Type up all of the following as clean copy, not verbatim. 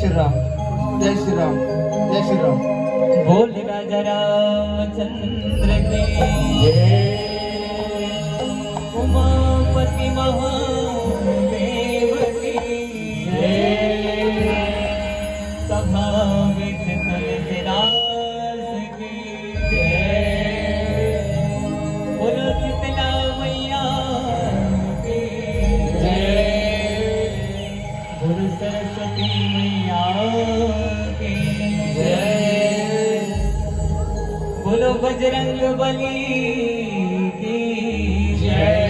श्री राम, जय श्री राम, जय श्री राम। बोल राजा रामचंद्र की जय। उमापति महादेव की जय। सभा विच तुलसीदास की जय। बोलो शीतला मैया की जय। बोलो सरस्वती मैया की जय। बोलो बजरंग बली की जय।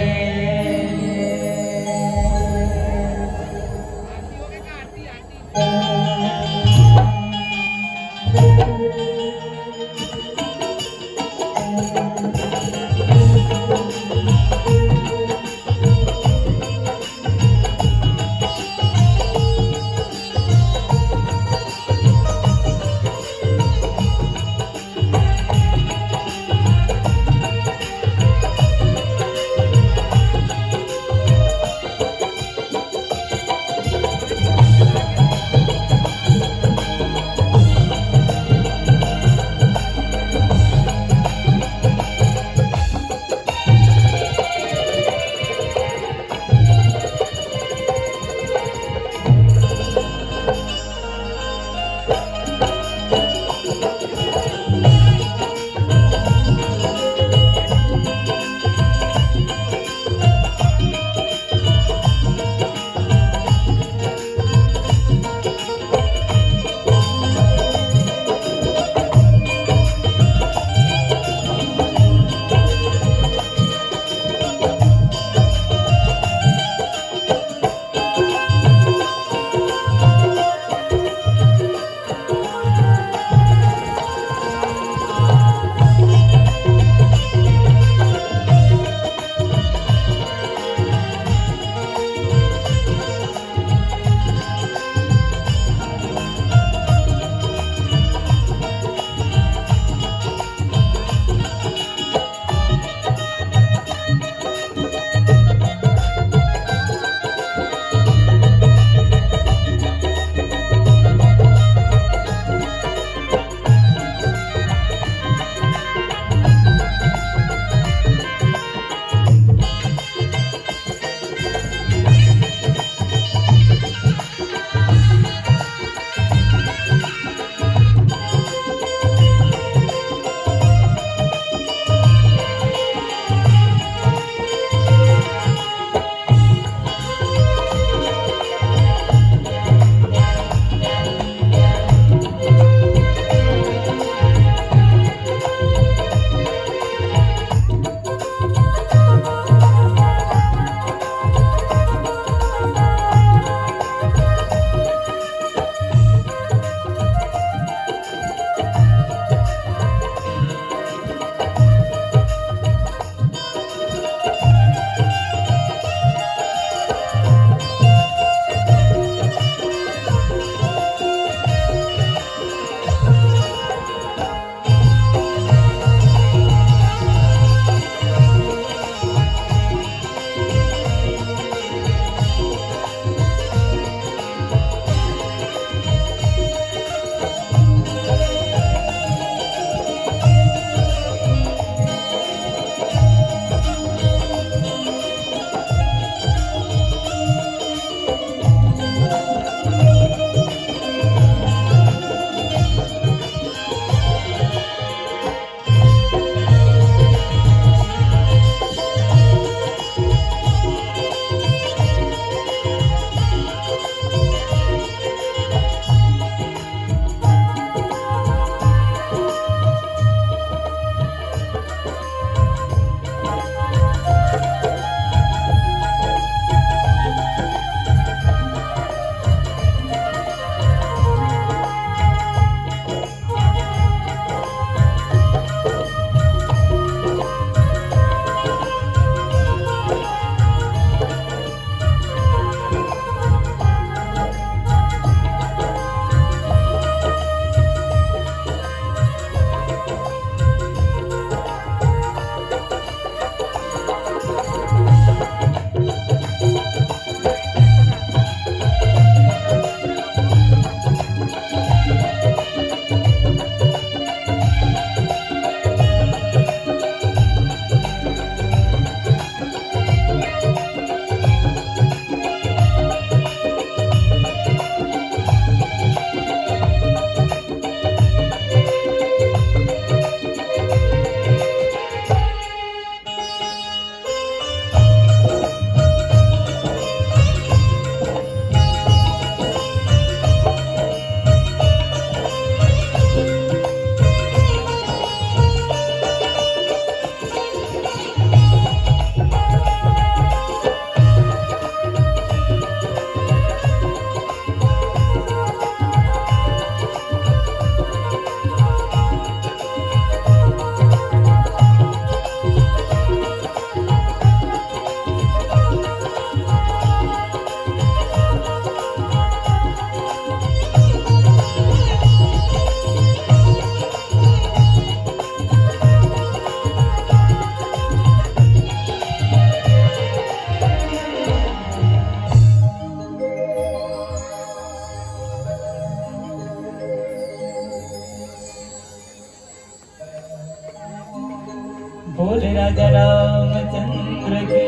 बोल राजा रामचंद्र की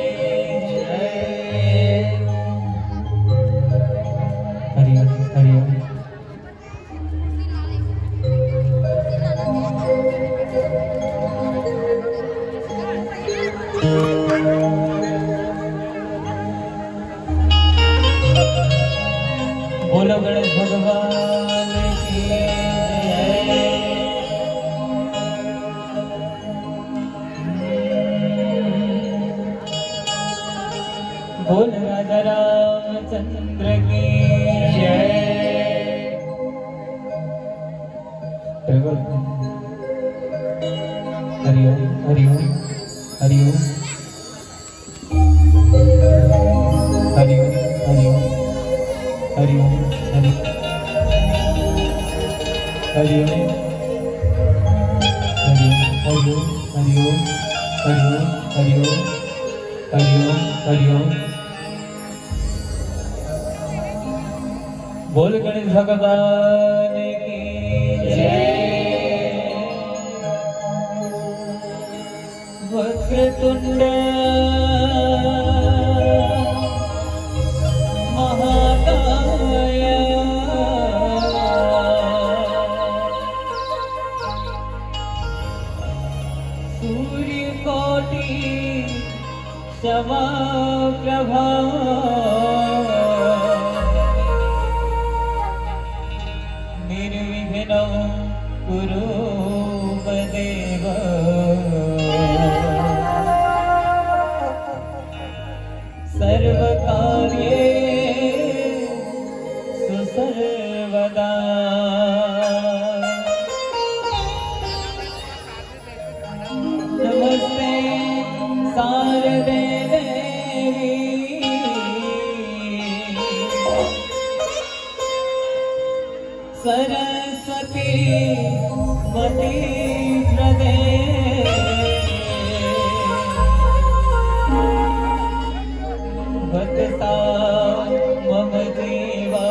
जय। हरि ओम हरि ओम। बोलो गणेश भगवान की जय। बोल राजा रामचंद्र की जय। हरि ओम हरि ओम हरि ओम हरि ओम हरि ओम हरि ओम हरि हरि ओम हरि ओम हरि ओम हरि ओम हरि ओम हरि ओम हरि ओम। बोल गणेश भगवान की जय। वक्रतुंड महाकाय सूर्यकोटि समप्रभा निर्विघ्नं कुरु देव। सर्वकार्येषु सर्वदा नमस्ते शारदे देवी सरस्वती मति प्रदे। वत्सा मम जीवा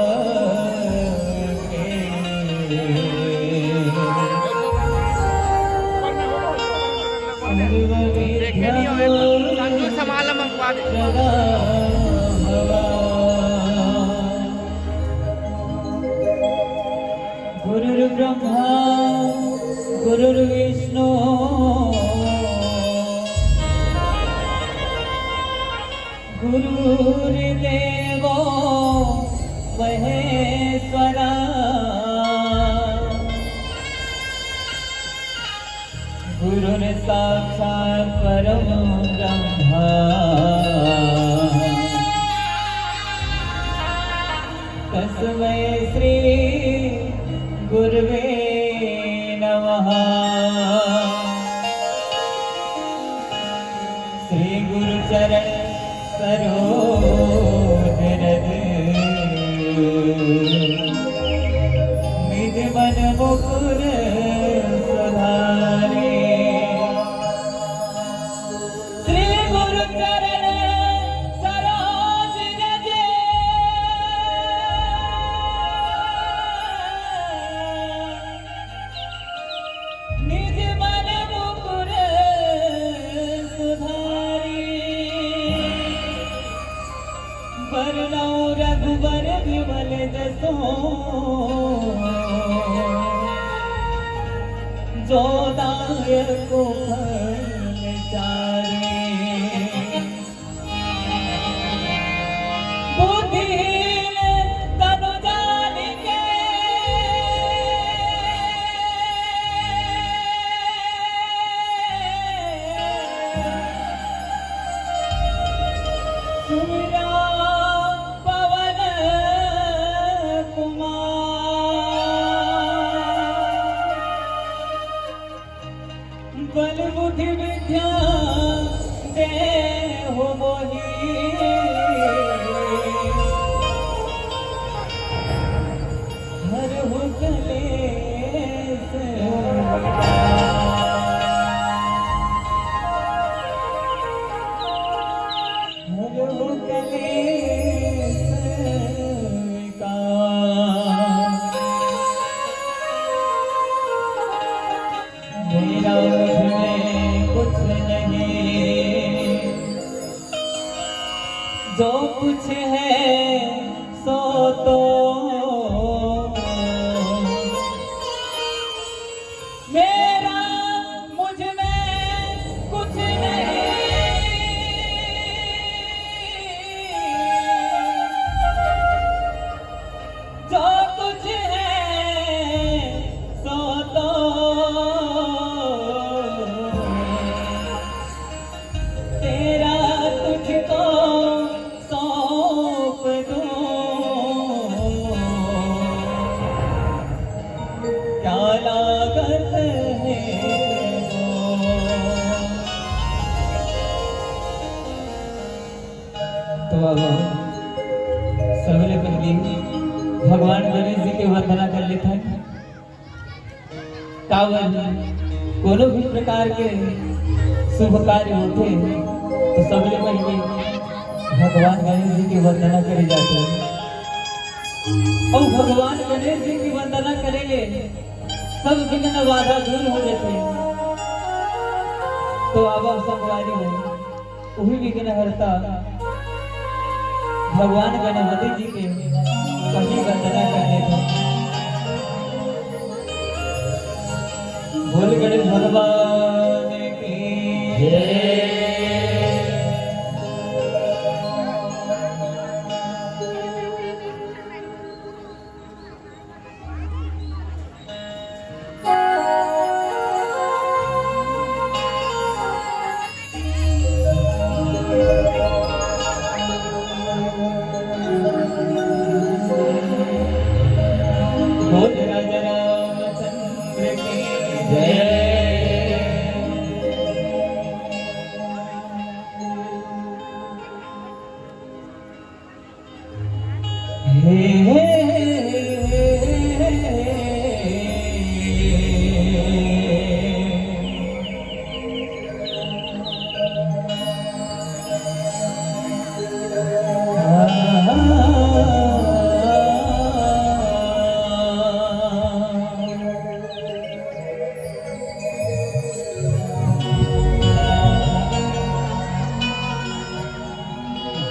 गुरुर्ब्रह्मा गुरुर्विष्णु गुरुर्देवो महेश्वरा। गुरुर् साक्षात् परं ब्रह्मा तस्मै श्री गुरुवे नमः। श्री गुरुचरण सरोज रज निज मन मुकुर सुधारे। श्री गुरुचरण सरोज रज निज मन मुकुर सुधारी। वरनौ रघुवर विमल जसो जो दायको फल चारे। बुद्धिहीन तनु जानिके सुमिरा पवन कुमार। बल बुद्धि विद्या देहु मोहि हरहु कलेश हरहु कलेश विकार। मेरा मुझमें कुछ कुछ है सो तो मेरा मुझ में कुछ नहीं, जो कुछ है सो तो तेरा तुझको सौंप दूं, क्या लागत है तो अब सबले पहले भगवान गणेश जी के वंदना कर लेता है। कावन कोनो भी प्रकार के शुभ कार्य होते तो सबले पहले भगवान गणेश जी की वंदना करी जाती है। और भगवान गणेश जी की वंदना करेंगे सब विघ्न बाधा दूर हो जाते हैं। तो अब संगवारी में वही विघ्न हरता भगवान गणपति जी के पहली वंदना करने थे। बोल गणेश भगवान की जय। बोल राजा रामचंद्र की जय।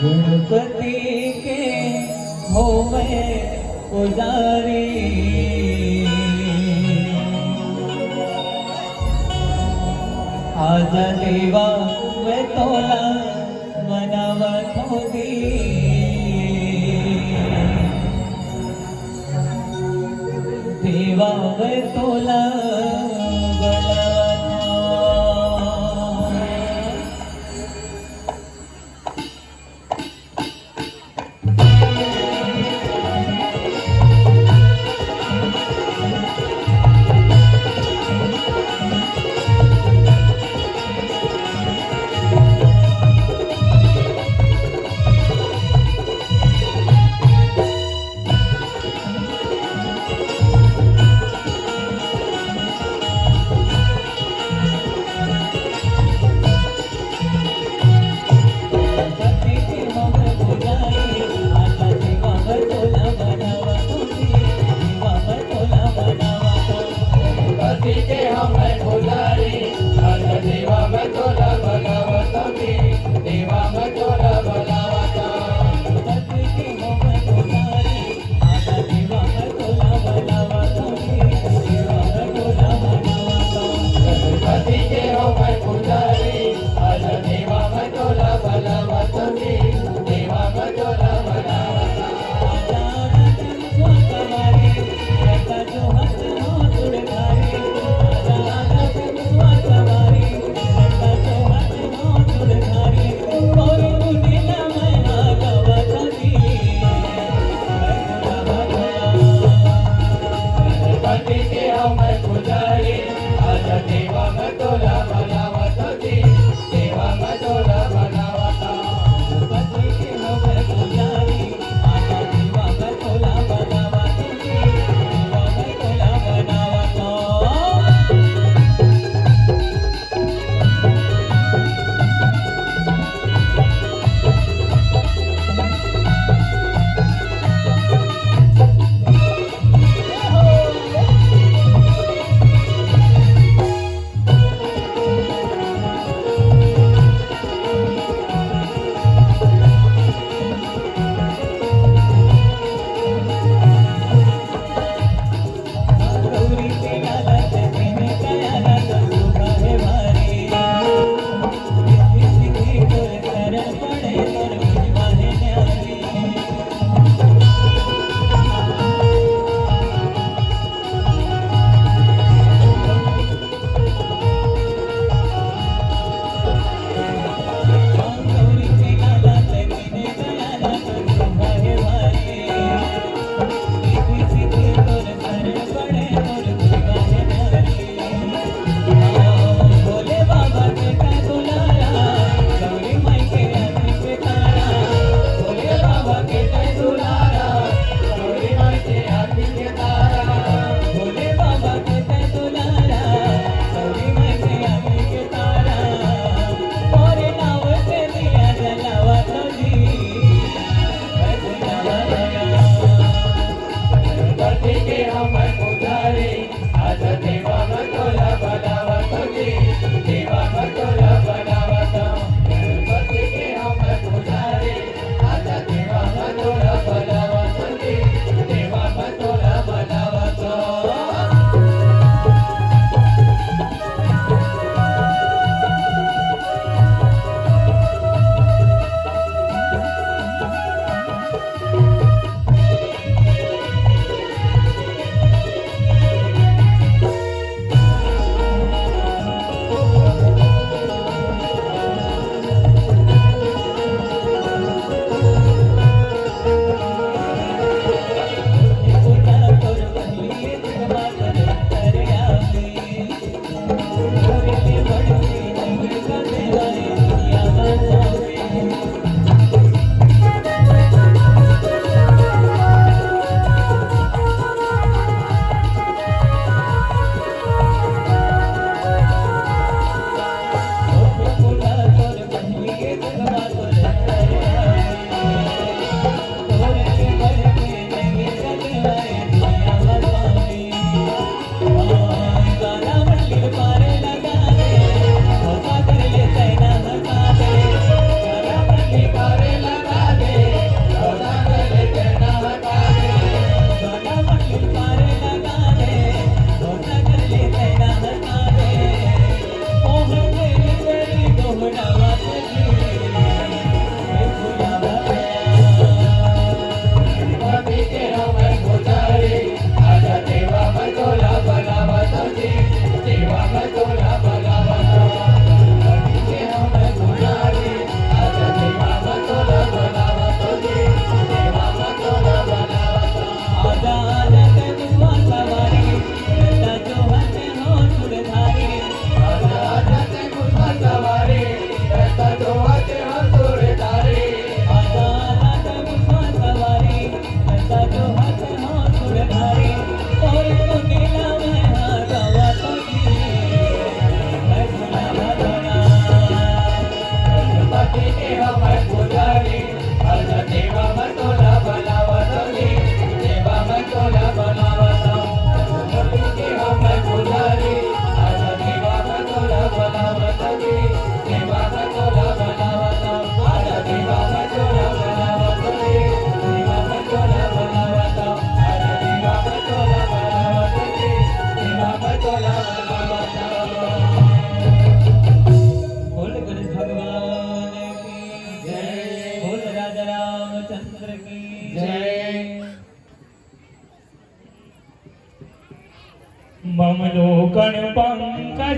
गणपति के हो मैं पुजारी, आजा देवा मैं तोला मनावा थोड़ी, देवा मैं तोला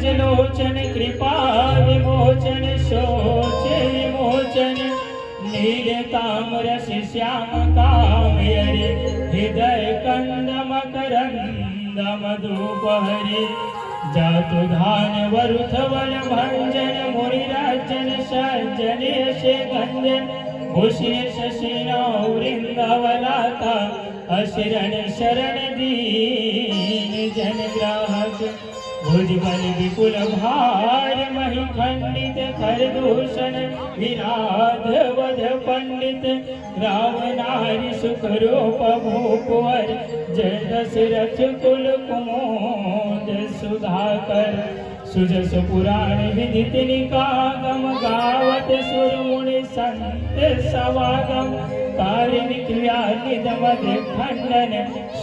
पंकज लोचन कृपा विमोचन शोच विमोचन नीलताम्रश श्याम कामयरे हृदय कंद मकरंद मधुपहरे जातु धान वरुथ वन भंजन मुनिराजन सज्जन यशे गंजन भूषे शशिना वृंदावलाता अशरण शरण दीन जन ग्राहक भुजबल विपुल भार मही खंडित खरदूषण विराध वध पंडित राम नारी सुख रूप भूपवर जय दशरथ कुल कुमोद सुधाकर सुजस पुराण विदित निकागम गावत सुर मुनि संत सवागम कारिणिक व्यानिद मध खंडन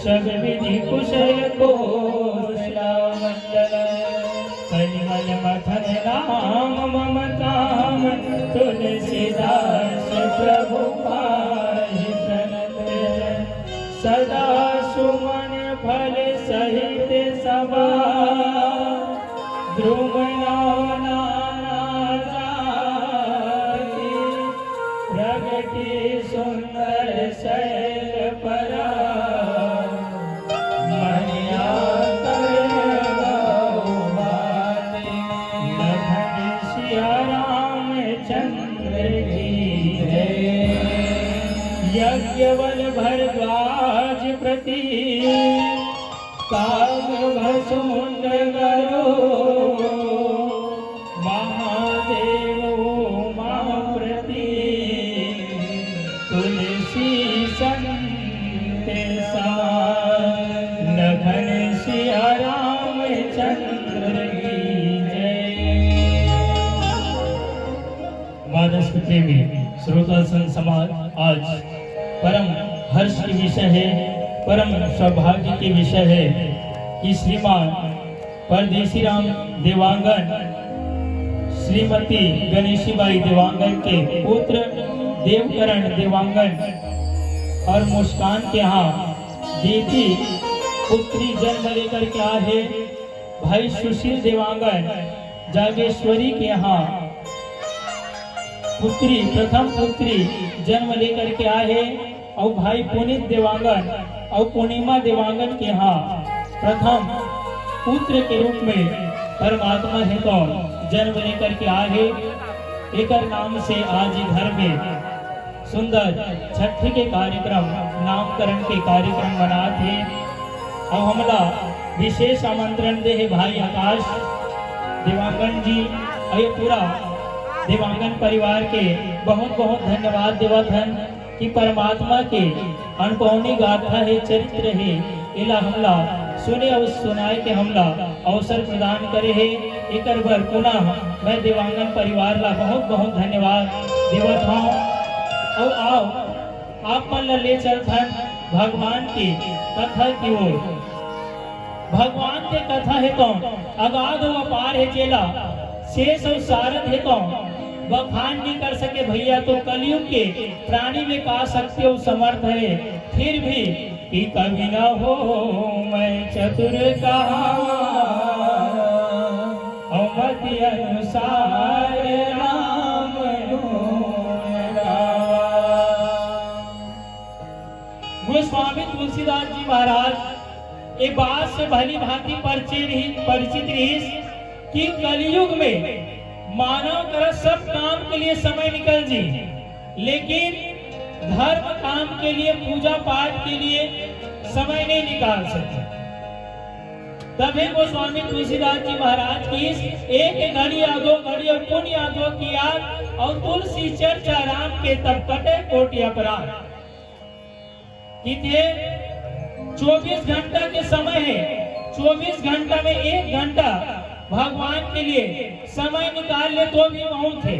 सब विधि कुशल कोशला मंडल कलिमल मथन नाम मम काम तुलसीदास प्रभु पाहि प्रणत सदा सुमन फल सहित सभा ध्रुव प्रगति सुंदर शैल परा मनिया सिया रामचंद्र की जय यज्ञवल भरद्वाज प्रति काग भसुंड करो महादेव महाप्रति तुलसी संत लखन सिया रामचंद्र की जय। मानस प्रेमी श्रोता संत समाज आज परम हर्ष की विषय है, परम सौभाग्य के विषय है कि श्रीमान परदेसी राम देवांगन श्रीमती गणेशीबाई देवांगन के पुत्र देवकरण देवांगन और मुस्कान के यहाँ दीदी पुत्री जन्म लेकर के आए हैं। भाई सुशील देवांगन जागेश्वरी के यहाँ पुत्री प्रथम पुत्री जन्म लेकर के आए हैं और भाई पुनीत देवांगन और पूर्णिमा देवांगन के यहाँ प्रथम पुत्र के रूप में परमात्मा है तो जन्म लेकर के आए। एक नाम से आज घर में सुंदर छठी के कार्यक्रम नामकरण के कार्यक्रम मनाते और हमला विशेष आमंत्रण दे है भाई आकाश देवांगन जी और पूरा देवांगन परिवार के बहुत बहुत धन्यवाद देवत हैं कि परमात्मा के अनपौनी गाथा है चरित्र है इला हमला सुने और सुनाए के हमला अवसर प्रदान करे है। एक बार पुनः मैं देवांगन परिवार ला बहुत बहुत धन्यवाद देवत हूँ और आओ आप मन ले चलथन भगवान की कथा की ओर। भगवान के कथा है तो अगाध व अपार है चेला शेष और सारद है तो बखान नहीं कर सके भैया तो कलयुग के प्राणी में का शक्ति और समर्थ है। फिर भी कि कभी न हो मैं चतुर कहा मति अनुसार राम गोस्वामी तुलसीदास जी महाराज ये बात से भली भांति परिचित रही कि कलयुग में मानव कर सब काम के लिए समय निकल जी, लेकिन धर्म काम के लिए पूजा पाठ के लिए समय नहीं निकाल सकते। तभी गोस्वामी तुलसीदास जी महाराज की एक घड़ी या दो घड़ी और पुण्य या दो की याद और तुलसी चर्चा राम के तब कटे कोटि अपराध। 24 घंटा के समय है, 24 घंटा में 1 घंटा भगवान के लिए समय निकाल ले तो भी बहुत है।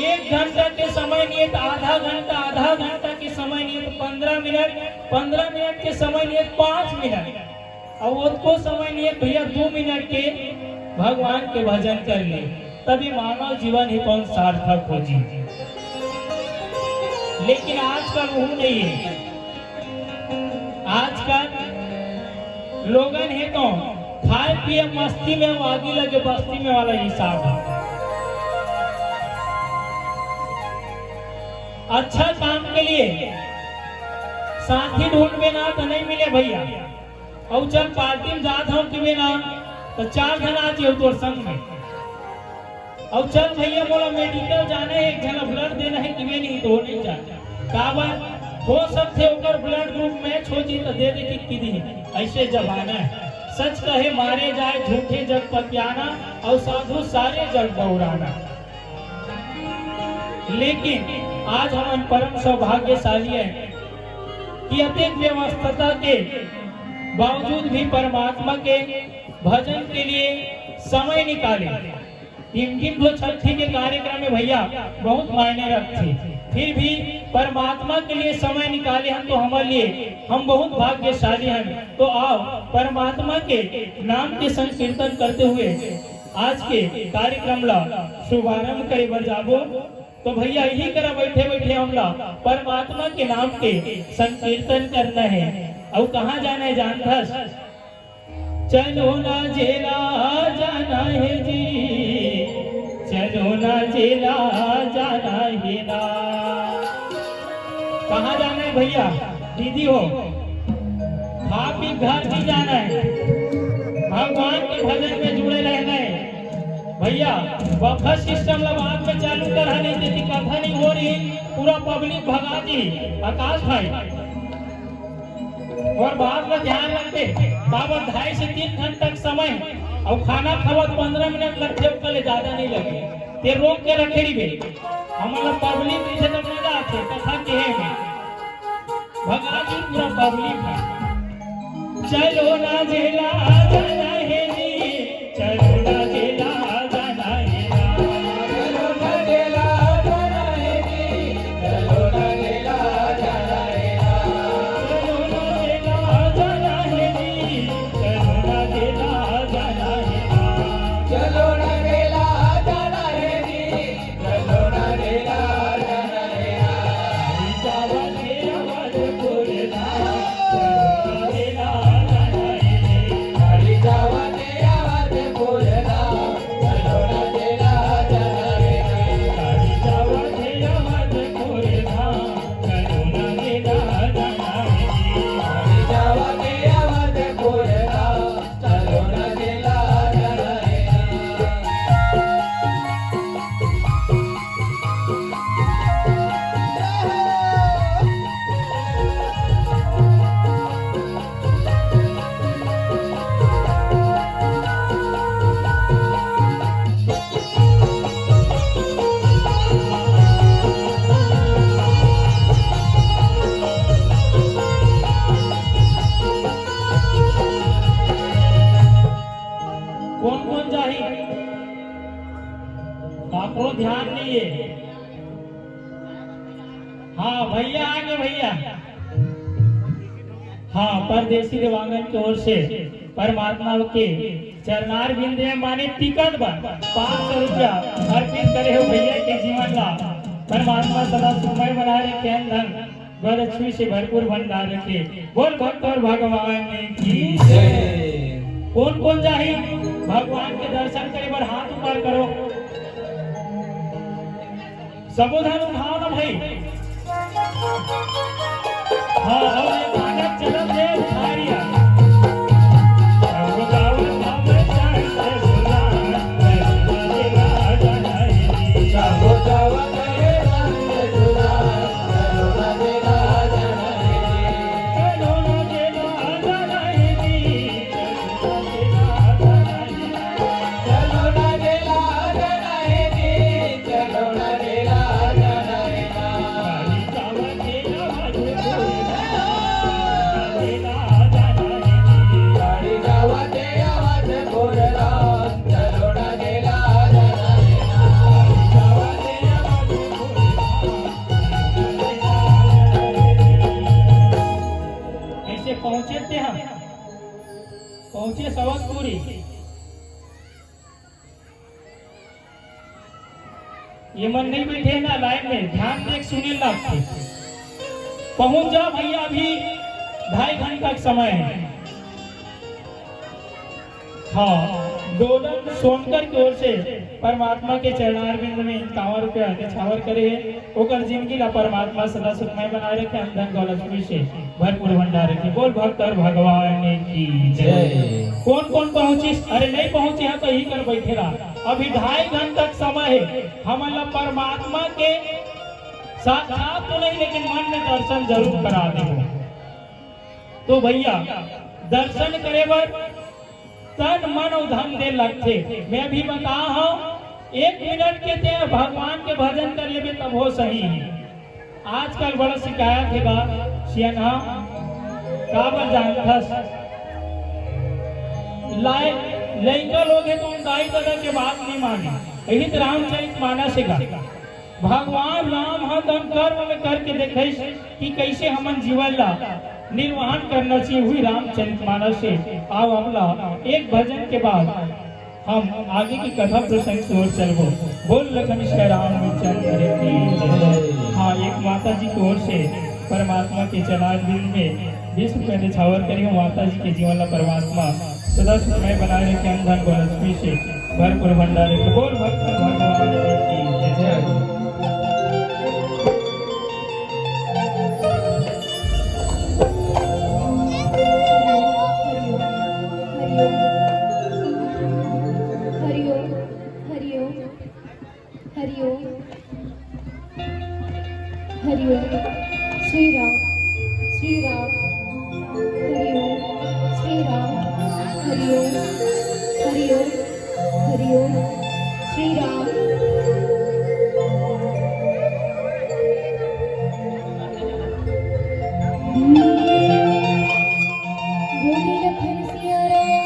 1 घंटा के समय नहीं तो आधा घंटा के समय नहीं तो 15 मिनट के समय नहीं 5 मिनट और उसको समय नहीं भैया 2 मिनट के भगवान के भजन कर ले, तभी मानव जीवन ही कौन सार्थक हो जी। लेकिन आजकल वो नहीं है। आजकल लोगन है तो खाए पिए मस्ती में आगे लगे बस्ती में वाला हिसाब है। अच्छा काम के लिए साथी ढूंढ ना तो नहीं मिले भैया। और चल पार्टी में जात हूँ कि ना तो 4 जन आ जाओ तोर संग में। और चल भैया बोला मेडिकल जाना है, एक जन ब्लड देना है कि नहीं तो नहीं जाना। काबर हो सकते होकर ब्लड ग्रुप मैच हो जी तो दे दे कि दी। ऐसे जमाना है, सच कहे मारे जाए झूठे जग पतियाना और साधु सारे जग गौराना। लेकिन आज हम परम सौभाग्यशाली हैं कि अत्यंत व्यवस्था के बावजूद भी परमात्मा के भजन के लिए समय निकाले। 3 दिन छठी के कार्यक्रम में भैया बहुत मायने रखते, फिर भी परमात्मा के लिए समय निकाले हम तो हमारे लिए हम बहुत भाग्यशाली हैं। तो आओ परमात्मा के नाम के संकीर्तन करते हुए आज के कार्यक्रम ला शुभारंभ करे बर जाबो। तो भैया यही करा बैठे बैठे हम ला परमात्मा के नाम के संकीर्तन करना है। और कहाँ जाना है जानथस? चलो ना जेला जाना है जी, चलो ना जेला जाना है ना। कहाँ जाना है भैया? दीदी हो खा पी घर भी जाना है, भगवान के भजन में जुड़े रहना है भैया। बफर सिस्टम बाद में चालू करा नहीं देती, कथा नहीं हो रही, पूरा पब्लिक भगा दी आकाश भाई। और बात में ध्यान रखते बाबा 2.5 से 3 घंटे तक समय और खाना खावत 15 मिनट लगते कले ज्यादा नहीं लगे ते रोक के रखे रही हमारा पब्लिक पीछे तक मजा आते कथा के है भगा दी पूरा पब्लिक है। चलो ना जेला जाना है जी, चलो ना जेला जाना है ना, चलो ना जेला जाना है जी, चलो ना जेला जाना है ना, चलो ना जेला जाना है जी, चलो ना जेला जाना है ना, चलो ना जेला जाना है जी, चलो ना जेला जाना है ना। जावा तेरा वाद बोलना, चलो ना जेला जाना है जी, हरी जावा तेरा वाद बोलना, चलो ना जेला जाना है ना। हरी जावा तेरा वाद बोलना, चलो ना जेला जाना है जी। हरी जावा तेरा वाद बोलना, चलो ना जेला जाना है ना। कौन कौन जाही काको ध्यान नहीं है। हाँ भैया आगे भैया। हाँ परदेसी देवांगन की ओर से परमात्मा के चरणार बिंद में माने टिकट बन 500 रुपया अर्पित करे हो भैया के जीवन ला। परमात्मा सदा सुखमय बना रखे, धन लक्ष्मी से भरपूर भंडार रखे। बोल भक्त और भगवान की जय। कौन कौन जाही भगवान के दर्शन करे बर हाथ ऊपर करो, सबोधन उठाओ ना भाई। हाँ और एक मानक चलत है उठारिया जाओ जावा तेरे रंग झूला, चलो ना जेला जाना है जी। चलो ना जेला जाना है जी, चलो ना जेला जाना है जी। चलो ना जेला जाना है जी, चलो ना जेला जाना है ना। हरी जावा जेला जाना है जी। हरी जावा तेरा वाद बोलना, चलो ना जेला जाना है ना। ऐसे पहुंचे थे हम, पहुंचे सवतपुरी। ये मन नहीं बैठे ना लाइन में, ध्यान देख सुने लगते। पहुंच जाओ भैया, अभी 2.5 घंटा का समय है। हाँ, डोलन सोनकर की ओर से परमात्मा के चरणारविंद में 51 रुपया निछावर करे है। ओकर जिंदगी ला परमात्मा सदा सुखमय बनाए रखे, धन दौलत से भरपूर भंडार रखे। बोल भक्त और भगवान की जय। कौन कौन पहुंची? अरे नहीं पहुंचे हैं तो ही कर बैठेला। अभी 2.5 घंटा तक समय है। हमारा परमात्मा के साक्षात तो नहीं लेकिन मन में दर्शन जरूर करा दे। तो भैया दर्शन करे बर तन मन और धन दे लगते। मैं भी बता हूँ 1 मिनट के ते भगवान के भजन कर लेबे तब हो सही है। आजकल बड़ा शिकायत है बा सियाना काबर जानथस लाए लइका लोग है तो उन दाई दादा के बात नहीं माने। यही तो रामचरित मानस है। भगवान राम हाँ तन कर्म में करके देखे कि कैसे हमन जीवन ला निर्वहन करना चाहिए। हुई रामचरित मानस से आओ अगला एक भजन के बाद हम आगे की कथा प्रसंग की ओर चलबो। बोल लखन श्री रामचंद्र की। हाँ, एक माता जी की ओर से परमात्मा के चरणारविंद में 20 रुपये निछावर करियो। माता जी के जीवन ला परमात्मा सदा सुखमय बनाए रखे, धन दौलत से भरपूर भंडार रखे। बोल भक्त भगवान की जय। हरिओम श्री राम श्री राम हरिओम श्री राम हरिओम हरिओम हरिओम श्री राम। बोले लखन सिया राम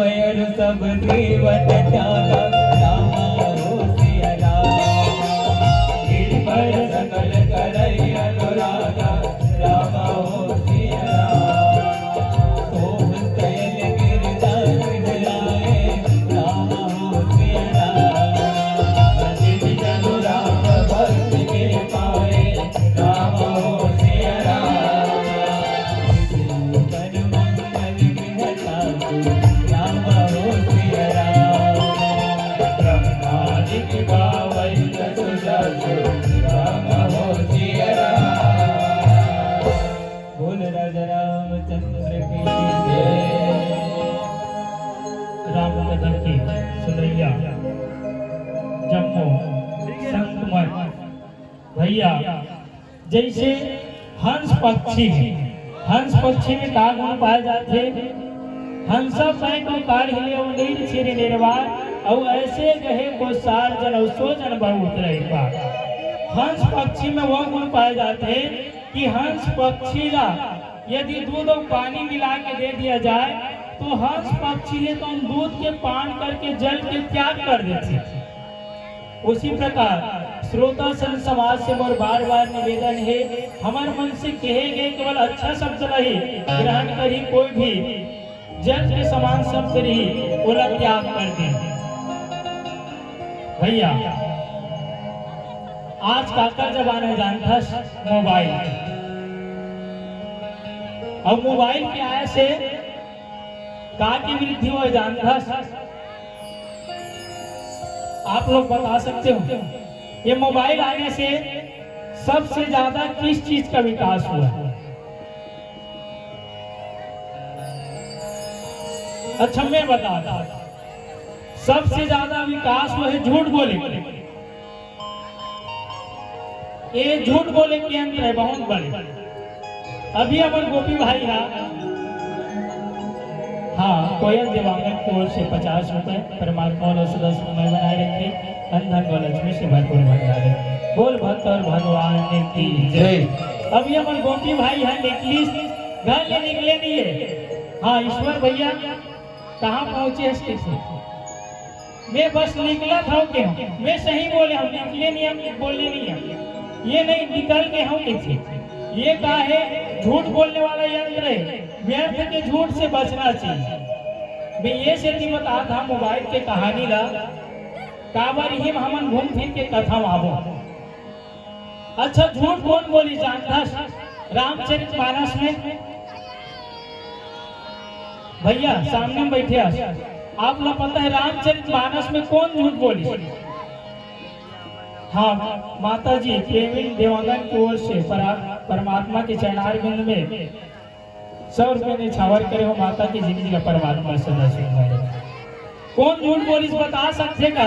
पैर सब जीवन त्यागा रामा हो सिया राम। गिरवर सकल करई अनुरागा रामा हो सिया राम। सोह तैल गिरधर लाए रामा हो सिया राम। जिन जनु राम भक्त के पाए रामा हो सिया राम। कर मंगल विहता रामा हो सिया राम। ब्रह्मादिक गावै जसु जसु रामा हो सिया राम। बोल राजा रामचंद्र की जय। राम कथा की सुनैया जम्मू संतमन भैया, जैसे हंस पक्षी में का गुण पाए जाते। हंस पैक कार हिले नीर छिर निर्वार और ऐसे गहे को सार जन और सो जन बहु उतरे पार। हंस पक्षी में वह गुण पाए जाते हैं कि हंस पक्षी ला यदि दूध और पानी मिला के दे दिया जाए तो हंस पक्षी ने तो दूध के पान करके जल के त्याग कर देते। उसी प्रकार श्रोता सन समाज से मोर बार बार निवेदन है, हमारे मन से कहे गए केवल अच्छा शब्द नहीं ग्रहण करी, कोई भी जल के समान शब्द नहीं ओला त्याग कर दे। भैया आज काका जमाना है जानता मोबाइल, और मोबाइल के आए से का की वृद्धि हो जानता। आप लोग बता सकते हो ये मोबाइल आने से सबसे ज्यादा किस चीज का विकास हुआ? अच्छा मैं बताता, सबसे ज्यादा विकास हुआ है झूठ बोले। ये झूठ बोले के अंतर है बहुत बड़े। अभी हमारे गोपी भाई हाँ कोयल देवांगन की ओर से 50 रुपए परमात्मा और सदस्य समय बनाए रखे, अंधन व लक्ष्मी से भरपूर भंडारे। बोल भक्त और भगवान की जय। अभी हमारे गोपी भाई है नेकलेस घर ले निकले नहीं है। हाँ ईश्वर भैया कहाँ पहुंचे हैं स्टेशन? मैं बस निकला था क्या? मैं सही बोले, हम निकले नहीं, हम बोलने नहीं हम ये नहीं निकल के हम थे। ये क्या है? झूठ बोलने वाला यंत्र है, व्यर्थ के झूठ से बचना चाहिए। मैं ये से बता था मोबाइल के कहानी ला काबर ही हमन घूम फिर के कथा आबो। अच्छा झूठ कौन बोली जानता? रामचरितमानस में भैया सामने बैठे आप लोग पता है रामचरितमानस में कौन झूठ बोली? हाँ माता जी केविन देवांगन की ओर से परमात्मा के चरणार बिंद में 100 रुपए ने छावर करे हो माता की जिंदगी का परमात्मा सदा सुख। कौन झूठ बोली बता सकते का?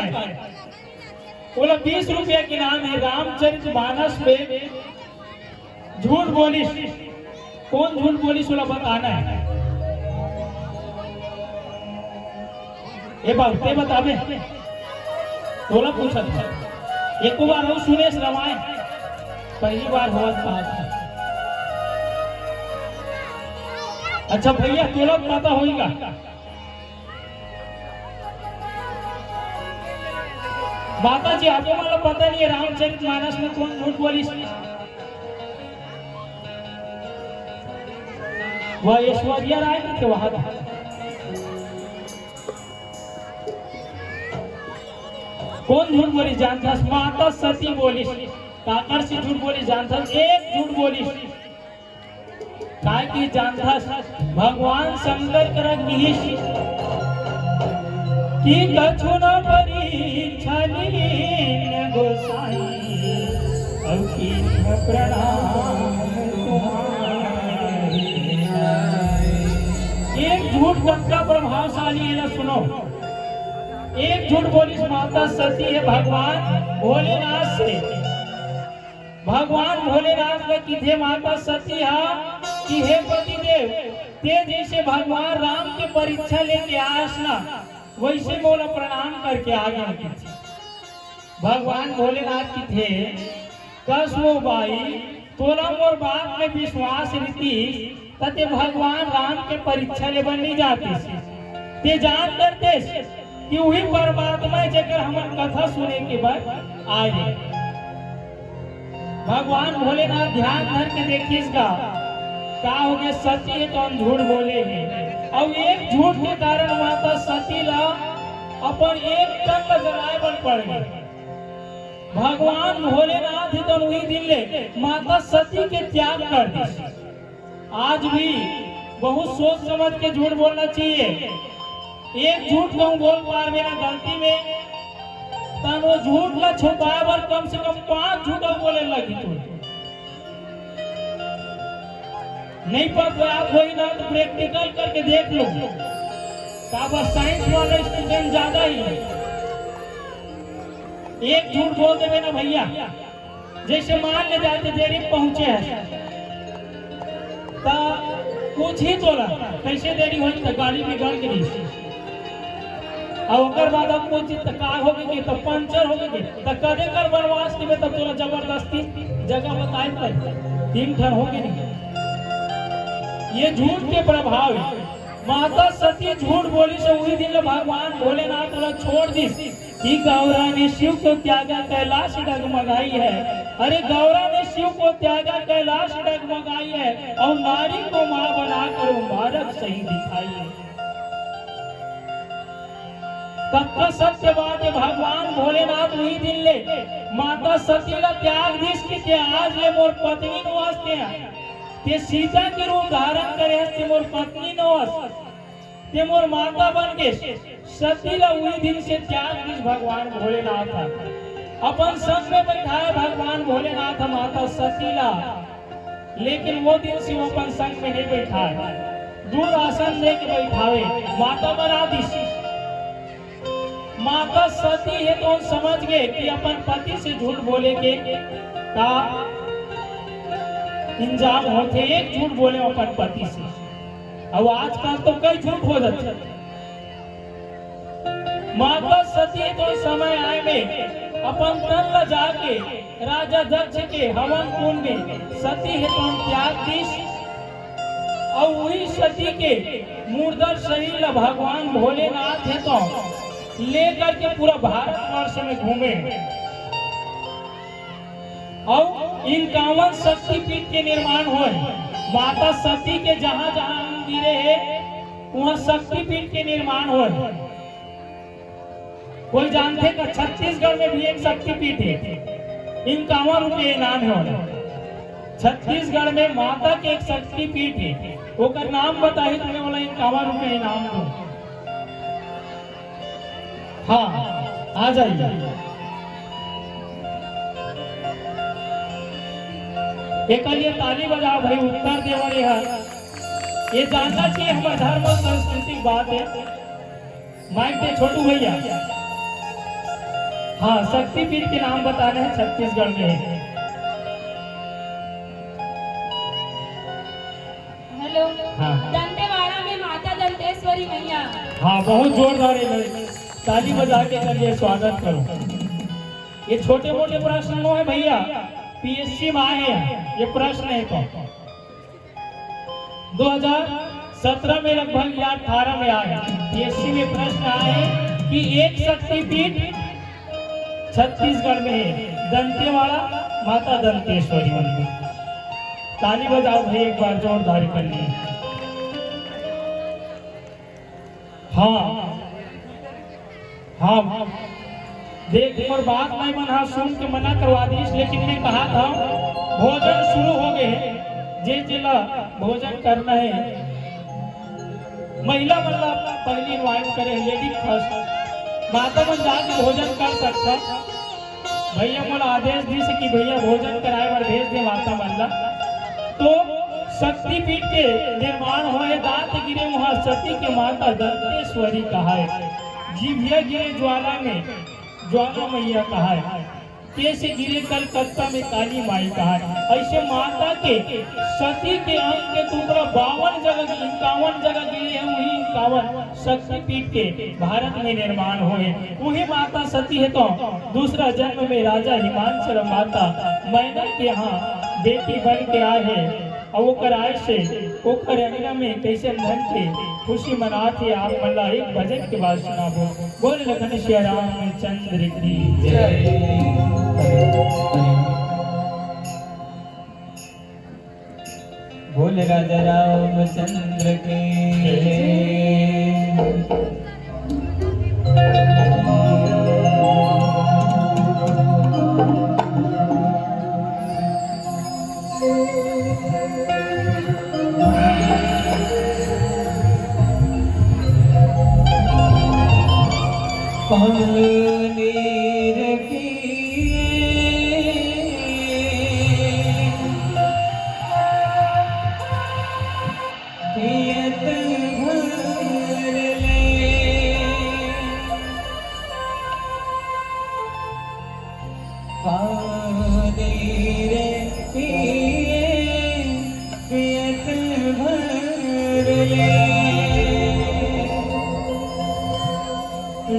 बोला 20 रुपया के नाम है रामचरितमानस में झूठ बोली। कौन झूठ बोली सोला बताना है? ये बात बतावे तोला पूछा था एक बार हो सुने रामायण पहली बार हुआ था। अच्छा भैया तोला पता होगा माता जी आपको मतलब पता नहीं है रामचरितमानस में कौन झूठ बोली? वह ऐश्वर्या राय थे वहां कौन झूठ बोली जानता? माता सती बोली। काकर से झूठ बोली जानता? एक झूठ बोली काय की जानता? भगवान शंकर कर की कछु न परीक्षा लीन गोसाई अब की प्रणाम तुम्हारे। एक झूठ कितना प्रभावशाली है ना सुनो। एक झूठ बोली माता सती है भगवान भोलेनाथ से। भगवान भोलेनाथ ने किथे माता सती कि हे पतिदेव ते जैसे भगवान राम की परीक्षा लेके आस ना वैसे बोला प्रणाम करके आ गया। भगवान भोलेनाथ की थे कसो बाई तोरा मोर बात में विश्वास रीति तते भगवान राम के परीक्षा ले नहीं जाते ते जान करते कि वही परमात्मा जेकर हमन कथा सुने के बाद आए। भगवान भोलेनाथ ध्यान धर के देखिए इसका का हो गया, सती है तो हम झूठ बोले हैं और एक झूठ के कारण माता सती ला अपन एक टन जलाए बन पड़ गए। भगवान भोलेनाथ ही तो वही दिन ले माता सती के त्याग कर दी। आज भी बहुत सोच समझ के झूठ बोलना चाहिए। एक झूठ कहूँ बोल पार मेरा गलती में तन वो झूठ ला छुपाए बर कम से कम 5 झूठा बोले लगी तू नहीं पता। आप वही ना तो प्रैक्टिकल करके देख लो। बस साइंस वाले स्टूडेंट ज्यादा ही है। एक झूठ बोल देवे ना भैया, जैसे मान ले जाते देरी पहुंचे हैं तो कुछ ही तोला कैसे देरी हो तो गाड़ी बिगड़ गई और ओकर बाद अब कुछ का हो गई तो पंचर हो गई तो कदे कर बनवास में तब तोला जबरदस्ती जगह बताए पर 3 ठन हो गई। ये झूठ के प्रभाव है। माता सती झूठ बोली से वही दिन भगवान भोलेनाथ बोला छोड़ दी कि गौरा ने शिव को त्यागा कैलाश डगमगाई है। अरे गौरा ने शिव को त्यागा कैलाश डगमगाई है और नारी को मां बनाकर मुबारक सही दिखाई है। तत्व सत्य बात है। भगवान भोलेनाथ वही दिन ले माता सती का त्याग दिस की आज ले मोर पत्नी नो वास्ते ते सीता के रूप धारण करे ते मोर पत्नी नो ते मोर माता बन के सती ला वही दिन से त्याग दिस भगवान भोलेनाथ अपन संग में बैठाए भगवान भोलेनाथ माता सती ला, लेकिन वो दिन से वो अपन संग में नहीं बैठाए, दूर आसन दे के बैठावे माता बना दिस। माता सती है तो समझ गए कि अपन पति से झूठ बोले के का इंजाम होते। एक झूठ बोले अपन पति से और आजकल तो कई झूठ हो जाते। माता सती तो समय आए में अपन तन ला जाके राजा दक्ष के हवन कुंड में सती है तो त्याग दिस और वही सती के मुर्दर शरीर ला भगवान भोलेनाथ है तो लेकर के पूरा भारतवर्ष में घूमे और 51 शक्तिपीठ के निर्माण हुए। माता सती के जहां जहां गिरे हैं वहां शक्तिपीठ के निर्माण हुए। कोई जानते का छत्तीसगढ़ में भी एक शक्तिपीठ है, 51 रुपये इनाम है। छत्तीसगढ़ में माता के एक शक्तिपीठ है, ओकर नाम बताई तुम्हें वाला 51 रुपये इनाम दो। हाँ आ जाइए। एक लिए ताली बजाओ भाई, उत्तर देवरे है। ये जानना चाहिए हमारे धर्म और सांस्कृतिक बात है। माइक पे छोटू भैया। हाँ शक्तिपीठ के नाम बता रहे हैं छत्तीसगढ़ में है। हेलो। हाँ दंतेवाड़ा में माता दंतेश्वरी मैया। हाँ बहुत जोरदार है, ताली बजा के चलिए स्वागत करो। ये छोटे मोटे प्रश्न नो है भैया, पीएससी में आए हैं ये प्रश्न है। तो 2017 में लगभग या 18 में आए पीएससी में प्रश्न आए कि एक शक्तिपीठ छत्तीसगढ़ में है, दंतेवाड़ा माता दंतेश्वरी मंदिर। ताली बजाओ भाई एक बार जोरदार कर लिए। हाँ हाँ देख और बात नहीं मना सुन के मना करवा दी, लेकिन मैं कहा था भोजन शुरू हो गए। जे जिला भोजन करना है महिला मतलब पहली इनवाइट करे, लेडी फर्स्ट। माता बन जाके भोजन कर सकता। भैया मोला आदेश दी से कि भैया भोजन कराए बार भेज दे माता मल्ला। तो शक्तिपीठ के निर्माण हुए दांत गिरे वहां सती के माता दंतेश्वरी कहा है। जीभिया गिरे ज्वाला में ज्वाला मैया कहा है। कैसे गिरे कलकत्ता में काली माई कहा है। ऐसे माता के सती के अंग के टुकड़ा 52 जगह 51 जगह गिरे हैं। वही 51 शक्तिपीठ के भारत में निर्माण हुए। वही माता सती है तो दूसरा जन्म में राजा हिमांचल माता मैना के यहाँ बेटी बन के आए हैं और वो कराए से वो करंगना में कैसे धन के खुशी मनाते आप मल्ला एक भजन के बाद सुनाबो। बोल लखन श्री रामचंद्र की जय। बोल राजा रामचंद्र के पनीर पियत भर ले पनीर पियत भर ले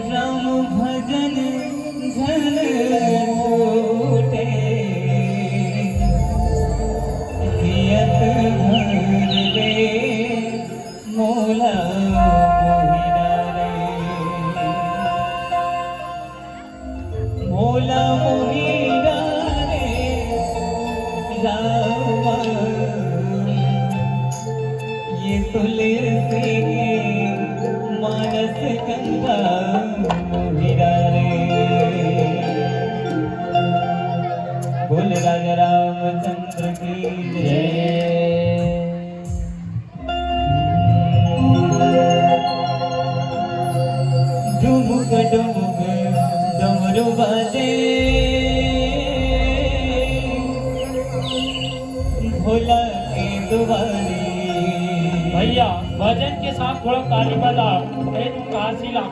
राम भजन झल छूटे जियत भर रे मोला मोहिना रे मोला मोहिना रे रामा ये तुलसी के मानस गंगा मोहिरा रे। बोल राजा रामचंद्र की जय। डुमुक डुमुक डमरू बाजे भोला के दुआरे। भैया भजन के साथ थोड़ा ताली बजा अरे तू काशी ला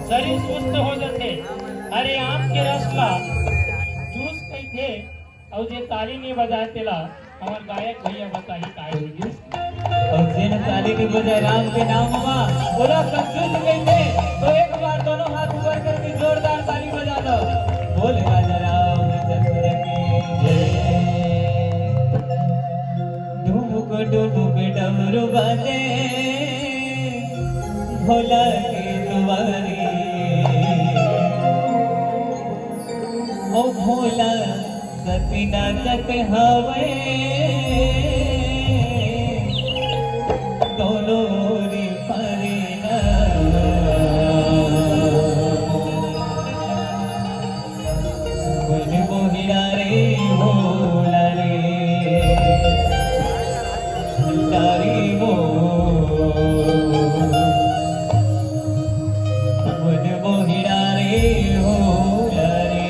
शरीर सुस्त हो जाते। अरे आम के रसला जूस कई थे और जे ताली नहीं बजाए तेला हमार गायक भैया बताई काय होगी। और जिन ताली की बजाय राम के नाम में पूरा कंजूस गई थे तो एक बार दोनों हाथ ऊपर करके जोरदार ताली बजा दो। बोल राजा रामचंद्र की जय। डुमुक डुमुक डमरू बाजे भोला के दुआरे ओ भोला सतीना तक हवे दोनों रे परे बोल मोहिरा रे भोला रे तारी वो बोल मोहिरा रे भोला रे।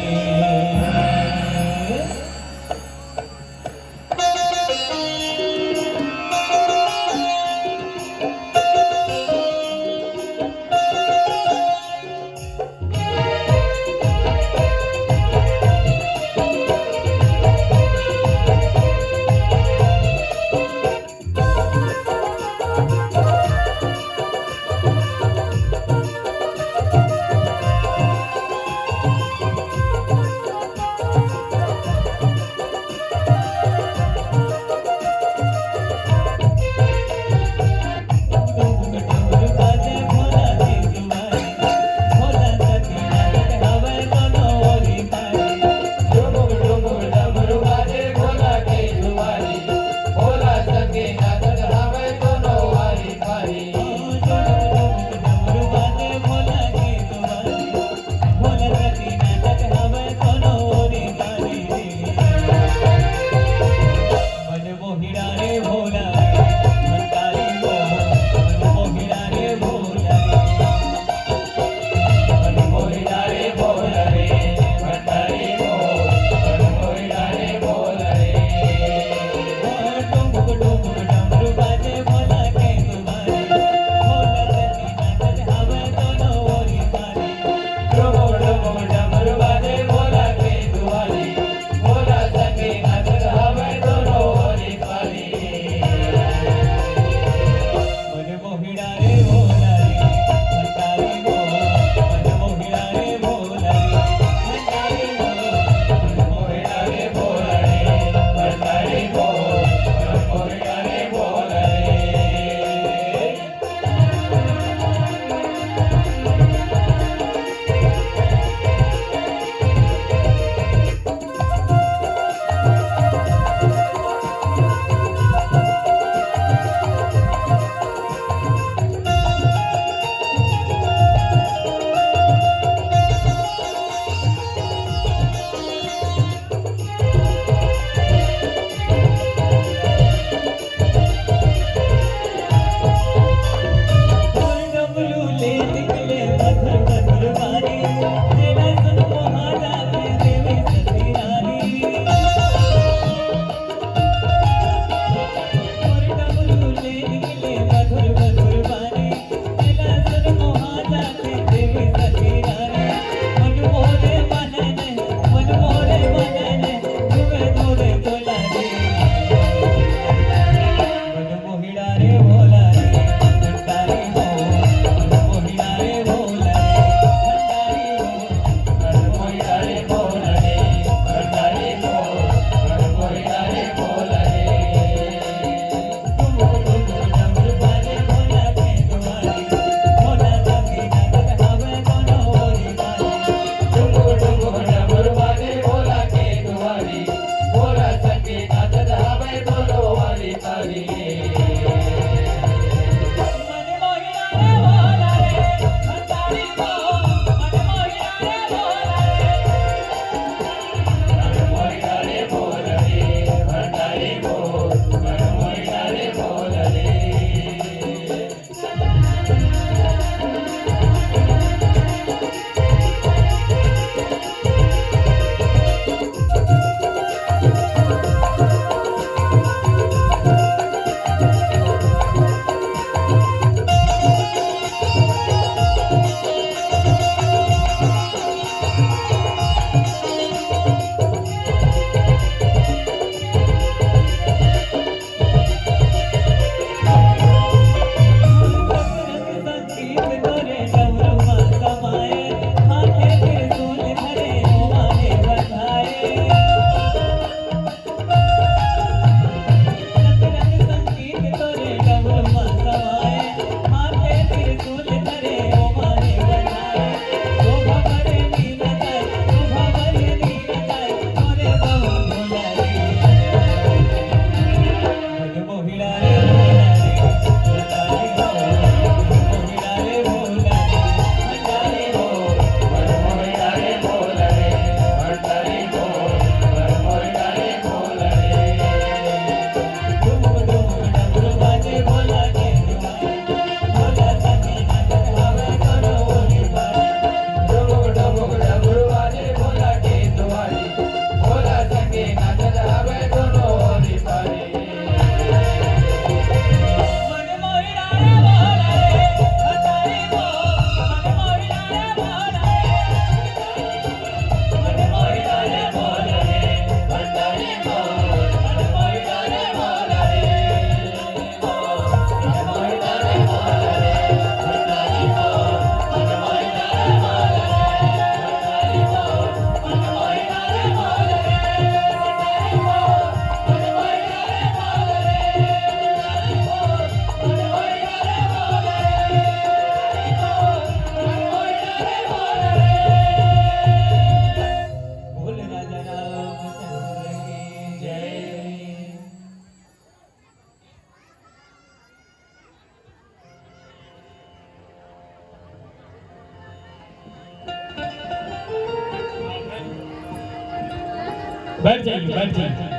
बैठ जाइए बैठ जाइए।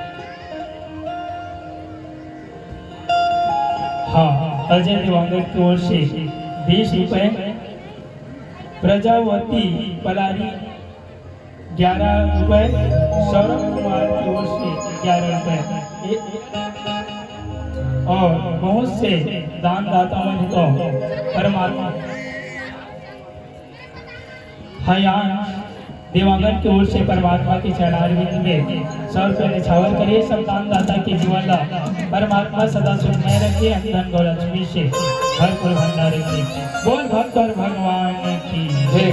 हाँ, अजय दिवांगर की ओर से 20 रुपए, प्रजावती पलारी 11 रुपए, सौरभ कुमार की ओर से 11 रुपए और बहुत से दानदाताओं को परमात्मा हयान दिवांगर की ओर से परमात्मा के चरणारविंद में 100 रुपये निछावर करिए। सब दानदाता के जीवन का परमात्मा सदा सुखमय रखिए, धन गौलक्ष्मी से भरपूर भंडार रखिए। बोल भक्त और भगवान की जय।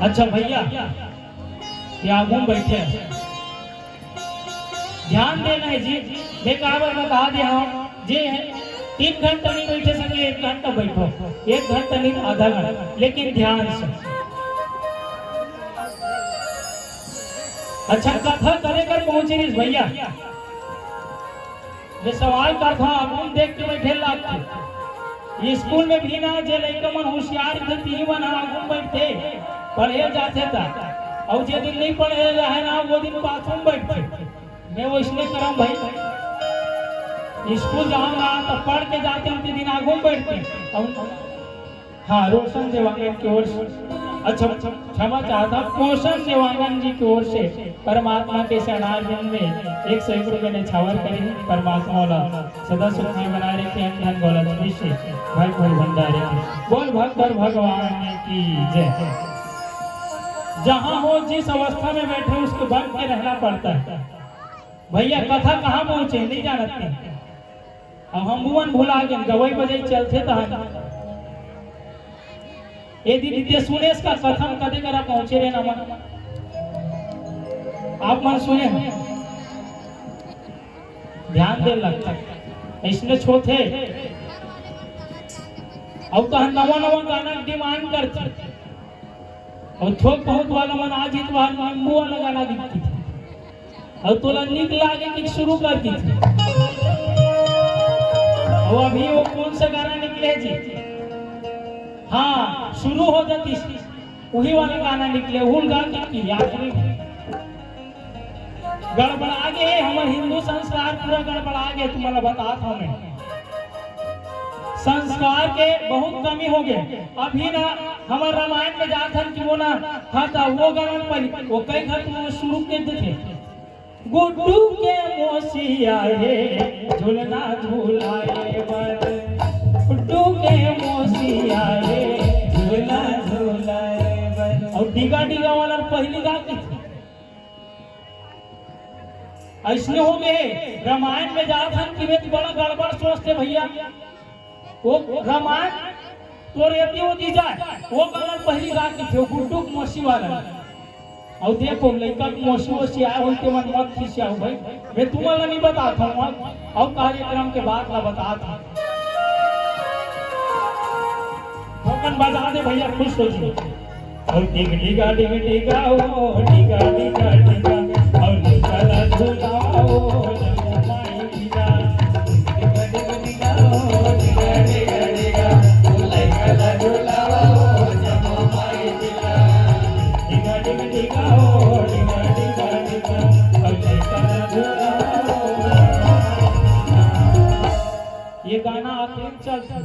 अच्छा भैया, आगू बैठे ध्यान देना है जी। बेकार बता दे हम जे 3 घंटा नहीं बैठे सके, 1 घंटा बैठो, 1 घंटा नहीं आधा घंटा, लेकिन ध्यान से। अच्छा कथा करे कर पहुंचे नहीं भैया, ये सवाल कथा हम देख के बैठे लाग स्कूल में भी ना जे लड़का मन होशियार थे तीन बना आगू बैठे पढ़े जाते था, और जे दिन नहीं पढ़े रहे ना वो दिन बाथरूम बैठते। मैं वो इसलिए करम भाई, स्कूल जाऊंगा तो पढ़ के जाते उनके दिन आगू बैठते। हाँ, रोशन देवांगन की ओर से, अच्छा क्षमा चाहता, पोषण देवांगन जी की ओर से परमात्मा के शरणारविंद में 101 रुपये निछावर करें। परमात्मा सदा सुखमय बनाए रखे, धन गौलक्ष्मी से भरपूर भंडार रखे। बोल भक्त और भगवान की जय। जहाँ हो जिस अवस्था में बैठे उसको बन के रहना पड़ता है भैया। कथा कहाँ पहुंचे नहीं जानते, अब हम बुवन भुला गए, गवई बजाई चलते था। ये दीदी सुनेश का कथन कदे करा पहुंचे रे ना मन, आप मन सुने हैं, ध्यान दे लगता इसने छोटे अब तो नवा नवा गाना डिमांड करते, और थोक बहुत वाला मन आज इतवार नींबू वाला गाना दिखती थी, और तोला निक लागे कि शुरू कर दी थी। और अभी वो कौन सा गाना निकले जी, हाँ शुरू हो जाती वही वाला गाना निकले, हुल गा की आखिरी गड़बड़ा गए। हमारे हिंदू संस्कार पूरा गड़बड़ा गए, तुम्हारा बता था मैं, संस्कार के बहुत कमी हो गए। अभी ना हमारे रामायण में जाता कि वो ना हाँ था वो गाना पर वो कई घर वो शुरू करते थे, गुड्डू के मोसिया रे झूलना झूलाए बर, गुड्डू के मोसिया रे झूलना झूलाए बर। और डिगा डिगा वाला पहली गाती थी, ऐसे हो गए। रामायण में जाता कि वे बड़ा गड़बड़ सोचते भैया, वो रामायण तो रेती होती जाए, वो गाना पहली गाती थी, गुड्डू के मोसी वाला। और देखो लड़का मोसी वोसी आया हो के मन मत खिसिया हो भाई, मैं तुम्हारा नहीं बताता हूँ, और कार्यक्रम के बाद ना बताता। ठोकन बजा दे भैया, खुश हो जी। और डिग डिगा डिग डिगा ओ डिगा डिगा डिगा, और चला झूलाओ जमुनाई डिगा, डिगा डिगा डिगा ओ डिगा डिगा डिगा, झूलाई चला झूलाओ जमुनाई डिगा, डिगा डिगा डिगा ओ डिगा डिगा डिगा, और चला झूलाओ। ये गाना आखिर चलता,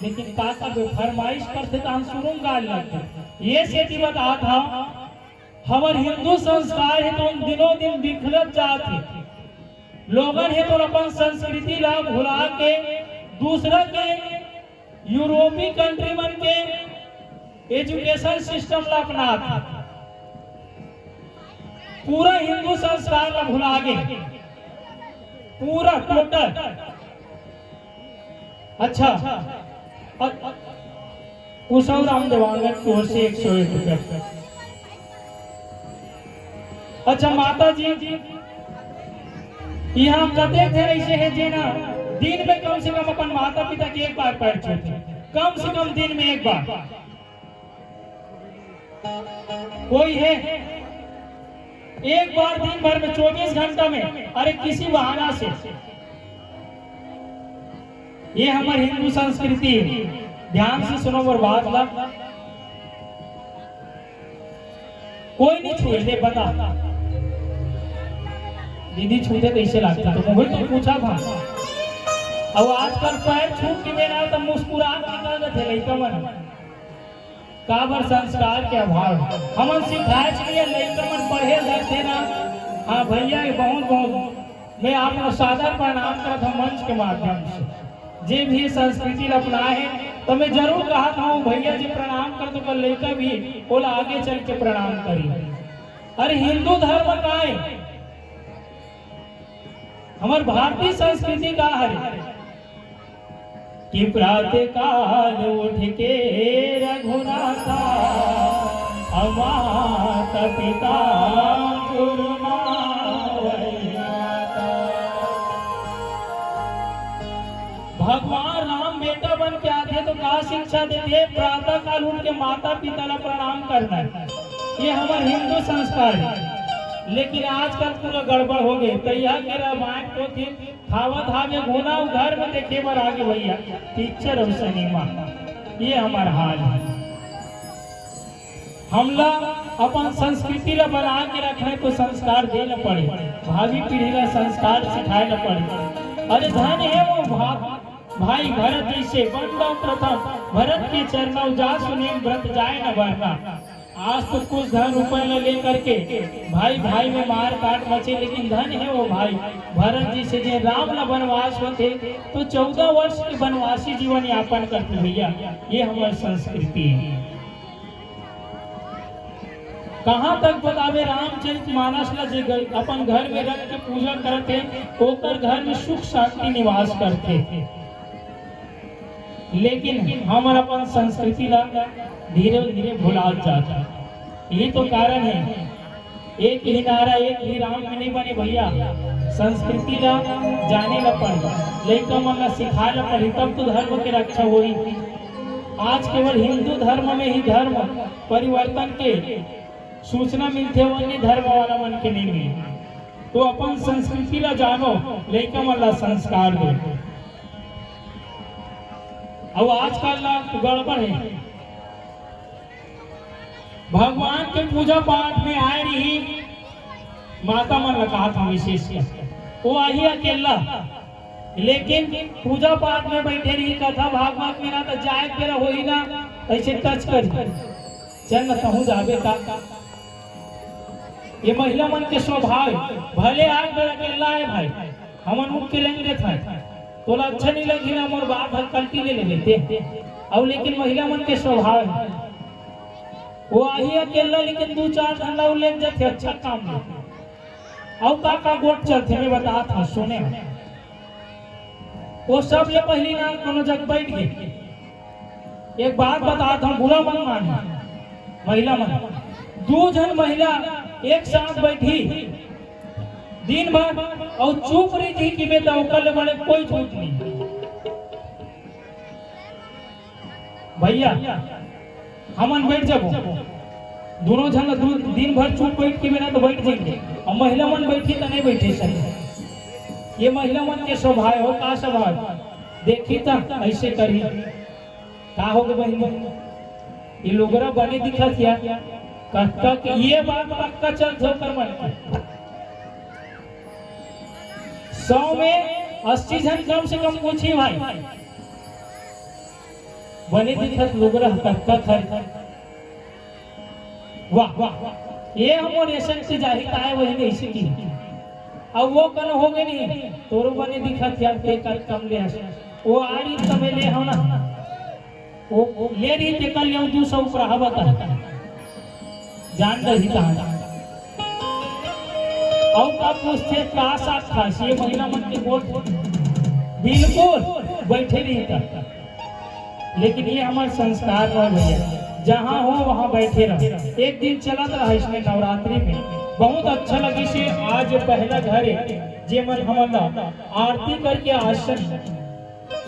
लेकिन काका जो फरमाइश करते तो हम शुरू गा लगते। ये सेठी बता था हमारे हिंदू संस्कार है तो दिनों दिन बिखरत जाते, लोगन है तो अपन संस्कृति ला भुला के दूसरा के यूरोपीय कंट्री मन के एजुकेशन सिस्टम ला अपना पूरा हिंदू संस्कार ला भुला गए, पूरा टोटल। अच्छा कुशल राम देवांगन की ओर से 101 रुपये। अच्छा माता जी यहाँ कते थे ऐसे है जेना दिन में कम से कम अपन माता पिता के एक बार पैर छूते, कम से कम दिन में एक बार। कोई है एक बार दिन भर में 24 घंटा में, अरे किसी बहाना से। ये हमारी हिंदू संस्कृति, ध्यान से सुनो और बात ला। कोई नहीं छुए ले बता दीदी छूते कैसे लगता तो वही तो पूछा था। अब आजकल पैर छू के मेरा तो मुस्कुराहट निकल जाते लड़का मन काबर संस्कार के अभाव हमन सिखाए चलिए लड़का मन पढ़े जाते ना। हाँ भैया बहुत बहुत मैं आपको सादर प्रणाम करता हूँ मंच के माध्यम से जे भी संस्कृति अपनाए हैं तो मैं जरूर कहा था भैया जी प्रणाम कर तो लड़का भी बोला आगे चल के प्रणाम करी। अरे हिंदू धर्म का है हमारे भारतीय संस्कृति का है कि प्रातः काल उठ के रघुनाथा माता पिता गुरु भगवान राम बेटा बन के आते तो क्या शिक्षा देते प्रातः काल उठ के माता पिता का प्रणाम करना है ये हमारे हिंदू संस्कार है। लेकिन आजकल पूरा गड़बड़ हो गए तैयार के रामायण को थी खावत हावे घोना घर में देखे पर आगे भैया पिक्चर और सिनेमा ये हमारा हाल है। हमला अपन संस्कृति ला बना के रखने तो संस्कार देना पड़े भावी पीढ़ी ला संस्कार सिखाना पड़े। अरे धन है वो भाई भरत जैसे बंदो प्रथम भरत के चरणों जा सुने व्रत जाए न भरना। आज तो कुछ धन रुपए ले लेकर के भाई भाई में मार काट मचे लेकिन धन है वो भाई भरत जी से जे राम न वनवास होते तो 14 वर्ष के वनवासी जीवन यापन करते भैया ये हमारी संस्कृति है। कहाँ तक बतावे रामचरित मानस ला जे अपन घर में रख के पूजा करते ओकर घर में सुख शांति निवास करते लेकिन हमारा अपन संस्कृति ला धीरे धीरे भुला जाता ये तो कारण है। एक ही नारा एक ही राम में नहीं बने भैया संस्कृति ला जाने ला पड़े लड़का मन ला सिखा ला पड़े तब तो धर्म की रक्षा हुई। आज केवल हिंदू धर्म में ही धर्म परिवर्तन के सूचना मिलते अन्य धर्म वाला मन के नहीं मिले तो अपन संस्कृति ला जानो लड़का मन ला संस्कार दो। अब आजकल ला गड़बड़ है भगवान के पूजा पाठ में आए रही माता मन लगा था विशेष वो आई अकेला लेकिन पूजा पाठ में बैठे रही कथा भागवत में ना तो जाए तेरा हो ही ना ऐसे टच कर चल न कहूँ जावे का ये महिला मन के स्वभाव भले आग में अकेला है भाई हमन मुख के लेंगे था तोला अच्छा नहीं लगी ना मोर बाप कल्टी ले लेते और लेकिन महिला मन के स्वभाव है वो आई अकेला लेकिन 2-4 धंधा ले जाते अच्छा काम में और का गोट चलते मैं बता था सुने वो सब ले पहली ना कोनो जग बैठ गए। एक बात बताता हूँ बुरा मन माने महिला मन 2 जन महिला एक साथ बैठी दिन भर और चुप रही थी कि बेटा ओकर बड़े कोई झूठ नहीं भैया हमन बैठ जाबो दोनों जन दिन भर चुप बैठ के बिना तो बैठ जाएंगे और महिला मन बैठी तो नहीं बैठी सही ये महिला मन के स्वभाव हो का स्वभाव देखी तो ऐसे करी का हो गए बहन ये लोगरा बने दिखा क्या कहता कि ये बात पक्का चल कर मन 100 में 80 जन कम से कम पूछी भाई बने दिखत लोगरा कहता खर वाह वाह ये हम रेशन से जाहिर आए वही नहीं ऐसे की अब वो कल हो गए नहीं तोरो बने दिखत यार पे कर कम ले वो आ रही तब ले हो ना वो ले रही थे कल ले 200 ऊपर बता जान रही कहां और का पूछते का साथ खास ये महिला मन के बोल बिल्कुल बैठे नहीं था लेकिन ये हमारे संस्कार रह भैया जहाँ हो वहाँ बैठे रहो। एक दिन चला रहा इसमें नवरात्रि में बहुत अच्छा लगी से आज पहला घर है जे मन हमारा आरती करके आसन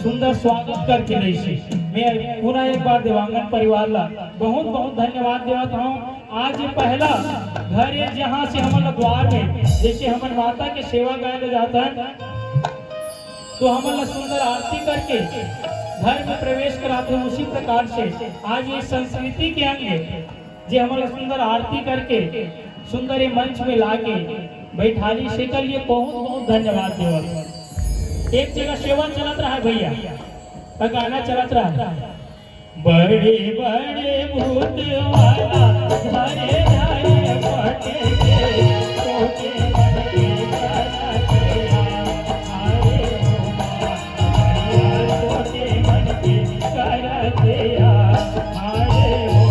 सुंदर स्वागत करके रही से मैं पुनः एक बार देवांगन परिवार ला बहुत बहुत धन्यवाद देता हूँ। आज पहला घर है जहाँ से हमारा द्वार में जैसे हमारे माता के सेवा गाया जाता है तो हमारा सुंदर आरती करके घर में प्रवेश कराते हैं उसी प्रकार से आज ये संस्कृति के अंग जे हमारा सुंदर आरती करके सुंदर ये मंच में लाके बैठाली से कर लिए बहुत बहुत धन्यवाद देवत। एक जगह सेवा चलत रहा है भैया, तो गाना चलत रहा, बड़े बड़े भूत वाला घरे घरे पटेगे, छोटे मन के करतिया, आए हो माया, छोटे मन के करतिया, आए हो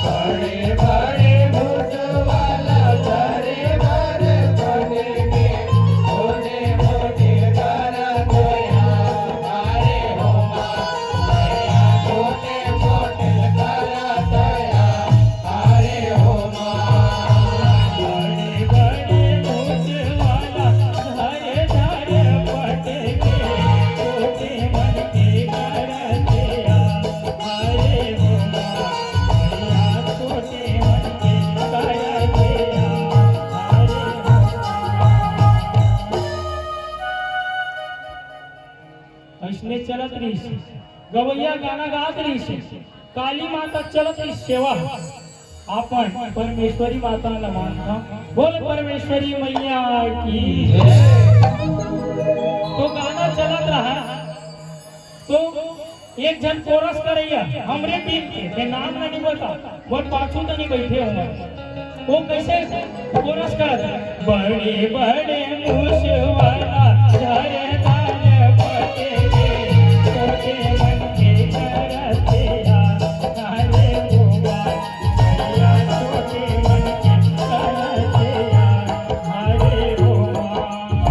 बड़े बड़े भूत वाला घरे घरे पटेगे, छोटे मोटे करतिया, आए हो माया, छोटे मोटे करतिया, आए हो माया। बड़े बड़े भूत वाला घरे घरे पटेगे, छोटे मन के करतिया, आए हो माया, छोटे मन के करतिया, आए हो। ऐसने चलत रही से गवैया गाना गात रही से काली माता चलत रही सेवा आपन परमेश्वरी माता नमाना बोल परमेश्वरी मैया की। तो गाना चलत रहा तो एक जन कोरस करैया हमरे टीम के नाम नहीं बता बहुत पाछू तो नहीं बैठे होंगे, वो कैसे कोरस करत, बड़े बड़े मूछ वाला घरे घरे पटेगे, छोटे मन के करतिया, आए हो माया, छोटे मन के करतिया, आए हो माया।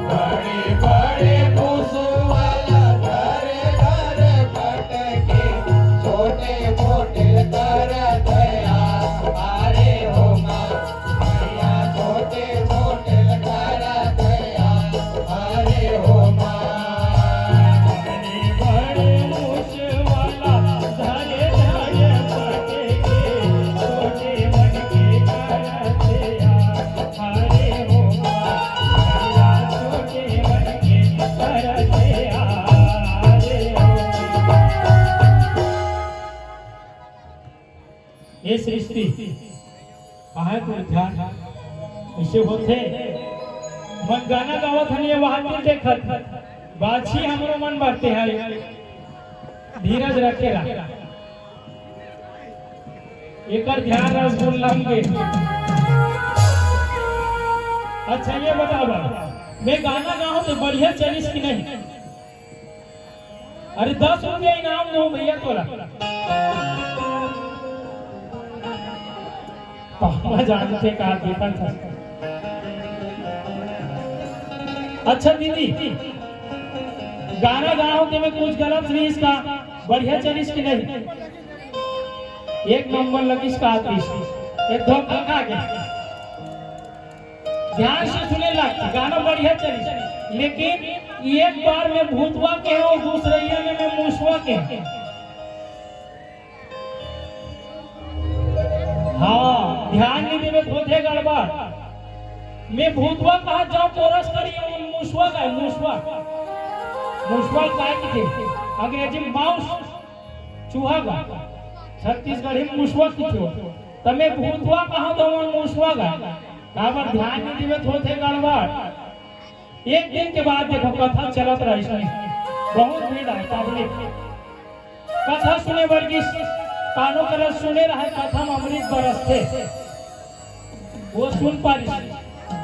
बड़े बड़े भूत वाला घरे घरे पटेगे, छोटे मोटे करतिया, आए हो माया, छोटे मोटे करतिया, आए हो माया। बड़े बड़े मूछ वाला घरे घरे पटेगे, छोटे मन के करतिया, आए हो माया, छोटे मन के करतिया, आए हो। ये सृष्टि कहाँ तो ध्यान ऐसे होते मन गाना गावत हन वहां के देखत बाछी हमरो मन बढ़ते हैं, धीरज रखेला एकर ध्यान रसगुल्ला के। अच्छा ये बताओ मैं गाना गाऊं तो बढ़िया चलिस कि नहीं? अरे 10 रुपया इनाम दो भैया तोरा, पापा जानते कहा देता था। अच्छा दीदी गाना गाओ तो में कुछ गलत नहीं, इसका बढ़िया चलिस कि नहीं? एक नंबर लगी इसका आतिश, एक दो खा गया, ध्यान से सुने लग गाना बढ़िया चलिस, लेकिन एक बार में भूतवा के और दूसरे में मूसवा के। हाँ ध्यान नहीं देवे होते गड़बड़, मैं भूतवा कहा जाओ कोरस करी मूसवा का मूसवा मूसवा काय की थे अंग्रेजी माउस चूहा का छत्तीसगढ़ी मूसवा की थी, तमे भूतवा कहा तो मूसवा का काबर ध्यान नहीं देवे होते गड़बड़। एक दिन के बाद देखो कथा चलत रही, बहुत भीड़ है पब्लिक, कथा सुने वर्गीस कानों के रस सुने रहे, कथा में अमृत बरसते वो सुन पारी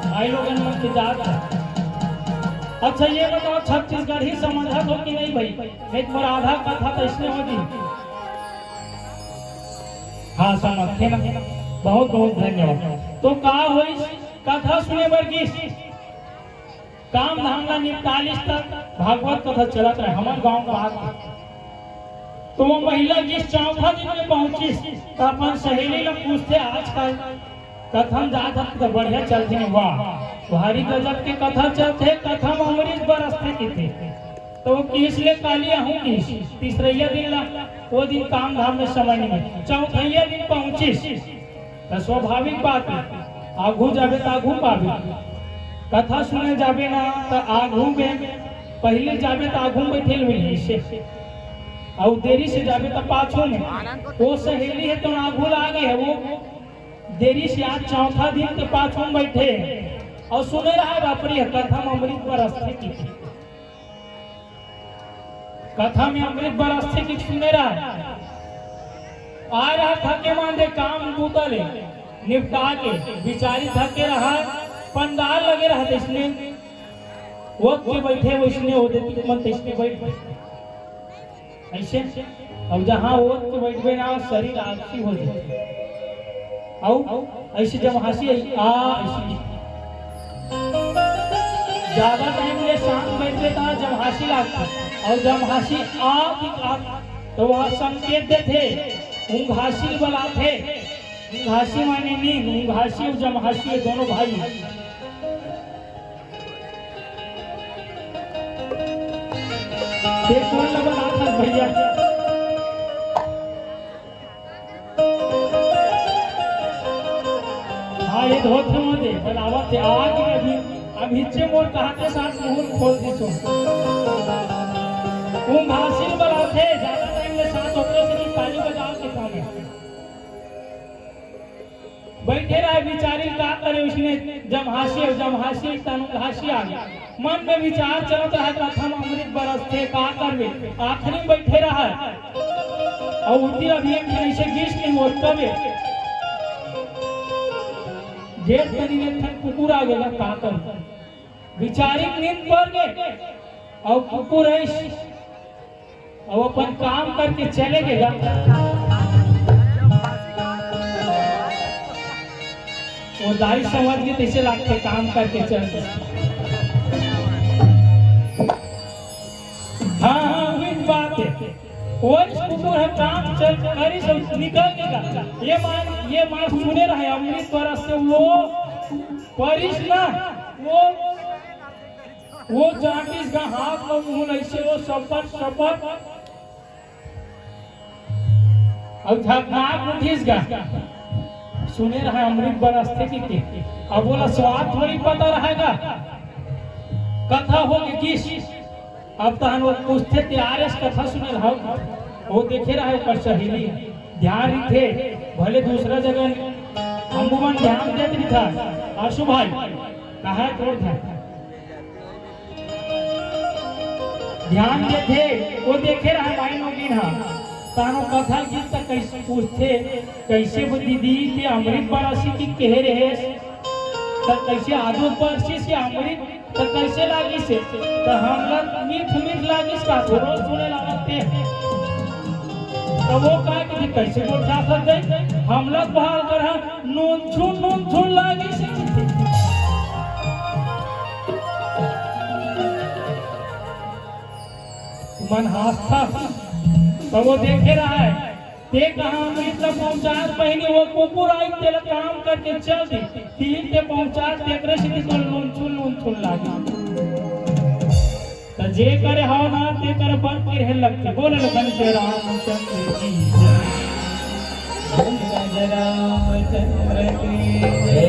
आई लोगन मन की जात है। अच्छा ये बताओ छत्तीसगढ़ ही समझा हो कि नहीं भाई? नहीं तो आधा कथा तो इसने होगी। हाँ समझते ना, बहुत बहुत धन्यवाद। तो का हुई कथा सुने वर्गीस काम धाम ला निपटालिस तक भागवत कथा चलत रहे हमारे गांव का बात। तो वो महिला जिस चौथा दिन में पहुंची तो अपन सहेली लोग पूछते आजकल कथा जात तो बढ़िया चलते हैं, वाह भारी गजब के कथा चलते, कथा में अमृत बरसते की थे। तो वो किस ले कालिया हूँ किस तीसरैया दिन ला वो दिन काम धाम में समय नहीं, चौथैया दिन पहुंची तो स्वाभाविक बात है आगू जाबे तो आगू पाबे, कथा सुने जाबे ना तो आगू में पहले जाबे तो आगू बैठे मिली से। और देरी से जाबे तो पाछू में वो सहेली है तो आगू लागे है वो देरी से आज चौथा दिन के पाछू में बैठे और सुने रहा है बापरी कथा में अमृत बरसते की कथा में अमृत बरसते की सुने रहा है आ रहा थके मांदे काम बूतले निपटा के बिचारी थके रहा पंडाल लगे रहा इसने वो के बैठे वो इसने हो देती मन इसने बैठ ऐसे अब जहाँ वो के बैठे ना शरीर आलसी हो जाए और ऐसे जब हंसी आ ऐसी ज्यादा टाइम ले शांत बैठे था जब हंसी लगता और जब हंसी आ तो वह संकेत देते ऊँग हासिल बला थे घासी माने नींद घासी और जब हंसी दोनों भाई कौन लगा था भैया हाँ ये धोते मोदे बनावा थे आगे अभी चे मोर कहा के साथ मुंह खोल दी सो घासिल बला थे ज्यादा टाइम में साथ होते से ताली बजाओ के काम है बैठे रहे बिचारी का करे उसने जब हंसी तनु हंसी आ गया मन में विचार चलत रहा था हम अमृत बरसते का करबे आखिरी में बैठे रहा और उठी अभी एक ऐसे गिस नहीं हो कबे गेट पर ने कुकुर आ गया का कर बिचारी नींद पड़ गए और कुकुर है और अपन काम करके चले गए वो दाई समझ के कैसे लगते काम करके चलते हाँ वही बात है वो कुकुर है काम चल करी सब निकल गया ये मान सुने रहे अमृत बरस से वो परिश ना वो जाटिस का हाथ में मुंह ऐसे वो सपट अब झकनाक उठिस गा सुने रहा अमृत बरसते की अब बोला स्वाद थोड़ी पता रहेगा कथा होगी किस अब तो हम लोग पूछते तैयार कथा सुने रहा वो देखे रहा ऊपर सहेली ध्यान रखे भले दूसरा जगह हम ध्यान देते नहीं था आशु भाई कहा तोड़ था ध्यान देते वो देखे रहा भाई नोगिन हाँ तानो कथा गीत तक कैसे पूछते कैसे वो दीदी ते अमृत बरसी की कह रहे तक कैसे आदो बरसी से अमृत तो कैसे लागी से तो हम लोग मीठ लागी का रोज सुने लगते तो वो कहा कि कैसे बोल जा सकते हम लोग बाहर कर नून छून लागी से मन हास्ता तो वो देखे रहा है ते कहां अमृत पहुंचा पहले वो कुकुर आई तेल काम करके चल दी तीन के पहुंचा तेकरे से निकल नून छून लागी तो जे करे हो ना ते करे बन के रह लगते बोले लगन श्री रामचंद्र की जय रामचंद्र की जय।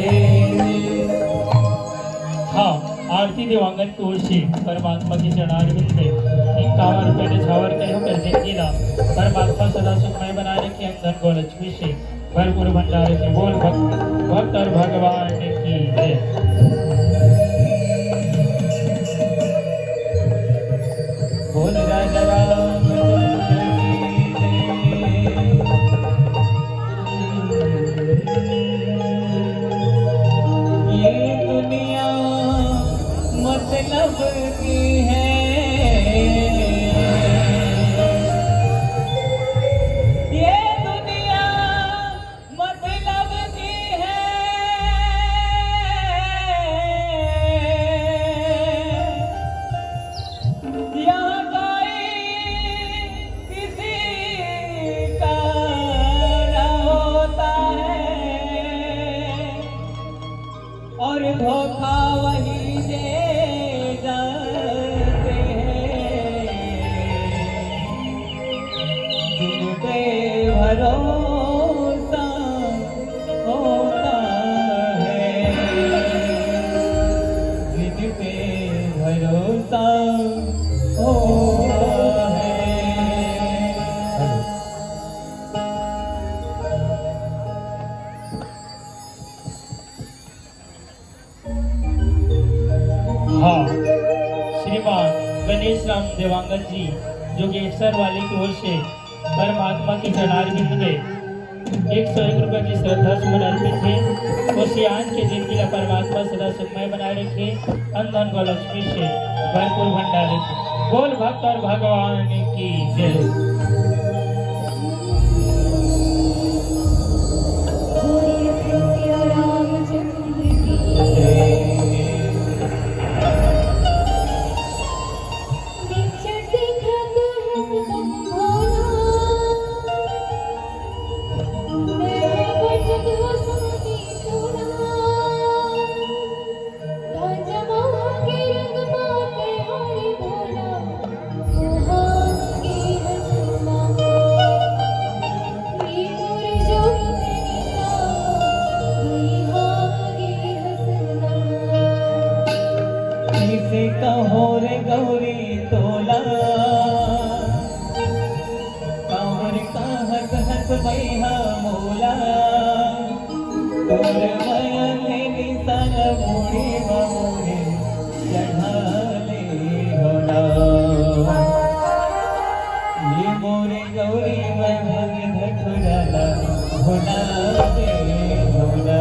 हाँ आरती देवांगन की ओर से परमात्मा के चरणारविंद में 51 रुपये ने छावर के होकर जिंदगी परमात्मा सदा सुखमय बना रखे अंदर को लक्ष्मी से भरपूर भंडारे से बोल भक्त और भगवान की जय। बोल राजा रामचंद्र की ये दुनिया मतलब की है ये दुनिया मतलब की है यहाँ कोई किसी का न होता है और धोखा वही दे जाते हैं जिन पे भरोसा होता है जिन पे भरोसा होता है। पंकज जी जो गेटसर वाले की ओर से परमात्मा की चढ़ार बिंद में 101 रुपए की श्रद्धा सुमन अर्पित है। और सियान के जिनकी ला परमात्मा सदा सुखमय बनाए रखे, अंधन को लक्ष्मी से भरपूर भंडार रखे। बोल भक्त और भगवान की जय। से कहो रे गौरी तोला कांवर का हक हक मैहा मोला तोर मयने निशान मोड़ी मोड़े चढ़ाले होना ये मोरे गौरी मैं भग धकुराला होना दे होना।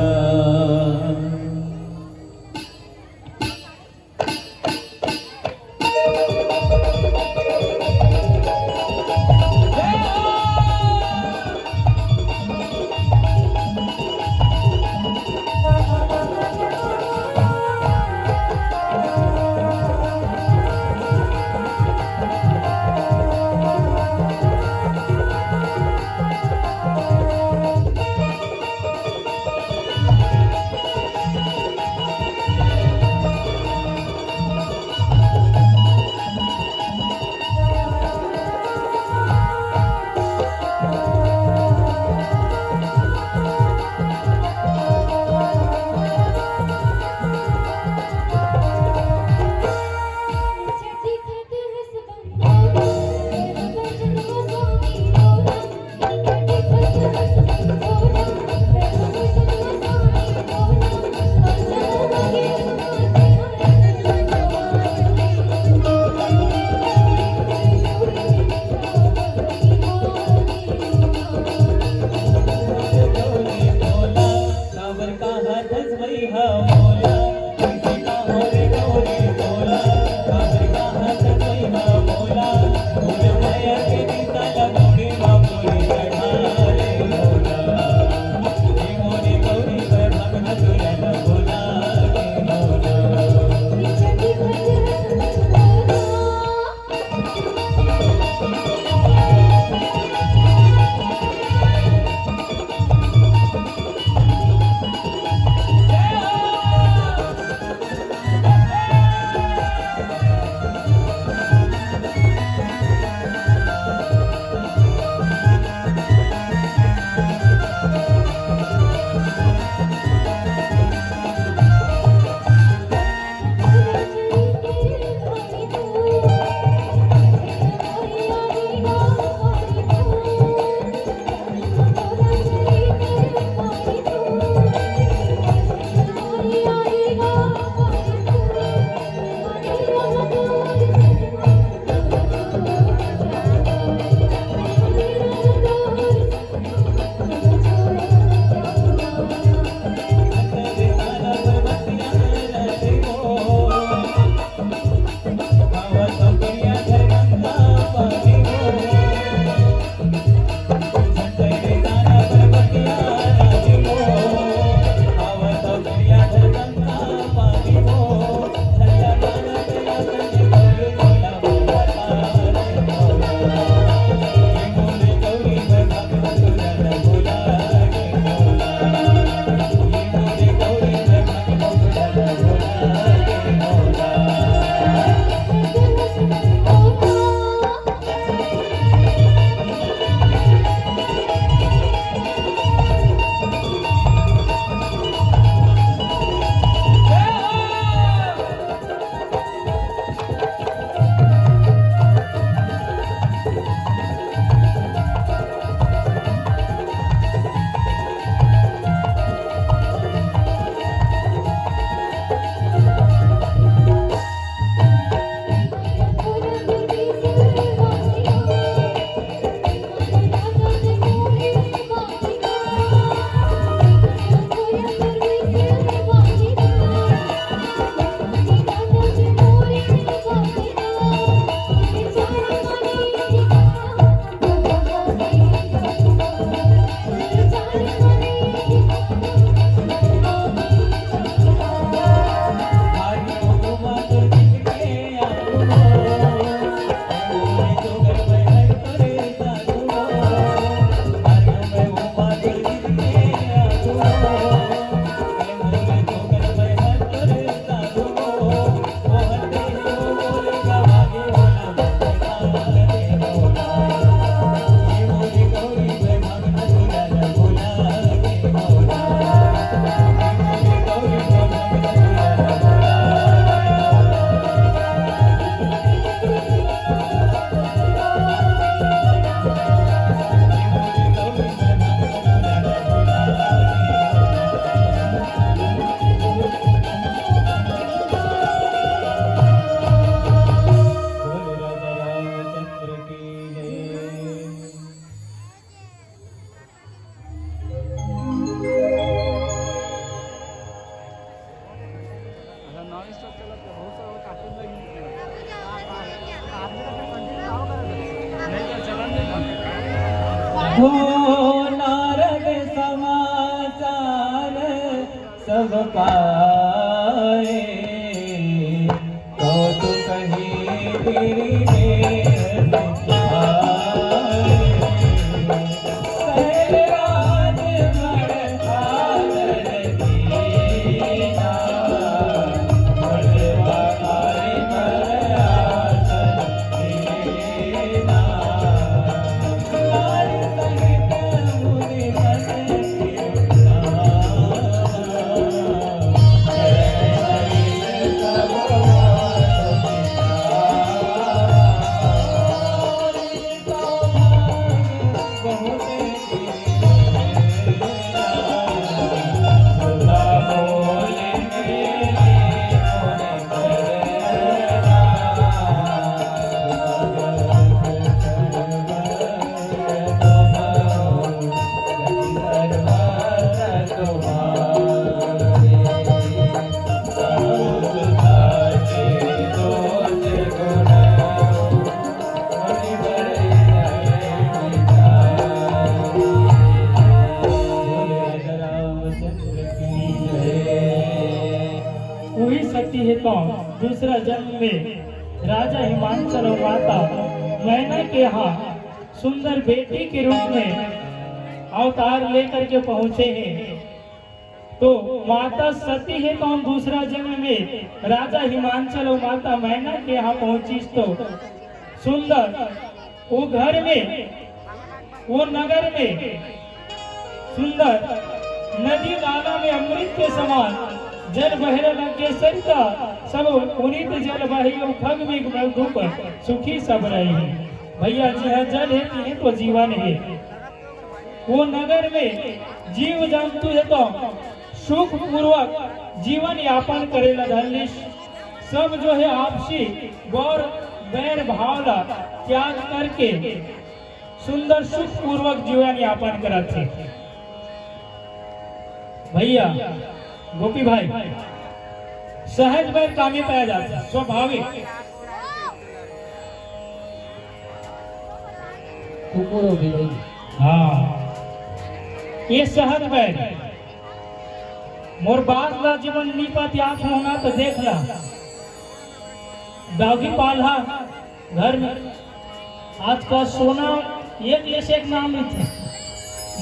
हो नारद समाचार सब पाए, कौतुक ही फिर दूसरा जन्म में राजा हिमांचल और माता मैना के यहाँ सुंदर बेटी के रूप में अवतार लेकर के पहुंचे हैं। तो माता सती है तो हम दूसरा जन्म में राजा हिमांचल और माता मैना के यहाँ पहुंची तो सुंदर वो घर में वो नगर में सुंदर नदी नाला में अमृत के समान जल बहरे लगे सरिता सब पुनीत जल बही खग में धूप सुखी सब रहे। भैया जहाँ जल है तिहे तो जीवन है। वो नगर में जीव जंतु है तो सुख पूर्वक जीवन यापन करेला धर्लिश सब जो है आपसी गौर बैर भावना त्याग करके सुंदर सुख पूर्वक जीवन यापन करते। भैया गोपी भाई सहज बैर कामे पाया जाता है स्वाभाविक। हाँ ये सहज बैर मोर बात ला जीवन नीपत याद होना तो देख ला डॉगी पाला घर में आज का सोना एक से एक नाम नहीं थे।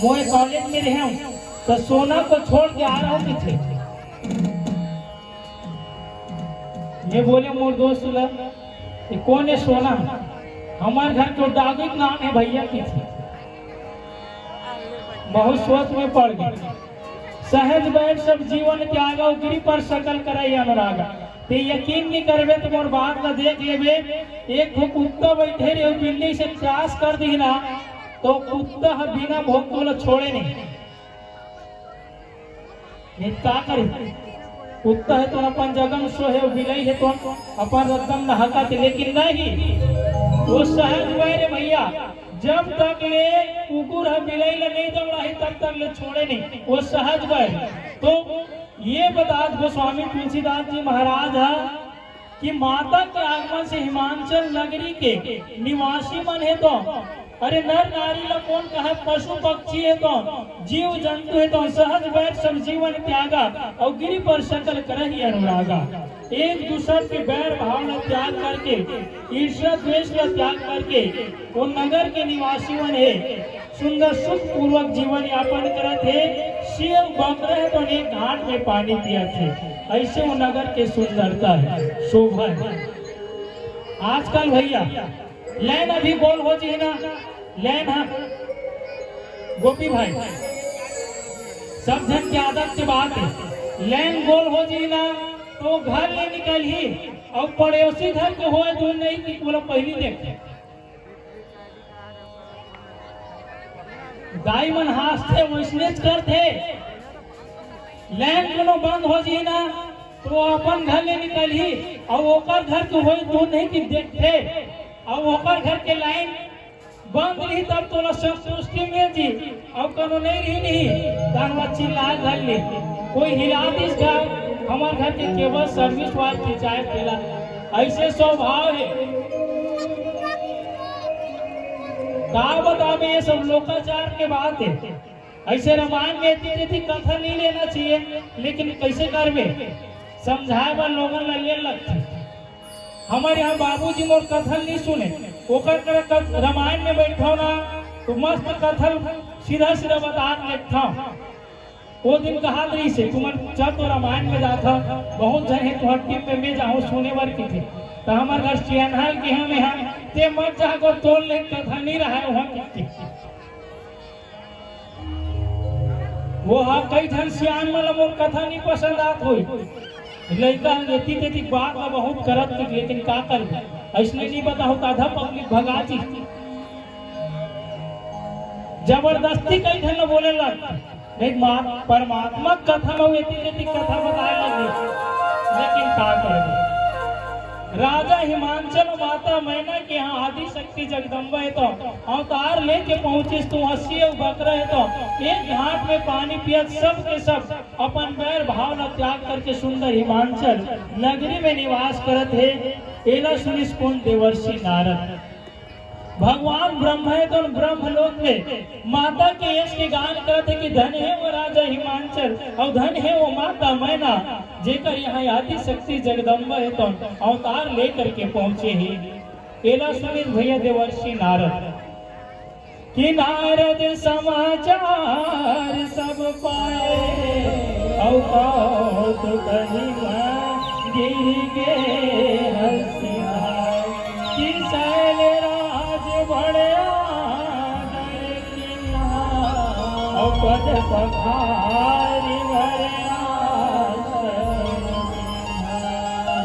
मोए कॉलेज में रहे हूँ तो सोना को छोड़ के आ रहा हूँ थे। ये बोले मोर दोस्त ये कौन है सोना हमारे घर के डॉगी नाम है भैया की थी। बहुत सोच में पड़ गई सहज बैठ सब जीवन त्यागा गिरी पर सकल कराई अनुरागा ते यकीन नहीं करबे तो मोर बात ना देख लेबे एक कुत्ता बैठे रे बिल्ली से त्रास कर दी ना तो कुत्ता बिना भोग को छोड़े नहीं का करे। कुत्ता है तो अपन जगह में सो है बिलाई है तो अपन रद्दम नहाता थे लेकिन नहीं वो सहज बैर भैया जब तक ले कुकुर है बिलाई ले नहीं दौड़ा है तब तक ले छोड़े नहीं वो सहज बैर। तो ये बता गोस्वामी तुलसीदास जी महाराज है कि माता के आगमन से हिमांचल नगरी के निवासी मन है तो अरे नर नारी ला कौन कहा पशु पक्षी है तो जीव जंतु है तो सहज बैठ सब जीवन त्यागा और गिरी पर सकल करही अनुरागा। एक दूसरे के बैर भावना त्याग करके ईर्ष्या द्वेष का त्याग करके वो नगर के निवासी मन है सुंदर सुख पूर्वक जीवन यापन करते थे। शिव बकरा है तो एक घाट में पानी पिया थे। ऐसे वो नगर के सुंदरता है शोभा है। आजकल भैया लैन अभी बोल हो जी ना लैन है गोपी भाई सब जन की आदत की बात है लैन गोल हो जी ना तो घर ले निकल ही और पड़ोसी घर के हो दूर नहीं कि पूरा पहली देखते गाय मन हासते वैसने करते लैन कोनो बंद हो जी ना तो अपन घर ले निकल ही और ओकर घर के हो दूर नहीं कि देखते और ओकर घर के लाइन बंद रही तब तो संतुष्टि में जी और कनो नहीं रही नहीं दानवा चिल्ला घर ले कोई हिला दिस का हमारे घर के केवल सर्विस वाल की चाय पीला ऐसे स्वभाव है। का बतावे, ये सब लोकाचार के बात है। ऐसे रामायण में इतनी कथा नहीं लेना चाहिए, लेकिन कैसे करवे समझाए बा लोगन लगे लगते। हमारे यहाँ बाबूजी मोर कथन नहीं सुने, ओकर रामायण में बैठो ना तो मस्त कथन सीधा सीधा बता लेता। वो दिन कहा रही से तुम जब तो रामायण में जाता बहुत जन है तो टीम में मैं जाऊँ सुने वर की थे, तो हमारे घर चिन्हल के हम यहाँ ते मत जाकर तोड़ ले, कथा नहीं रहा है वहाँ की। वो हाँ कई जन सियान मतलब मोर कथा नहीं पसंद आत हुई, लड़का येती तेती बात में बहुत करत थी, लेकिन का कर ऐसने नहीं बता होता था पब्लिक भगाची जबरदस्ती कई जन बोले लग, नहीं परमात्मा कथा में येती तेती कथा बताए लगी, लेकिन का कर राजा हिमांचल माता मैना के यहाँ आदि शक्ति जगदम्बा है तो अवतार लेके पहुंचे तू हंसी बकरा है तो एक घाट में पानी पियत सब के सब अपन बैर भाव न त्याग करके सुंदर हिमांचल नगरी में निवास करत है। एला सुनिस कौन देवर्षि नारद भगवान ब्रह्म है तो ब्रह्मलोक में माता के यश के गान करते कि धन है वो राजा हिमांचल और धन है वो माता मैना, जेकर यहाँ आदि शक्ति जगदम्बा है तो अवतार लेकर के पहुंचे ही। एला सुनित भैया देवर्षि नारद कि नारद समाचार सब पाए और तो कहीं गिर के हंसिया कि शैल राज बड़े और पद पखारी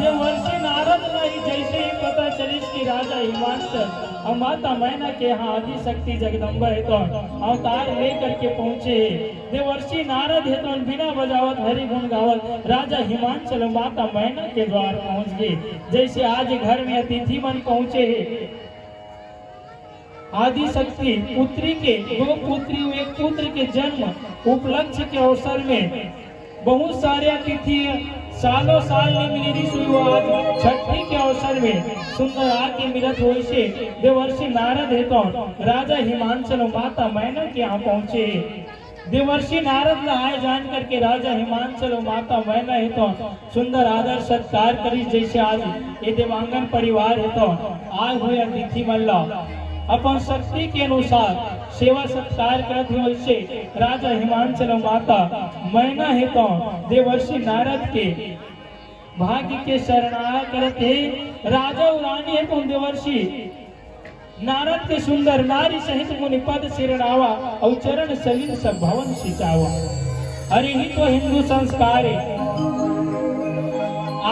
देवर्षि नारद नहीं जैसे ही पता चलिस कि राजा हिमांचल और माता मैना के यहाँ आदि शक्ति जगदम्बा है तो अवतार लेकर के पहुंचे। देवर्षि नारद है तो बिना बजावत हरि गुण गावत राजा हिमांचल माता मैना के द्वार पहुंच गए। जैसे आज घर में अतिथि मन पहुंचे है, आदि शक्ति पुत्री के दो पुत्री एक पुत्र के जन्म उपलक्ष्य के अवसर में बहुत सारे अतिथि सालों साल नहीं मिली हुई, आज छठी के अवसर में सुंदर आके मिलत हुई से देवर्षि नारद है तो राजा हिमांचल माता मैना के यहाँ पहुंचे। देवर्षि नारद आए जान करके राजा हिमांचल माता मैना है तो सुंदर आदर सत्कार करी। जैसे आज ये देवांगन परिवार है तो आए हुए अतिथि मल्ला अपन शक्ति के अनुसार सेवा सत्कार करते हुए से राजा हिमांचल माता मैना है तो देवर्षि नारद के भाग्य के शरणागत करते। राजा रानी है तो देवर्षि नारद के सुंदर नारी सहित मुनिपद सिरणावा और चरण सलिल सब भवन सिंचावा। अरे ही तो हिंदू संस्कार है,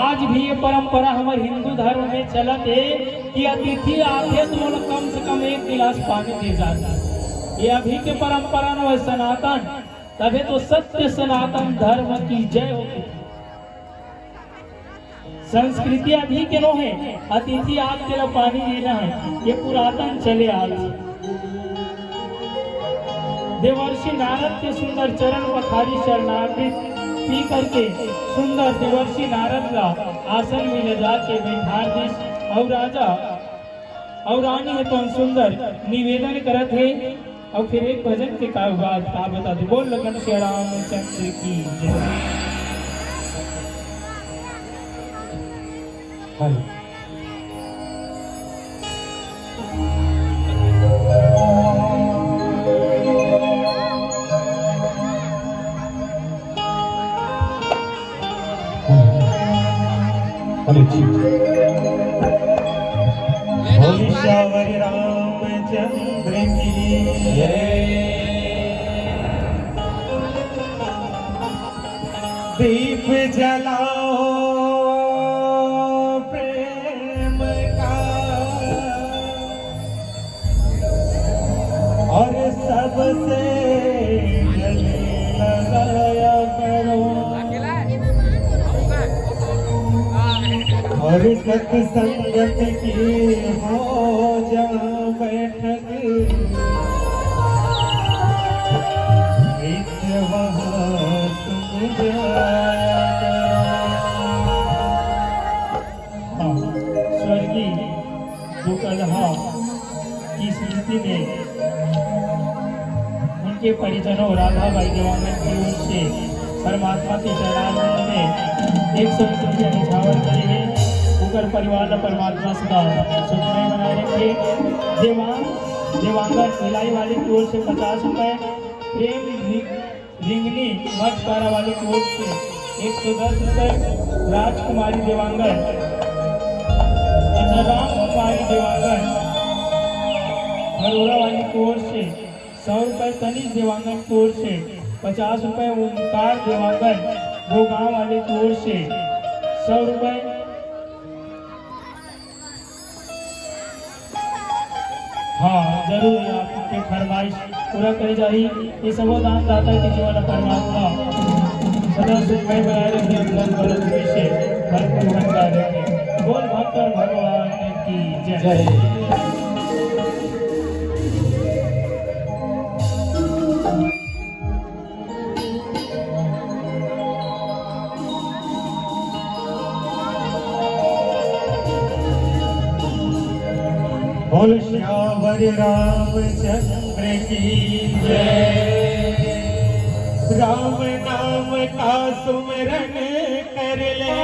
आज भी ये परंपरा हमारे हिंदू धर्म में चलत है कि अतिथि आते तो उन्हें कम से कम एक गिलास पानी दे जाता। ये अभी के परंपरा न सनातन, तभी तो सत्य सनातन धर्म की जय होगी। संस्कृति अभी के नो है, अतिथि आज के पानी देना है, ये पुरातन चले आज। देवर्षि नारद के सुंदर चरण पखारी शरणागत पी करके सुंदर देवर्षि नारद का आसन में ले जाके बैठा दी और राजा और रानी है तो सुंदर निवेदन करत है। और फिर एक भजन के का बात का बता दे, बोल लगन श्री रामचंद्र की जय। श्यावर रामचंद्र की दीप जलाओ प्रेम का और सबसे गले लगाया करो और सत्संगत की हो जा बैठक नित्य वहाँ तुम जाया स्वर्गीय दुकलहा की स्मृति स्थिति में उनके परिजनों राधाबाई देवांगन की ओर से परमात्मा के चरणारविंद में 101 रुपया निछावर करे हैं। उकर परिवार ला परमात्मा सदा सुखमय बनाए रखे। देवांगन इलाई वाले की ओर से 50 रुपए, प्रेम रिंगनी मठपारा वाले की ओर से 110 रुपए, राजकुमारी देवांगन, राम कुमारी देवांगन हरोरा वाली की ओर से 100 रुपए, तनिष देवांगन की ओर से 50 रुपए, ओंकार देवांगन गोगांव वाले की ओर से 100 रुपए। हाँ जरूर आपके फरमाइश पूरा करे जाही। ये सब दान दाता के जीवन परमात्मा सदा सुखमय बनाए रखे, अंदर बलत से भरपूर भंडार रखे। बोल भक्त और भगवान की जय। बोल श्यावर रामचंद्र की जय। राम नाम का सुमिरन कर ले,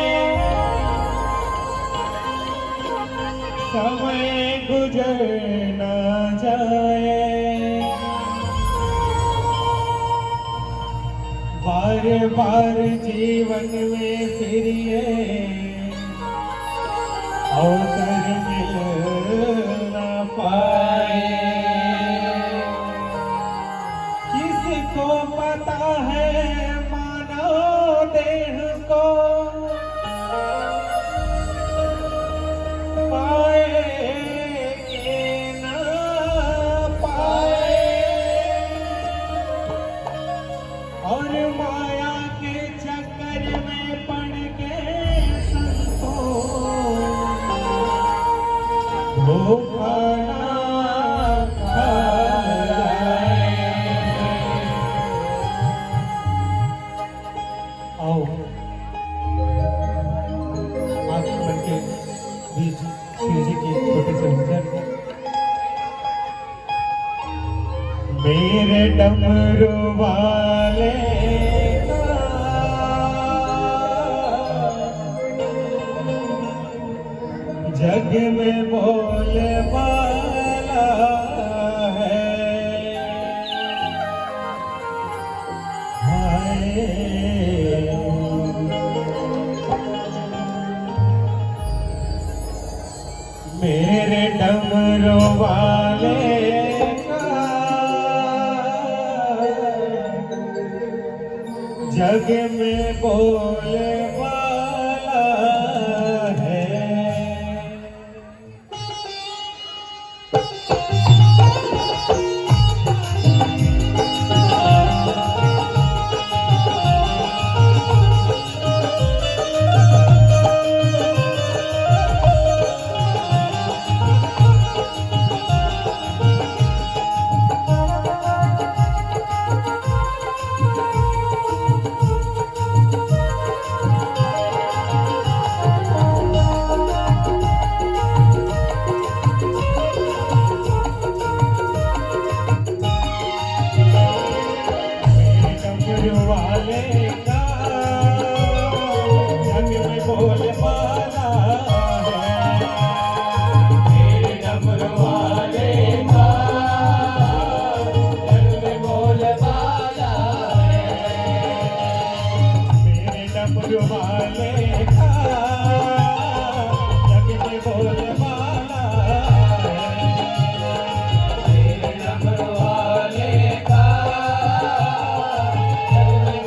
समय गुजर ना जाए। बार बार जीवन में फिरिए अवसर मिल ना पाए। किसको पता है मानव देह को पाए के ना पाए, और माया के चक्कर में पड़ के संतों धोखा ना खाए। आओ आपके मन के बीच शिव जी की छोटी सी भजन। मेरे डमरू वाले जग में बोले वाला है। हाय मेरे डमरू वाले जग में बोले वाला है।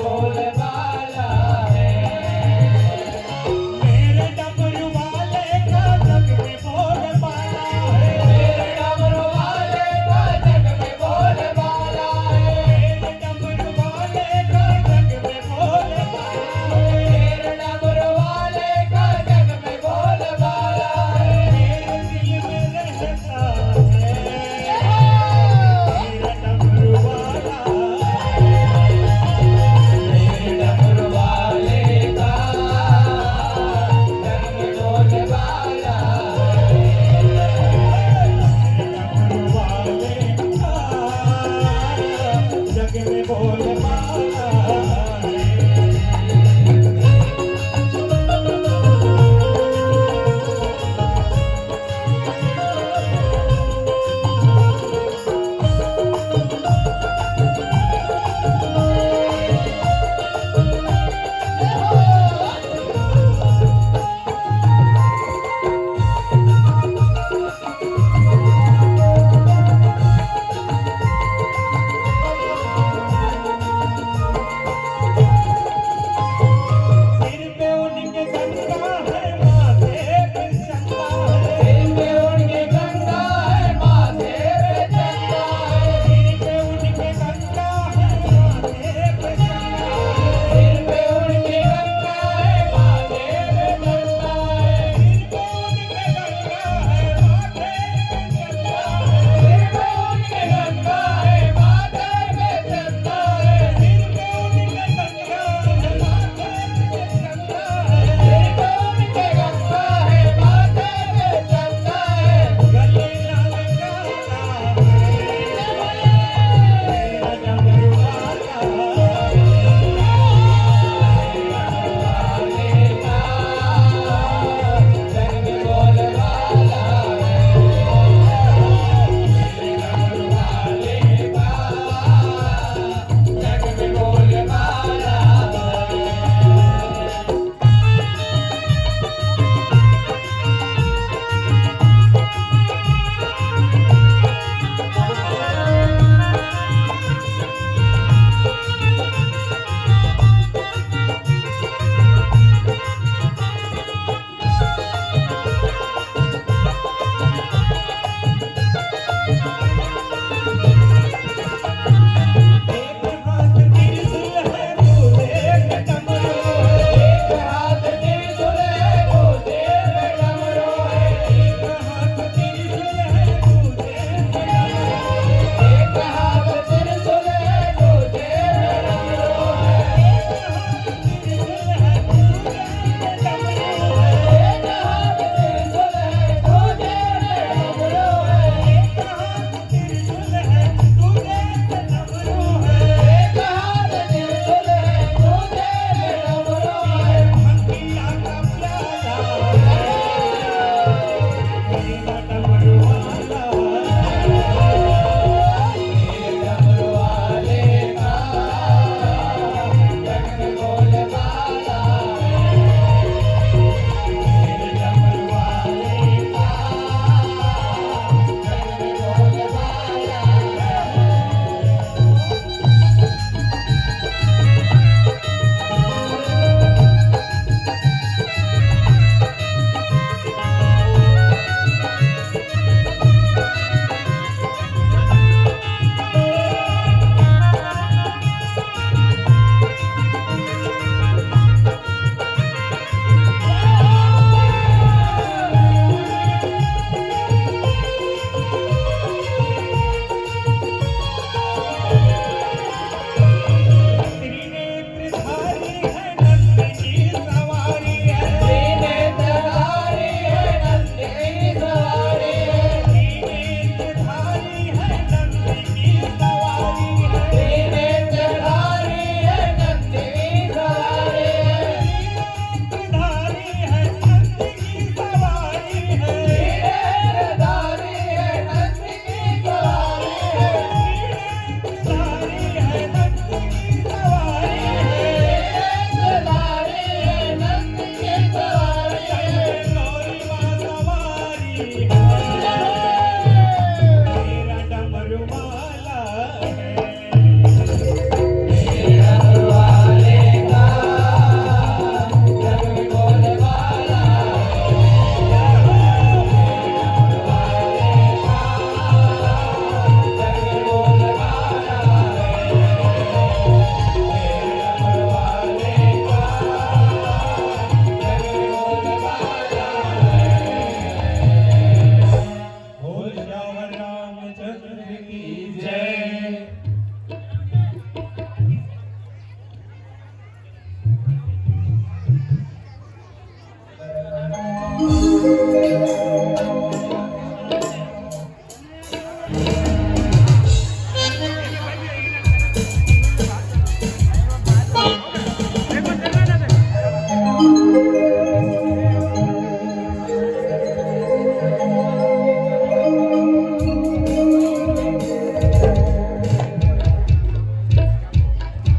बोले की जय।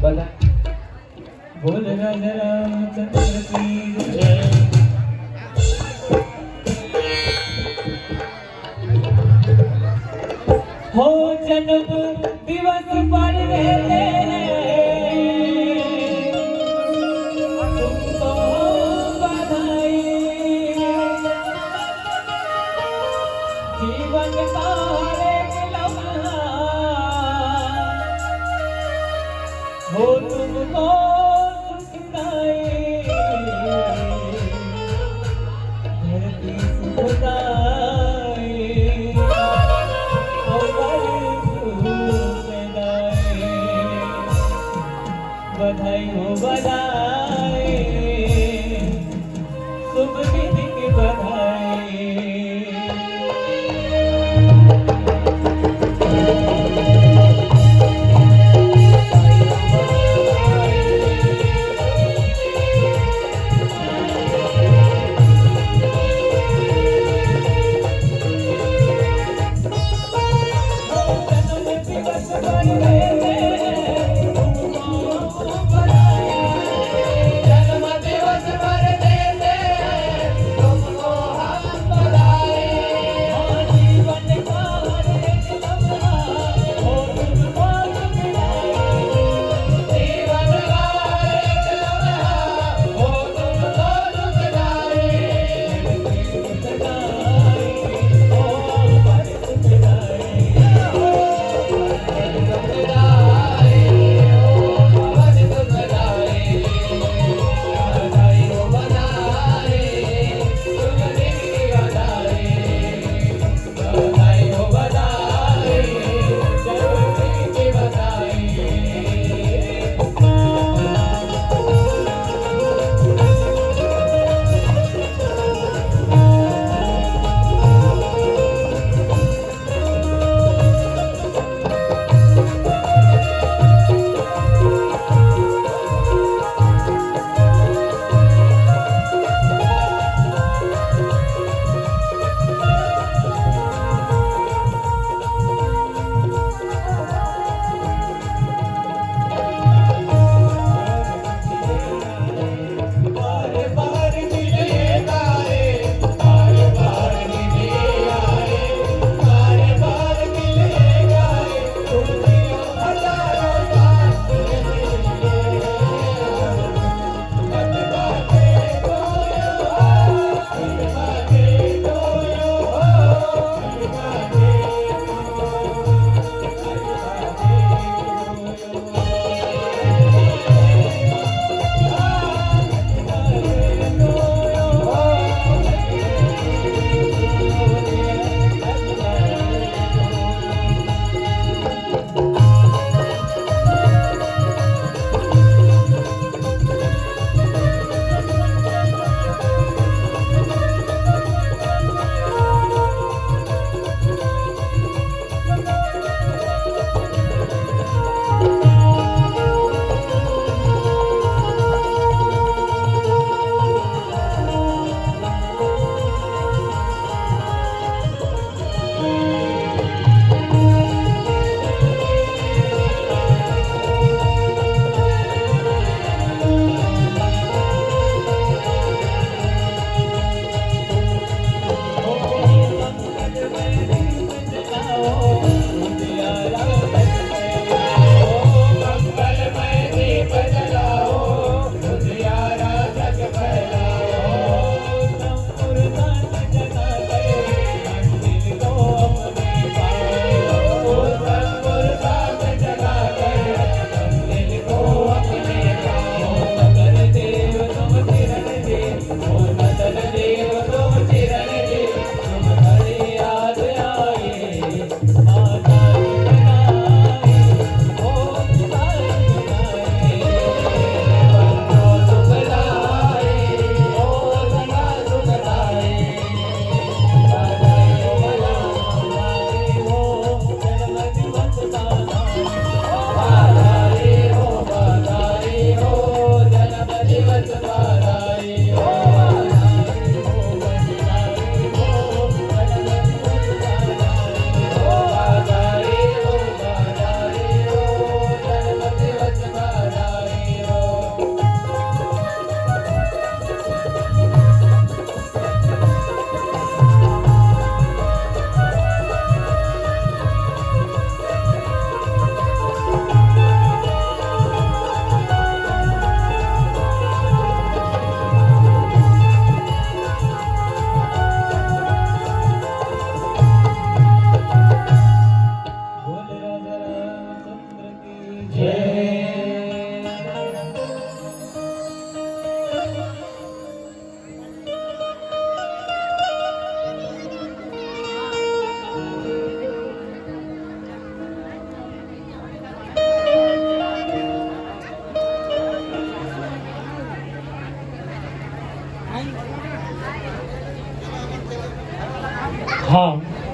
बता बोल राजा रामचंद्र की जय। हो जन्म दिवस पर रहते हैं तुमको बधाई, जीवन का हर एक लम्हा हो तुमको सुखदाई, धरती सुखदाई और बरसू सदाई।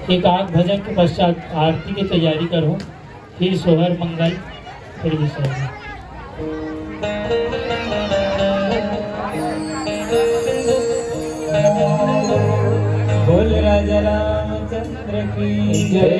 एक आग भजन के पश्चात आरती की तैयारी करो, फिर सोहर मंगल, फिर विसर्जन। बोल राजा रामचंद्र की जय।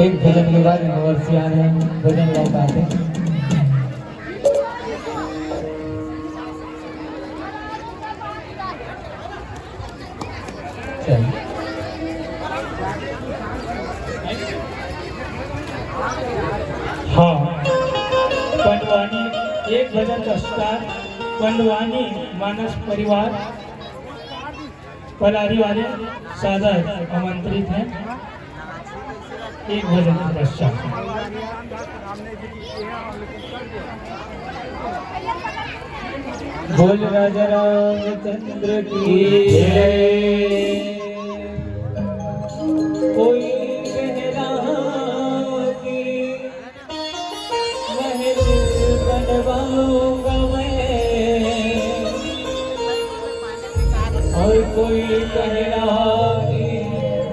एक भजन के बाद नववर्षीय आ रहे हैं, भजन गाओ गाते हैं। चलिए। हाँ, पंडवानी एक भजन पश्चात पंडवानी मानस परिवार पलारी वाले सादर आमंत्रित हैं। एक भजन पश्चात बोल राजा रामचंद्र की जय। कोई कह रहा कि महल बनवाऊंगा मैं, और कोई कह रहा कि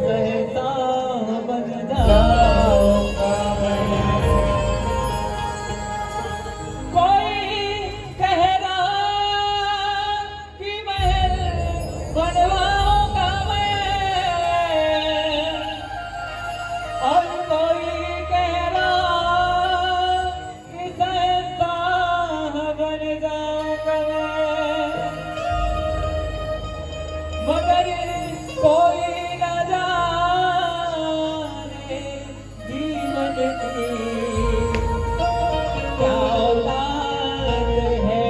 सहसा बन जाऊंगा मैं। कोई कह रहा कि महल बनवाऊंगा मैं, और कोई कह रहा कि सहसा बन जाऊंगा मैं। मगर कोई न जाने जीवन की क्या औलाद है।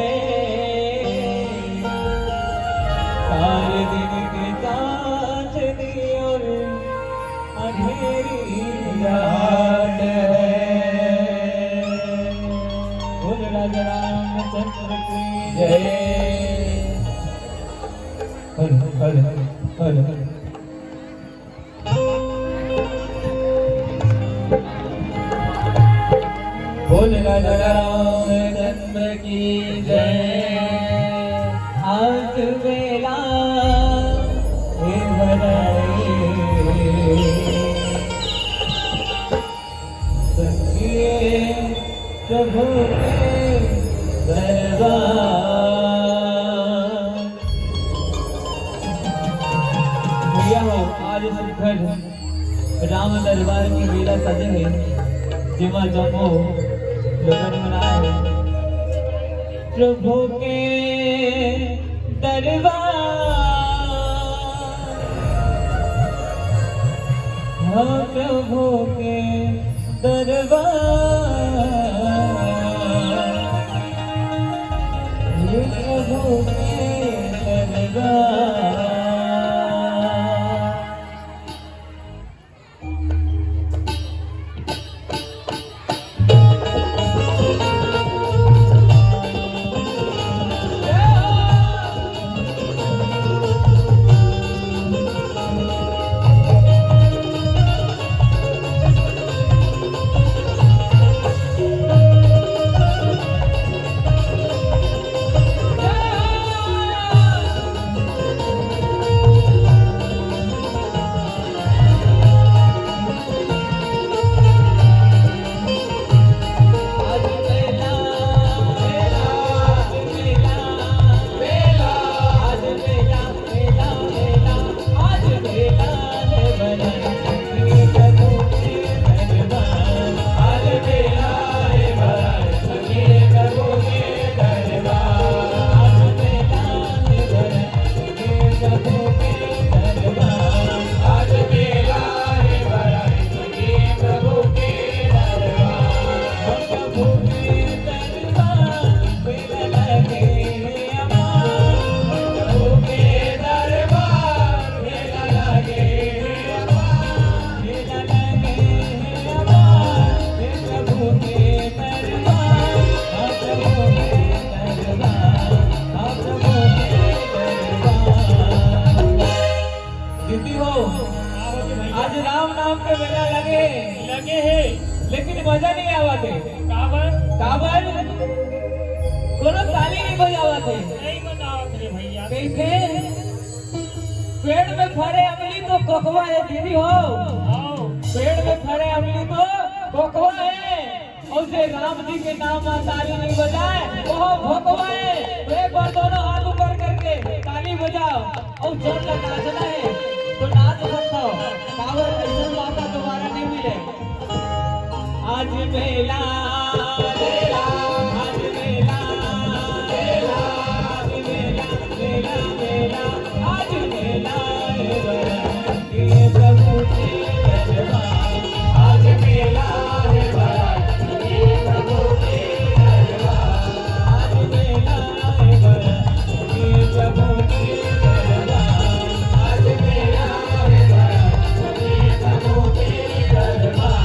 सारे दिन के चांदनी और अंधेरी रात है। बोल राजा रामचंद्र की जय। हर हर हर हर। बोल राजा रामचंद्र की जय। आज बेला हे भराए, सखिए प्रभु के दरबार। भैया हो आज सुखद राम दरबार की मेला सजे है, जिमा जमो लगन मनाए प्रभु के दरबार। हाँ प्रभु के दरबार, ये प्रभु के दरबार। नाम के मेला लगे लगे है लेकिन मजा नहीं आवा थे काबर काबर कोनो ताली नहीं बजावा थे नहीं बताओ रे भैया कैसे पेड़ में फरे अमली तो कोकवा है दीदी हो आओ पेड़ में फरे अमली तो कोकवा है और से राम जी के नाम में ताली नहीं बजाए वो भोकवा है वे पर दोनों हाथ ऊपर करके ताली बजाओ और जोर लगा नाचना है तो नाच सकते हो कावर ऐसा मौका दोबारा नहीं मिले आज मेला मेला आज मेला मेला आज मेला मेला मेला आज मेला ये प्रभु के दरबार आज मेला है बड़ा ये प्रभु के दरबार आज मेला है बड़ा ये प्रभु के दरबार आज मेला है बड़ा ये प्रभु के दरबार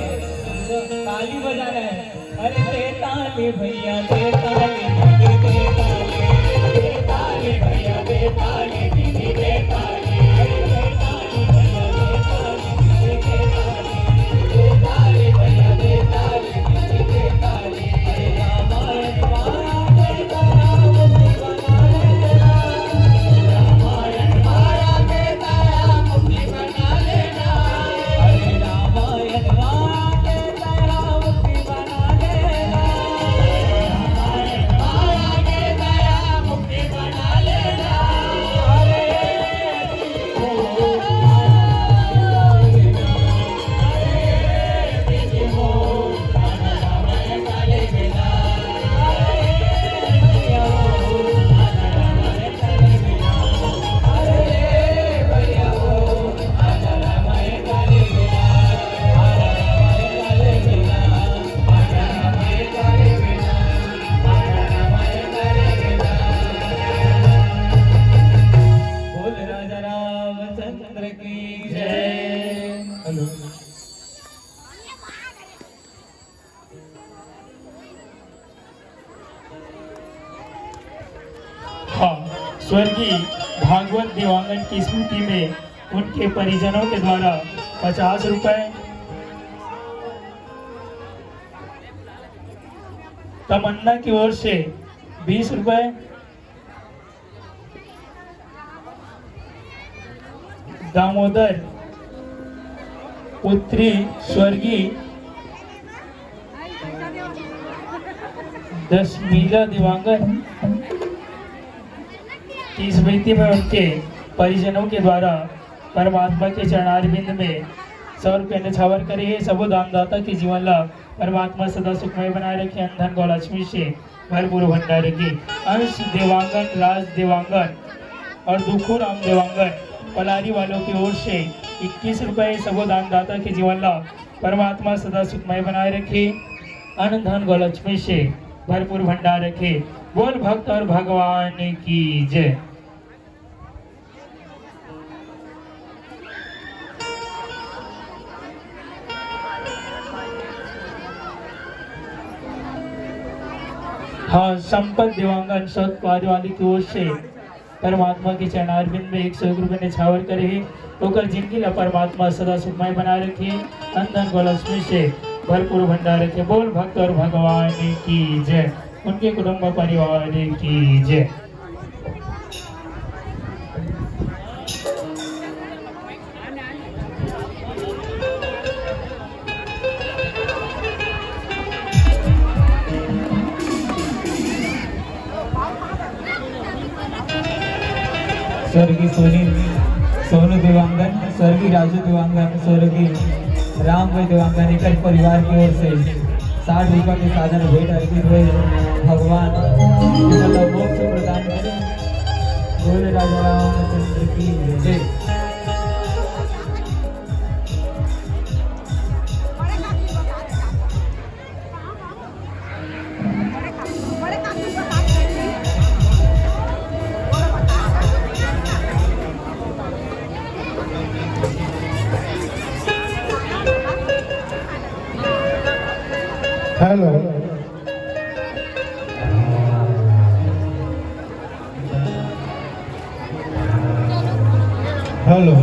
ताली बजाना है। अरे दे ताली भैया दे ताली दीदी दे ताली भैया दे ताली दीदी दे ताली दे ताली भैया दे ताली दीदी दे ताली भैया दे ताली दीदी दे ताली अरे रामायण माया दे ताली रामायण माया दे ताया मुक्ति बना लेना अरे रामायण माया दे ताया मुक्ति बना लेना रामायण माया दे ताया मुक्ति बना लेना हाँ, स्वर्गीय भागवत देवांगन की स्मृति में उनके परिजनों के द्वारा 50 रुपए, तमन्ना की ओर से 20 रुपए, दामोदर पुत्री स्वर्गीय दशमीला देवांगन की स्मृति में उनके परिजनों के द्वारा परमात्मा के चरणारविंद में 100 रुपये न्यौछावर करे है। सबो दानदाता के जीवन लाभ परमात्मा सदा सुखमय बनाए रखे, अंधन गौलक्ष्मी से भरपूर भंडार रखे। अंश देवांगन, राज देवांगन और दुखू राम देवांगन पलारी वालों की ओर से 21 रुपये। सबो दानदाता के जीवन लाभ परमात्मा सदा सुखमय बनाए रखे, अन्न धन गौलक्ष्मी से भरपूर भंडार रखे। बोल भक्त और भगवान की जय। हाँ, संपत देवांगन सत वाली की ओर से परमात्मा के चरणारविंद में 101 रुपये न्यौछावर करे है। होकर जिनकी ला परमात्मा सदा सुखमय बनाए रखे, अंधन गौलक्ष्मी से भरपूर भंडार रखे। बोल भक्त और भगवान की जय, उनके कुटुंब परिवार की जय। स्वर्गीय सोनू देवांगन, स्वर्गीय राजू देवांगन, स्वर्गीय राम भाई देवांगन एक परिवार की ओर से 60 रुपये के साधन भेंट अर्पित हुए। भगवान मतलब मोक्ष प्रदान करें। बोले राजा रामचंद्र की जय। हेलो, हेलो,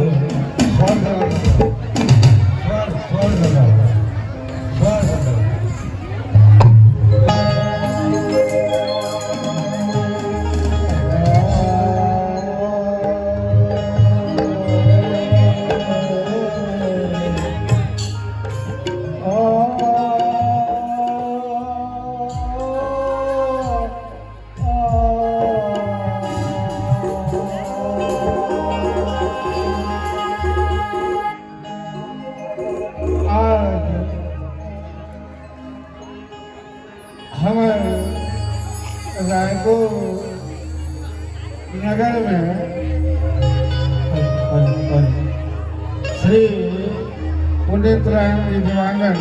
रायपुर नगर में श्री पंडित राम देवांगन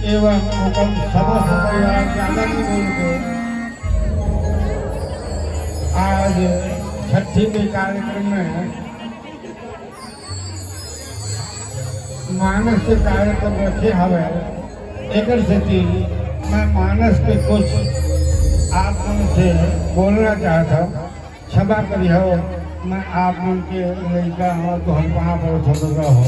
एवं मुकम समस्त परिवार के आनंद को आज छठी के कार्यक्रम में मानस के कार्यक्रम रखे हवे। एक स्थिति मैं मानस के कुछ आप उनसे बोलना चाहता हूँ, क्षमा करी हो। मैं आप उनके लड़का हो तो हम वहाँ पर छोटा हो।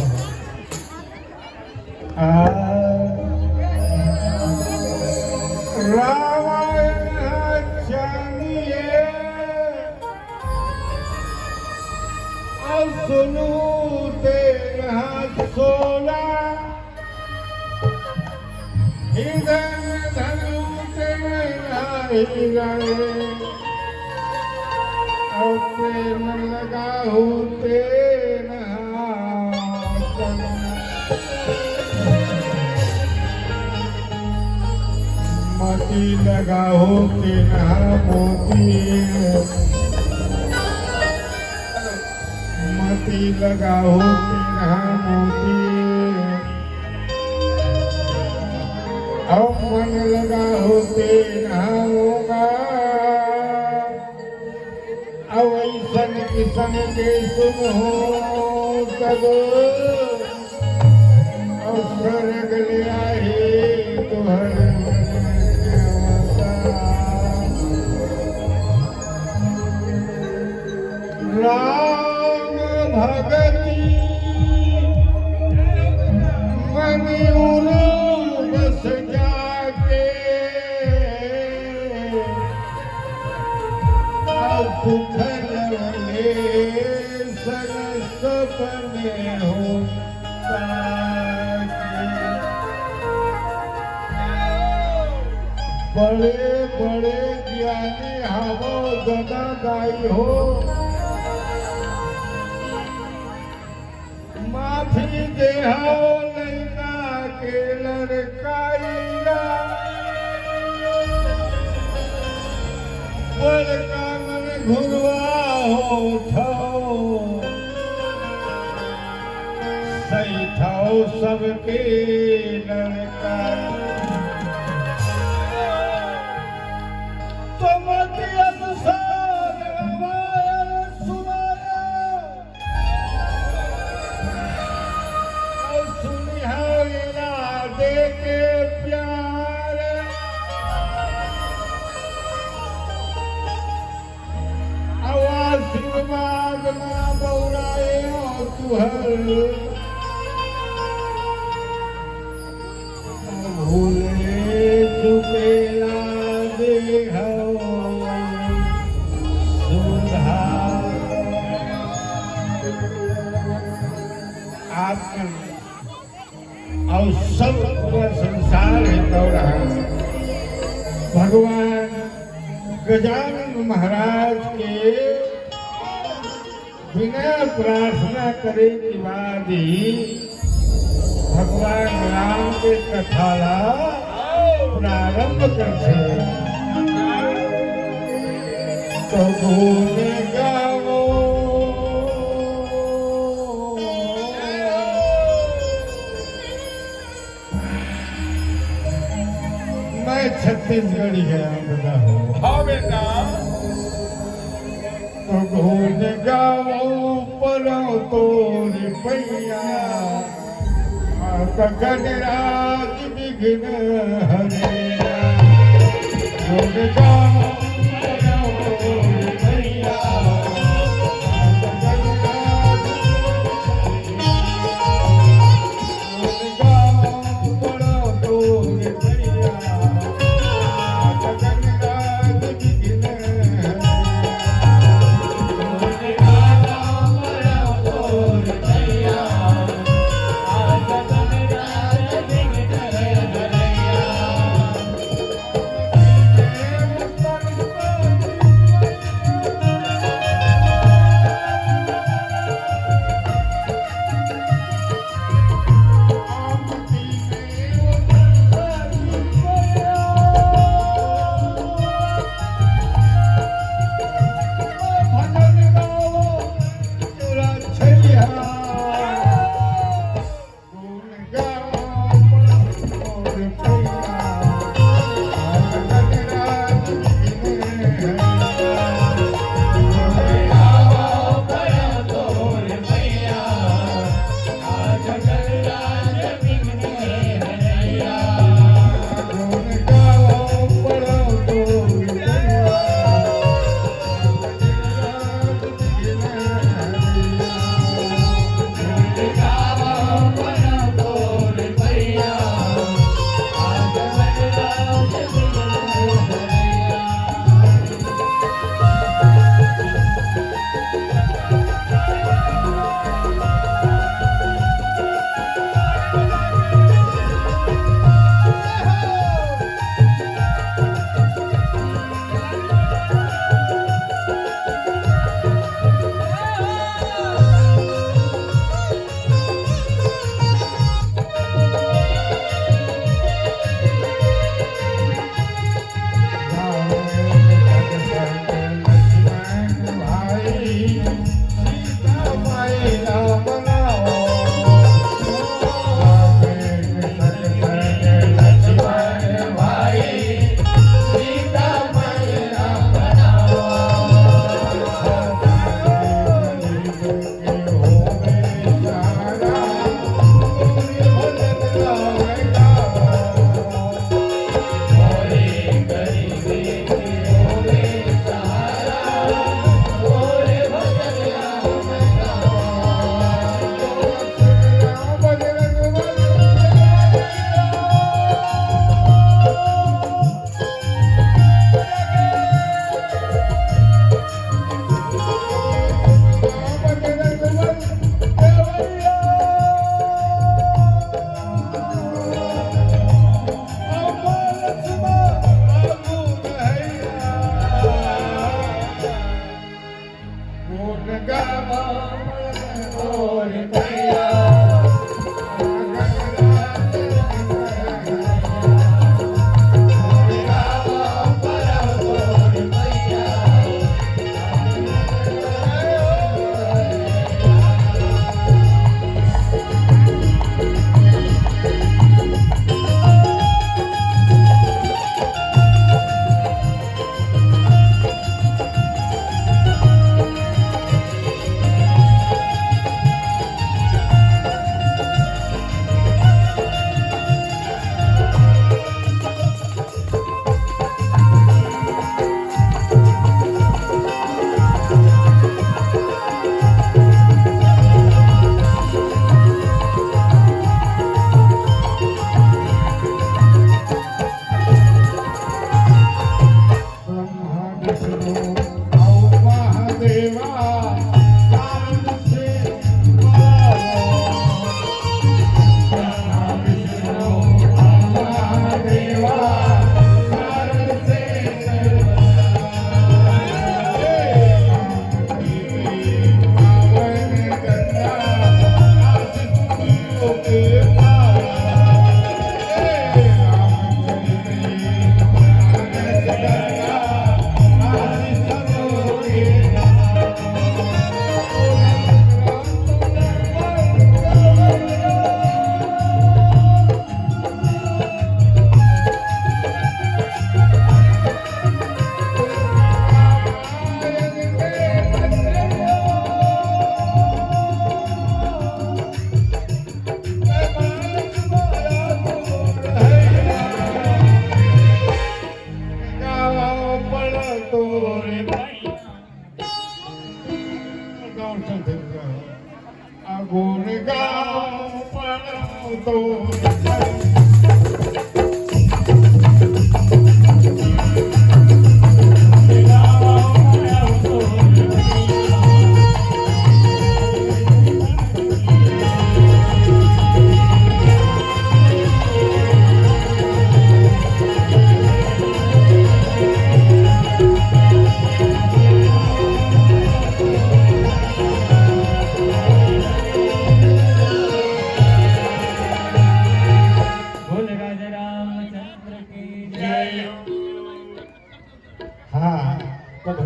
रामायण जानिए और सुनू तेरा सोना, हृदय में धनु तेरा और प्रेम लगा हो तेरा मोती लगा हो तेरा मोती, मोती लगा हो तेरा मोती, और मन लगा हो तेरा होगा। अवैसन किस्म के सुन हो तब और स्वर्ग ले आए तुहर भगती मन उरो बस जाके अब फलवले सरस बने हो बड़े बड़े ज्ञानी हवो गदा गाई हो माफी देहो लैका के लड़काइया बड़का मन घुरवा हो सही थाओ सबके लड़का भूले चुकेला आप और सब पूरा संसार है दौड़ा भगवान गजानन महाराज के बिना प्रार्थना करे के बाद ही भगवान राम के कथाला प्रारंभ करते तो भूले गाओ मैं छत्तीसगढ़ी है बता हो हाँ बेटा तो घून गाओ परो तोरी पैया गणराज विघ्न हरेया घून गाओ परो तोरी पैया गणराज घून गाओ परो तोरी पैया गणराज विघ्न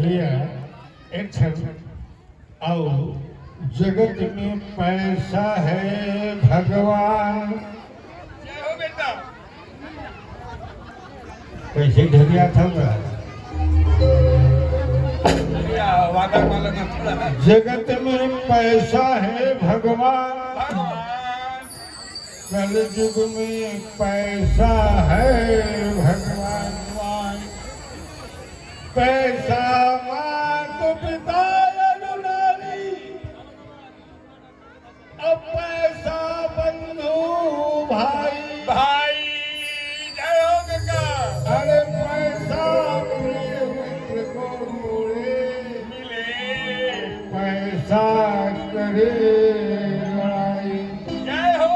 भैया एक क्षण आओ। जगत में पैसा है भगवान, पैसे ढलिया था जगत में पैसा है भगवान, कल युग में पैसा है भगवान। पैसा मात पिता अनुनारी, अब पैसा बंधु भाई भाई। जय हो गंगा। अरे पैसा प्रिय मित्र को मिले, पैसा करे लड़ाई। जय हो।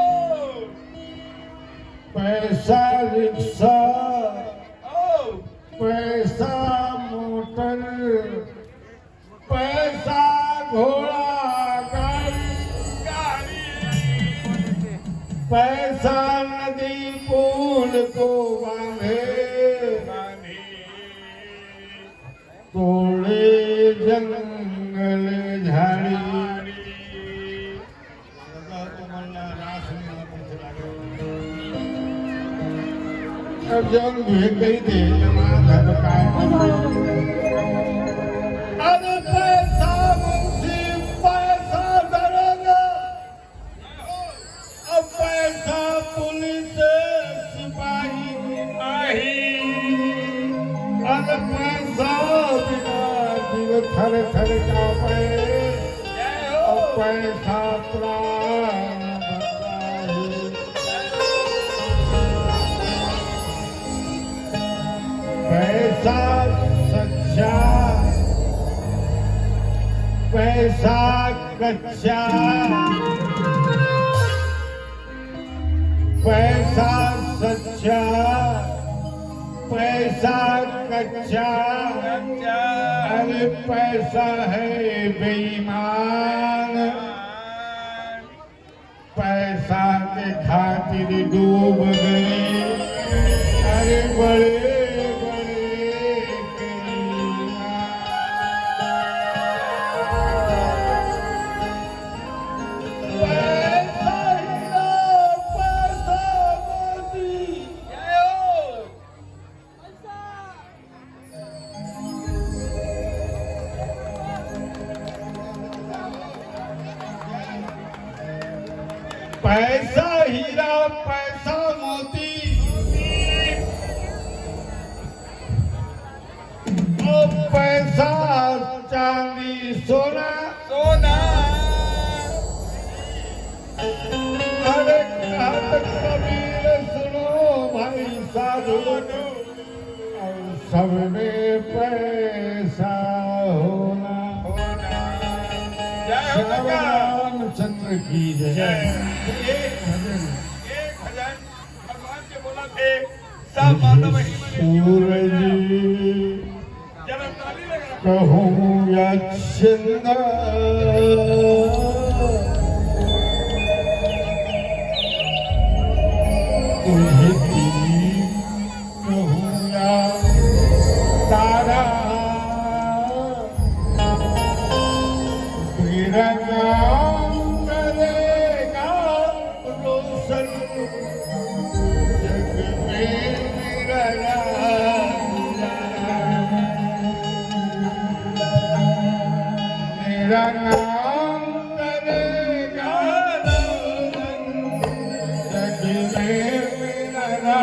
पैसा रिक्शा, पैसा मोटर, पैसा घोड़ा गाड़ी, पैसा नदी पुल को बांधे, तोड़े जंगल झाड़ी। अब जब भी कही दे धर्म का अरे पैसा मुंशी, पैसा दरोगा, अब पैसा पुलिस सिपाही आही। अरे पैसा बिना जीव थर थर कांपे, अब पैसा प्राण बचाए। पैसा सच्चा, पैसा कच्चा, पैसा सच्चा, पैसा कच्चा। अरे पैसा है बेईमान, पैसा के खातिर डूब गए। अरे बड़े पैसा हीरा, पैसा मोती, और पैसा चांदी सोना सोना। अरे कहत कबीर सुनो भाई साधु, और सब में पैसा होना। रामचंद्र की जय। एक भजन भगवान के बोला थे, सब मानव ही सूरज कहूँ या चंदा, तुझे कहूँ या तारा, तेरा नाम करेगा रोशन जग में मेरा मेरा नाम करेगा रोशन जग में मेरा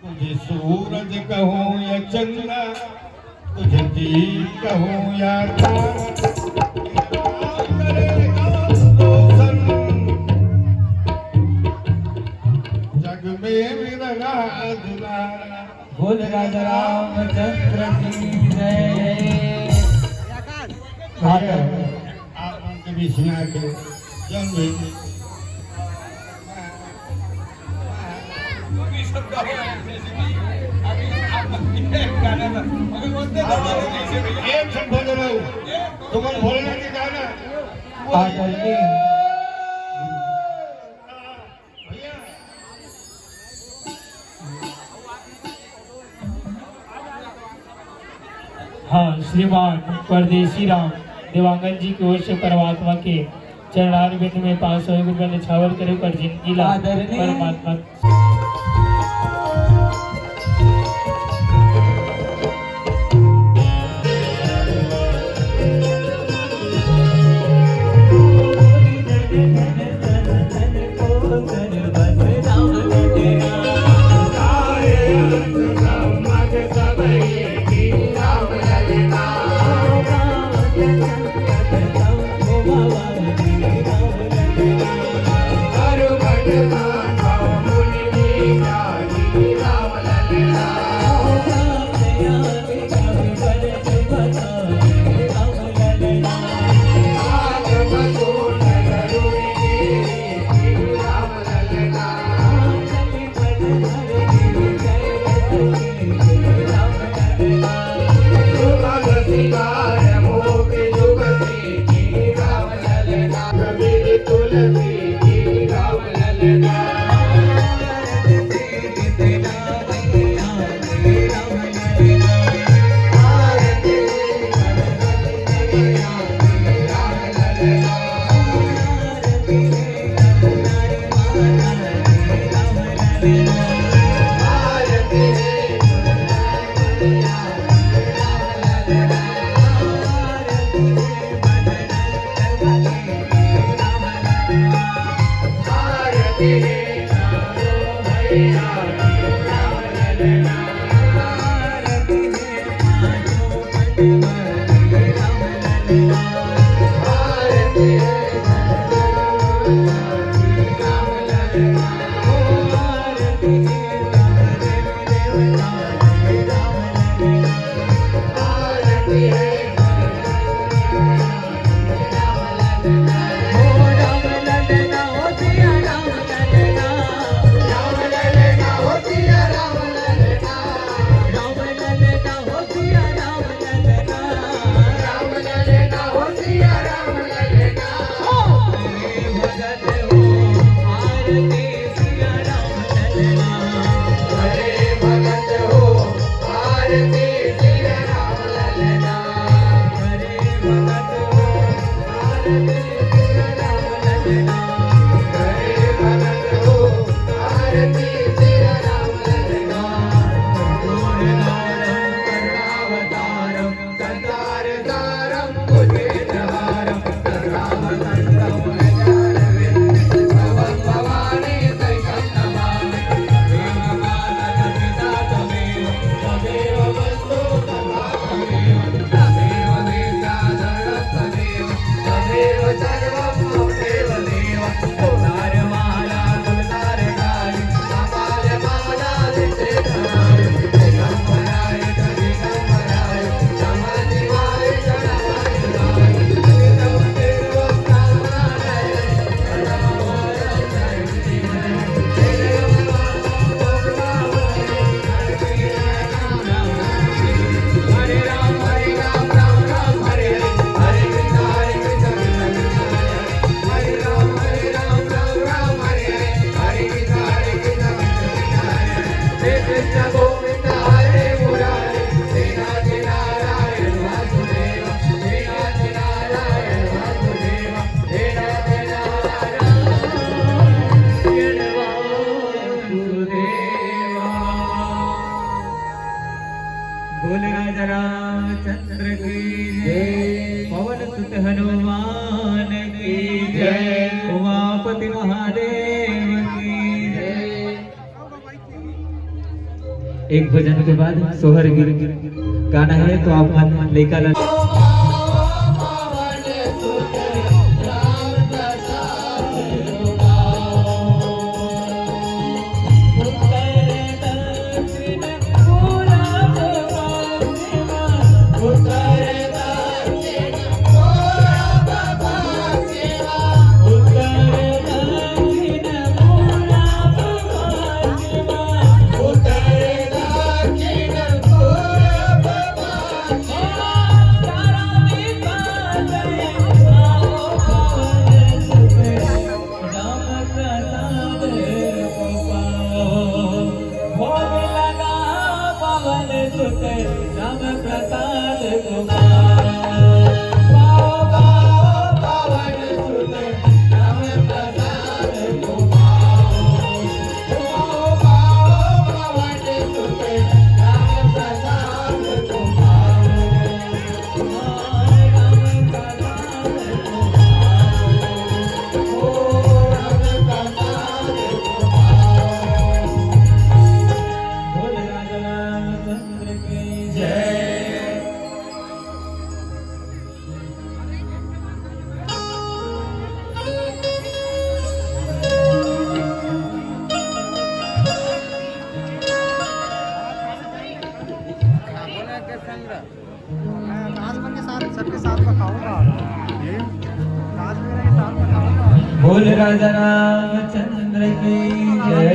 तुझे सूरज कहूँ या चंद्र, तुझे दीप कहूँ या तारा, करेगा रोशन जग में मेरा दुलारा। बोल राजा रामचंद्र की जय। आप उनके बीच में आके जन्म एक सब बोल रहा हूँ, तुम्हारे बोलने की गाना आकर के भैया हाँ, श्रीमान परदेसी राम देवांगन जी की ओर से परमात्मा के चरणारविंद में 500 रुपये निछावर करे पर जिंदगी ला आदरणीय परमात्मा। हनुमान की जय, उमापति महादेव की जय। एक भजन के बाद सोहर गीत गाना है, तो आप मन लेकर राम प्रसाद गोपाल पाओ पाओ पावन सुत राम प्रसाद गोपाल पाओ पाओ पावन सुत राम प्रसाद गोपाल राम प्रसाद गोपाल ओ राम प्रसाद गोपाल बोल राजा रामचंद्र की जय। राजभर के साथ सबके साथ में खाऊंगा, राजभर के साथ में खाऊंगा। बोल राजा रामचंद्र की जय।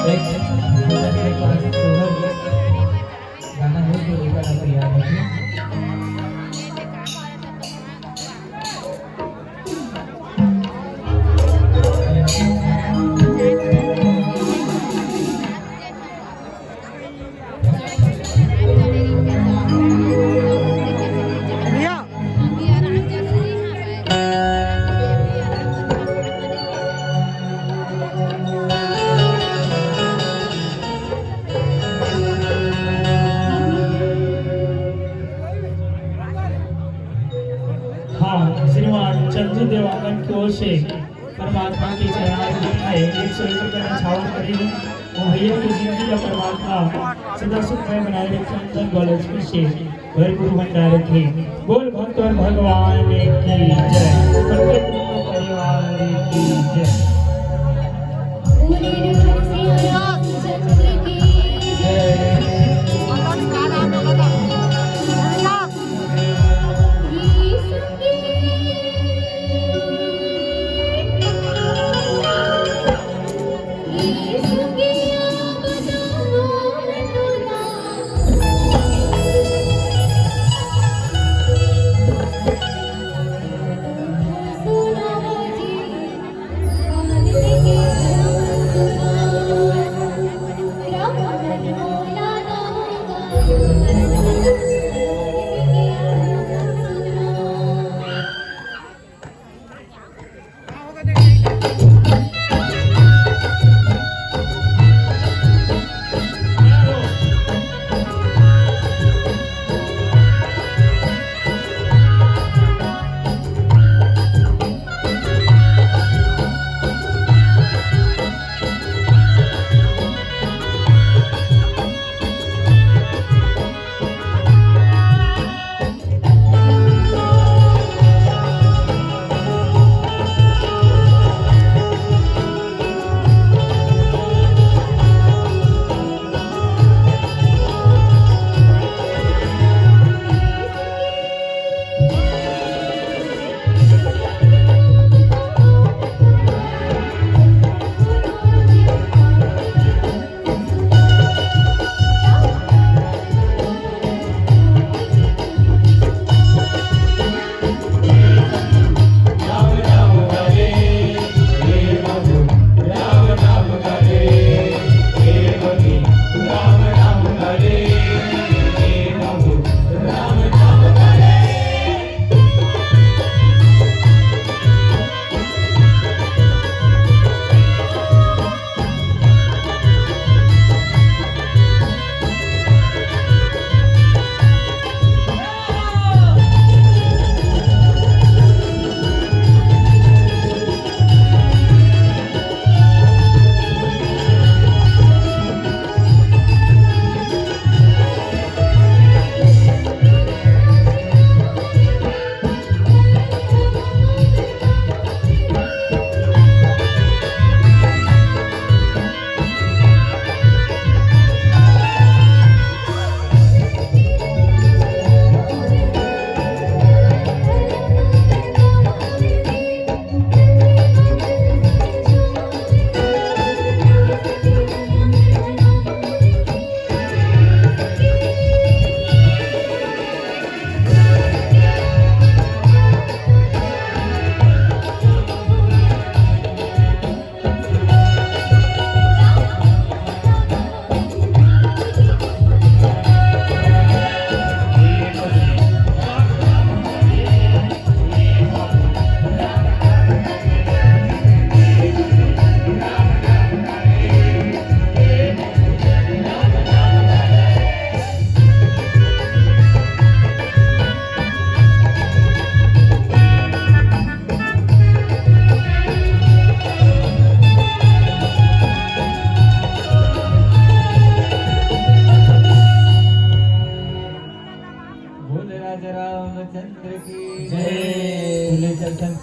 एक गाना है जो लेकर आप तैयार रखिए। हाँ, श्रीमान चंदू देवांगन की ओर से परमात्मा के चरणारविंद में 101 रुपये न्यौछावर करी और भैया की जिंदगी का परमात्मा सदा सुखमय बनाए रखे, अंदर गौलक्ष्मी से भरपूर भंडार रखे। बोल भक्त और भगवान की जय, प्रत्येक परिवार की जय। Thank you.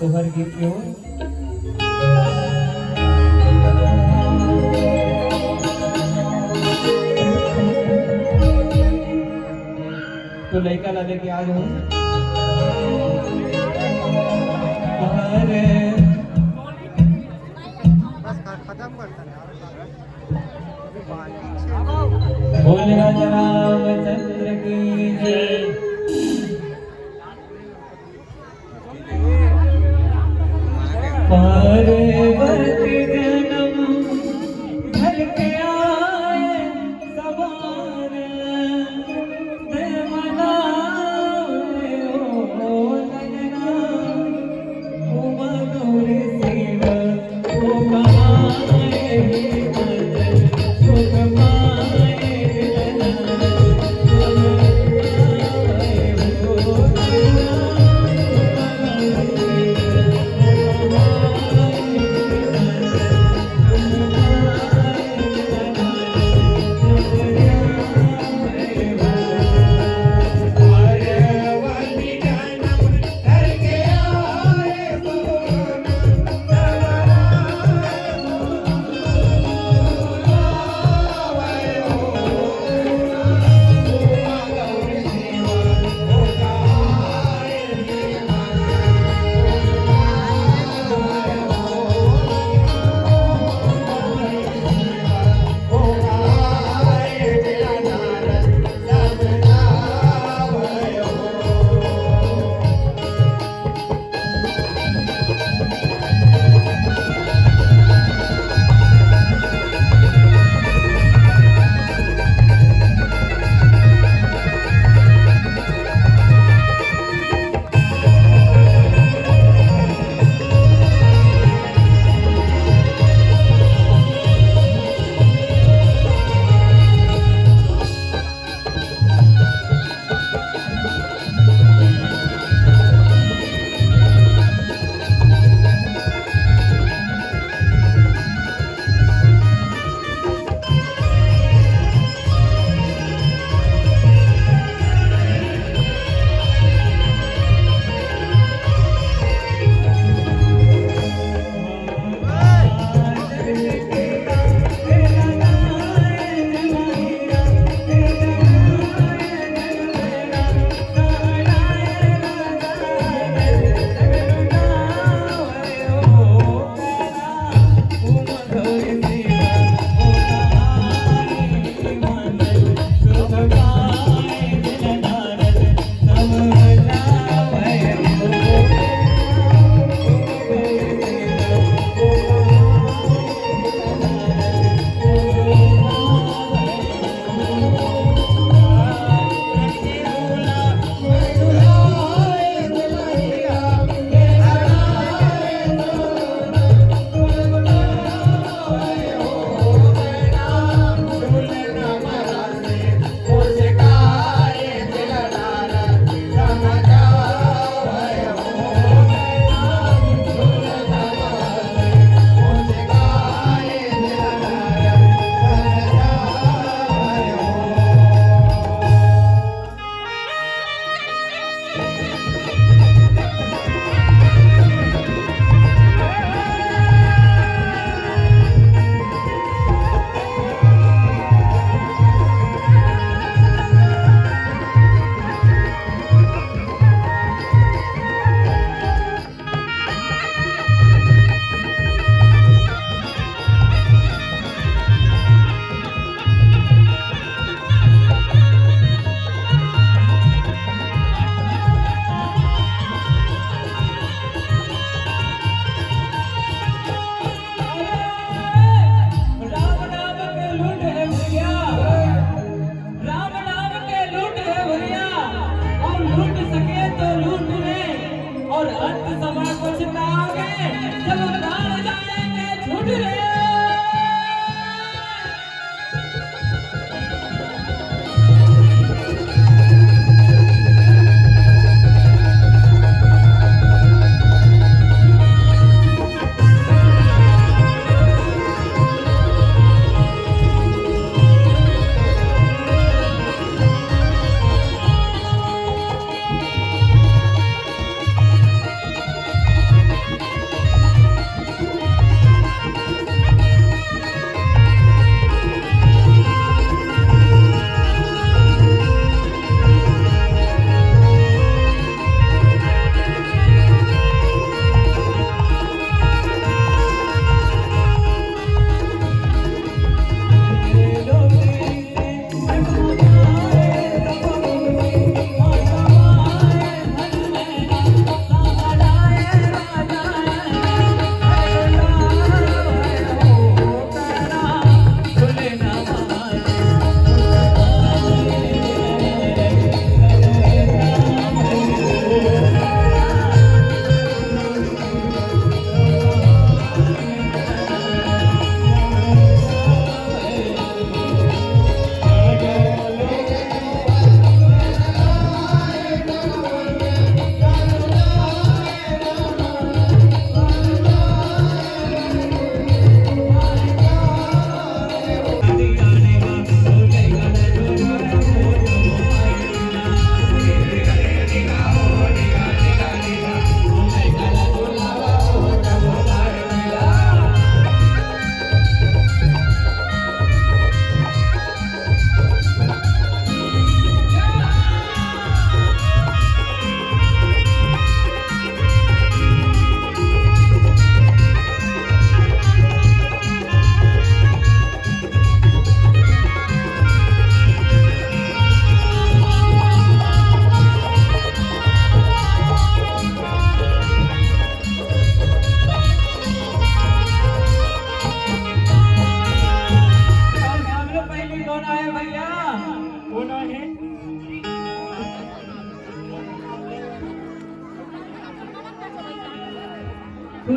तोहर गीत के ओर तो लड़का ला लेके आ जाओ बस खत्म करता है अभी बाकी बोल राजा रामचंद्र की जय। पार्वती जन्म भर के आए सवार देवना ओ लगना उमगुर सिर ओ कमाए सुख पाए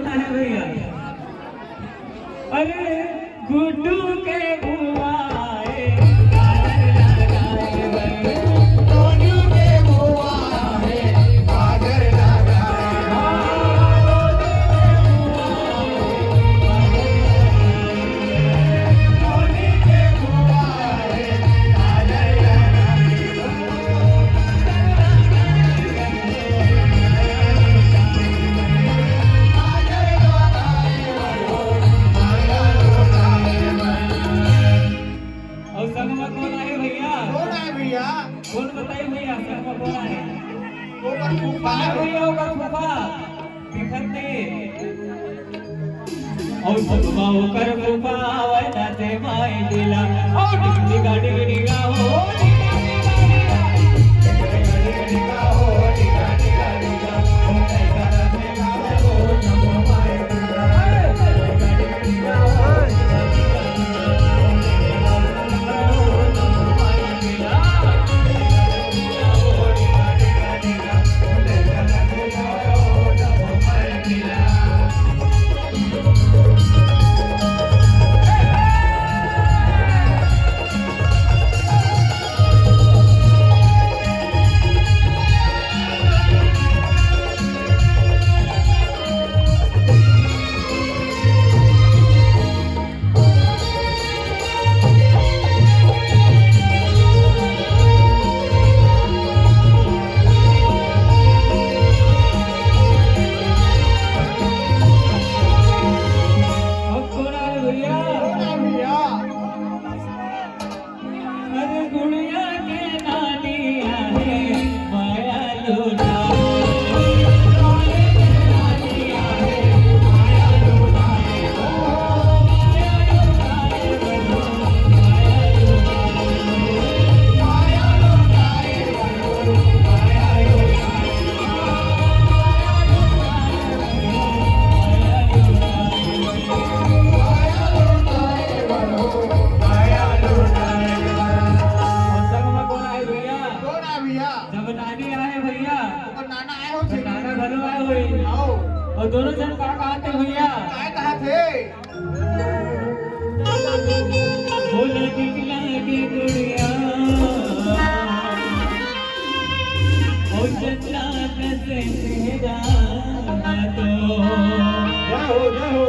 कौन है भैया? अरे गुड्डू के बुआ आए, काजल लगाए भैया। टोनी के बुआ है काजल लगाए टोनी के बुआ है काजल और संग में कौन आए भैया? कौन है भैया कौन बताइए भैया संग में कौन आए? ऊपर फूफा आए है भैया ओकर फूफा दिखते और संगमा ओकर फूफा आवे नाचे माई दिला और डिगा डिगा डिगा हो अब कौन आए भैया? कौन है भैया अरे गुड़िया के नानी आए माया लूटा और संग में कौन आए भैया? कौन है भैया जब नानी आए भैया और नाना आए हो तो नाना घरों आए हुए आओ और दोनों जन का कहते भैया काय कहा थे बोले निकला की गुड़िया और चंद्रा कैसे तेरा तो जय हो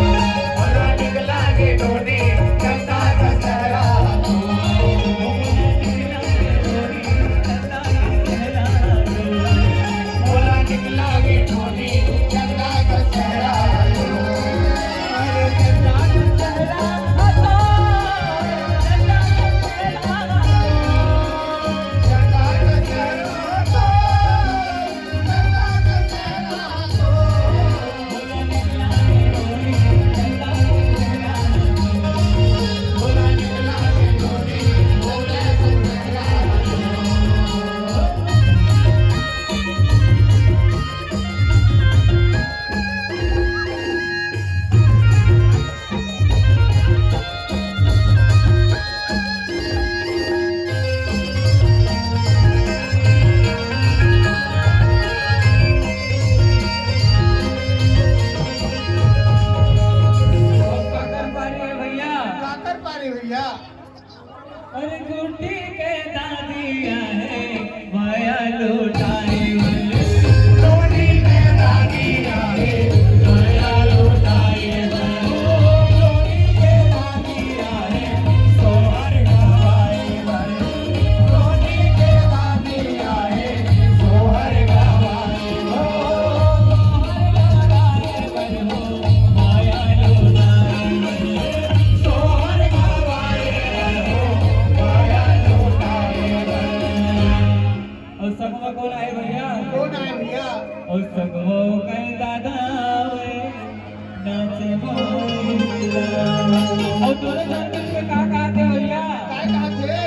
निकला के डोने चंदा दशहरा बोला निकला के डोने चंदा दशहरा चंदा दशहरा तो चंदा दशहरा तो बोला निकला के डोने बोले दशहरा भैया काकर पारे भैया अरे गुड्डी के दादी आए माया लुटाए टोनी के दादी आए माया लुटाए टोनी के दादी आए सोहर गवाए टोनी के दादी आए सोहर गवाए माया लुटाए सोहर गवाए माया लुटाए और संगमा कौन आए भैया? कौन है भैया और संगमो कई दादा वे नाचे मोई और दोनों जन मिलके का कहते भैया काय कहते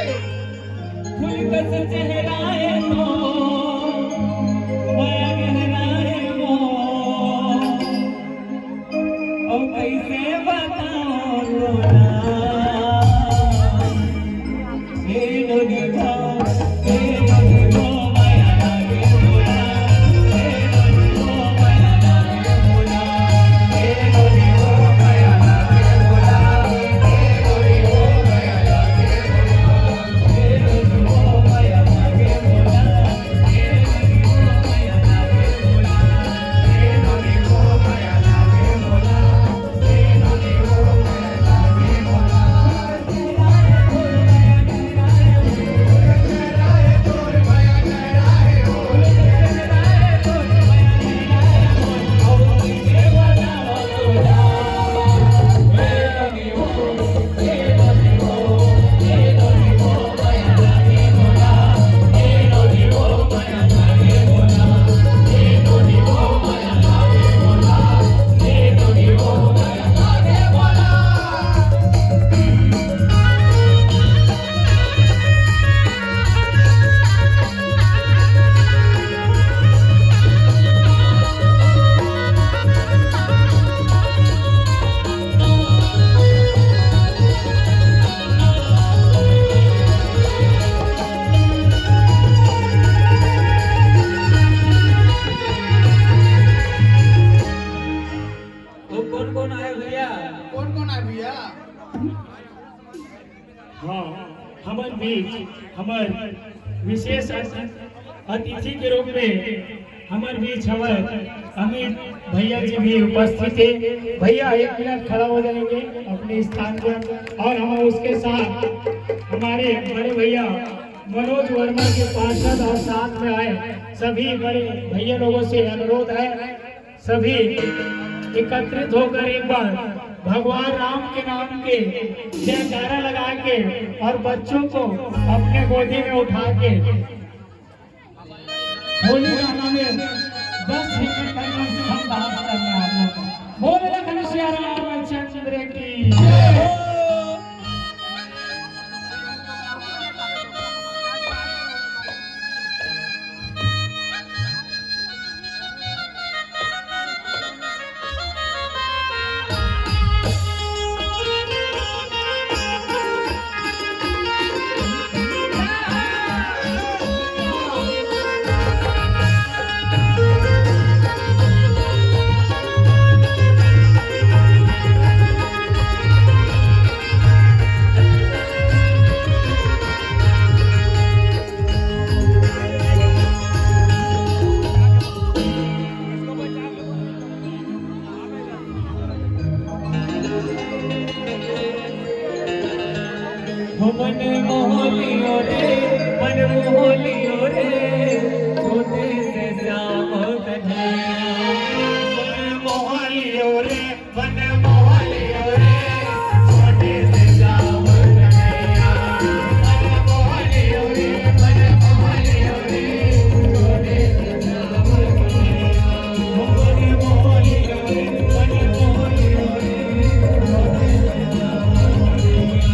फूल कस चेहरा है तो माया गहरा है वो और कैसे बताओ रोना ये नदी भाव ये नदी भाव माया लागे मोला ये नदी भाव माया लागे मोला ये नदी भाव माया लागे मोला ये नदी भाव माया लागे मोला ये नदी भाव माया लागे मोला ये नदी भाव माया लागे मोला ये नदी भाव माया लागे मोला ये नदी भाव कौन आए भैया कौन है भैया हाँ हमार बीच हमार विशेष अतिथि के रूप में हमार बीच हमारे अमित भैया जी भी उपस्थित है। भैया एक मिनट खड़ा हो जाएंगे अपने स्थान पर और हम उसके साथ हमारे बड़े भैया मनोज वर्मा के पार्षद और साथ में आए सभी बड़े भैया लोगों से अनुरोध है सभी एकत्रित होकर एक बार भगवान राम के नाम के जयकारा लगा के और बच्चों को अपने गोदी में उठा के होली गाना में 10 सेकंड तक हम डांस करना है आप लोगों को। बोले लखन श्री रामचंद्र की जय। मन मोहलियो रे मन मोहलियो रे छोटे से श्याम कन्हैया मन मोहलियो रे मन मोहलियो रे छोटे से श्याम कन्हैया मन मोहलियो रे मन मोहलियो रे छोटे से श्याम कन्हैया मन मोहलियो रे मन मोहलियो रे छोटे से श्याम कन्हैया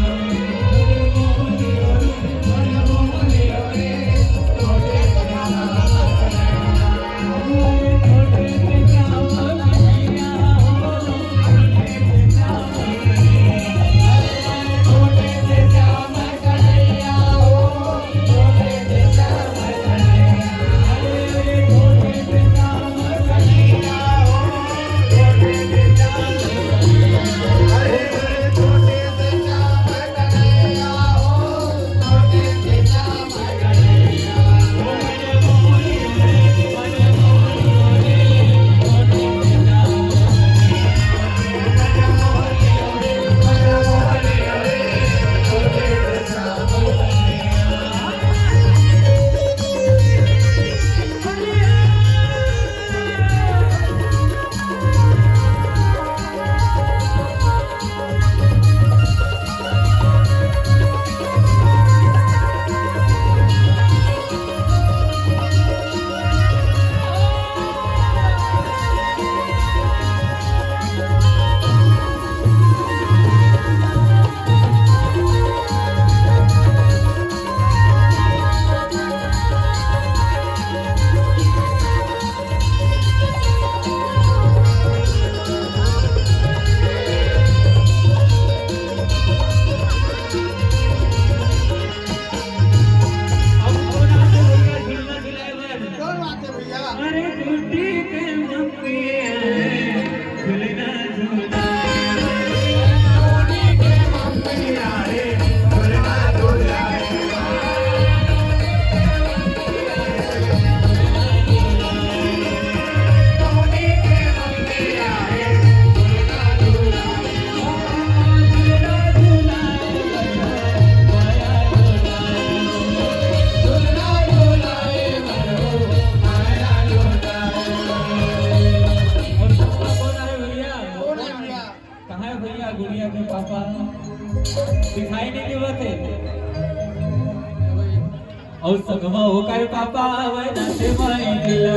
और संगमा होकर पापा वना से माई दिला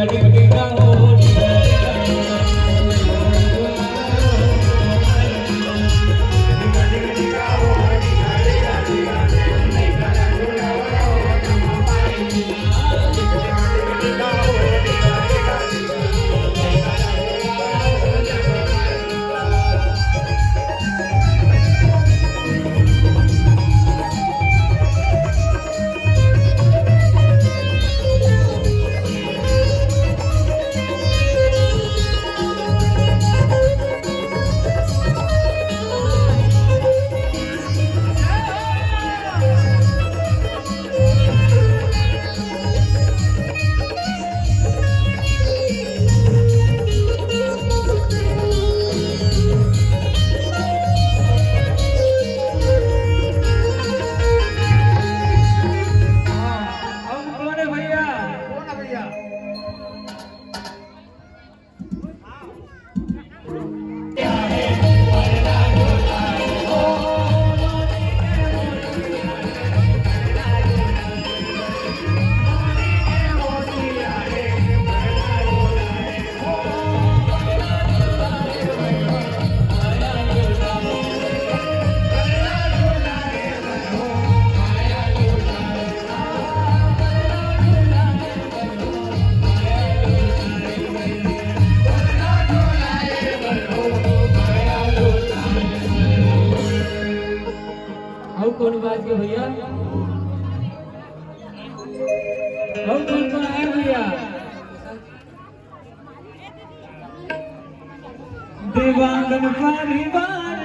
अरे डिगा हो कौन है भैया? और कौन बात के भैया और कौन है भैया देवांगन परिवार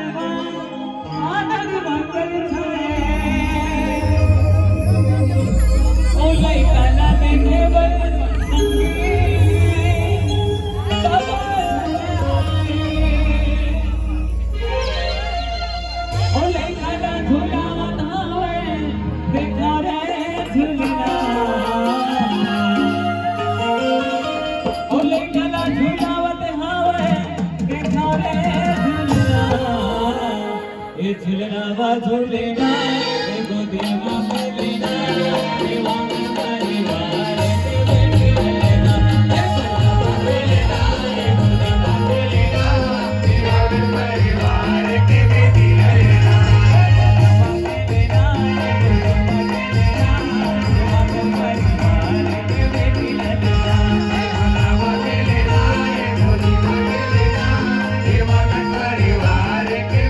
आनंद मंगल छे ओ लइका ना देखे झुलना झुलना गोदिया में लेना दीवाना परिवार के बैठ लेना परिवार के बैठ लेना परिवार के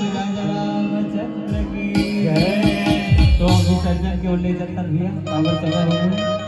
बोल राजा रामचंद्र की जय। तो विसर्जन की ओर ले चलता भैया कांवर चला हो।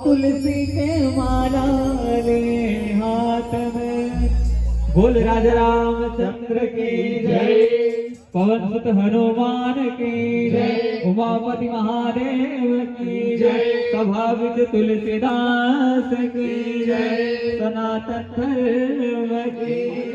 तुलसी के माला ले हाथ में बोल राजा रामचंद्र की जय। पवन सुत हनुमान की जय। उमापति महादेव की जय। सभावित तुलसीदास की जय। सनातन धर्म की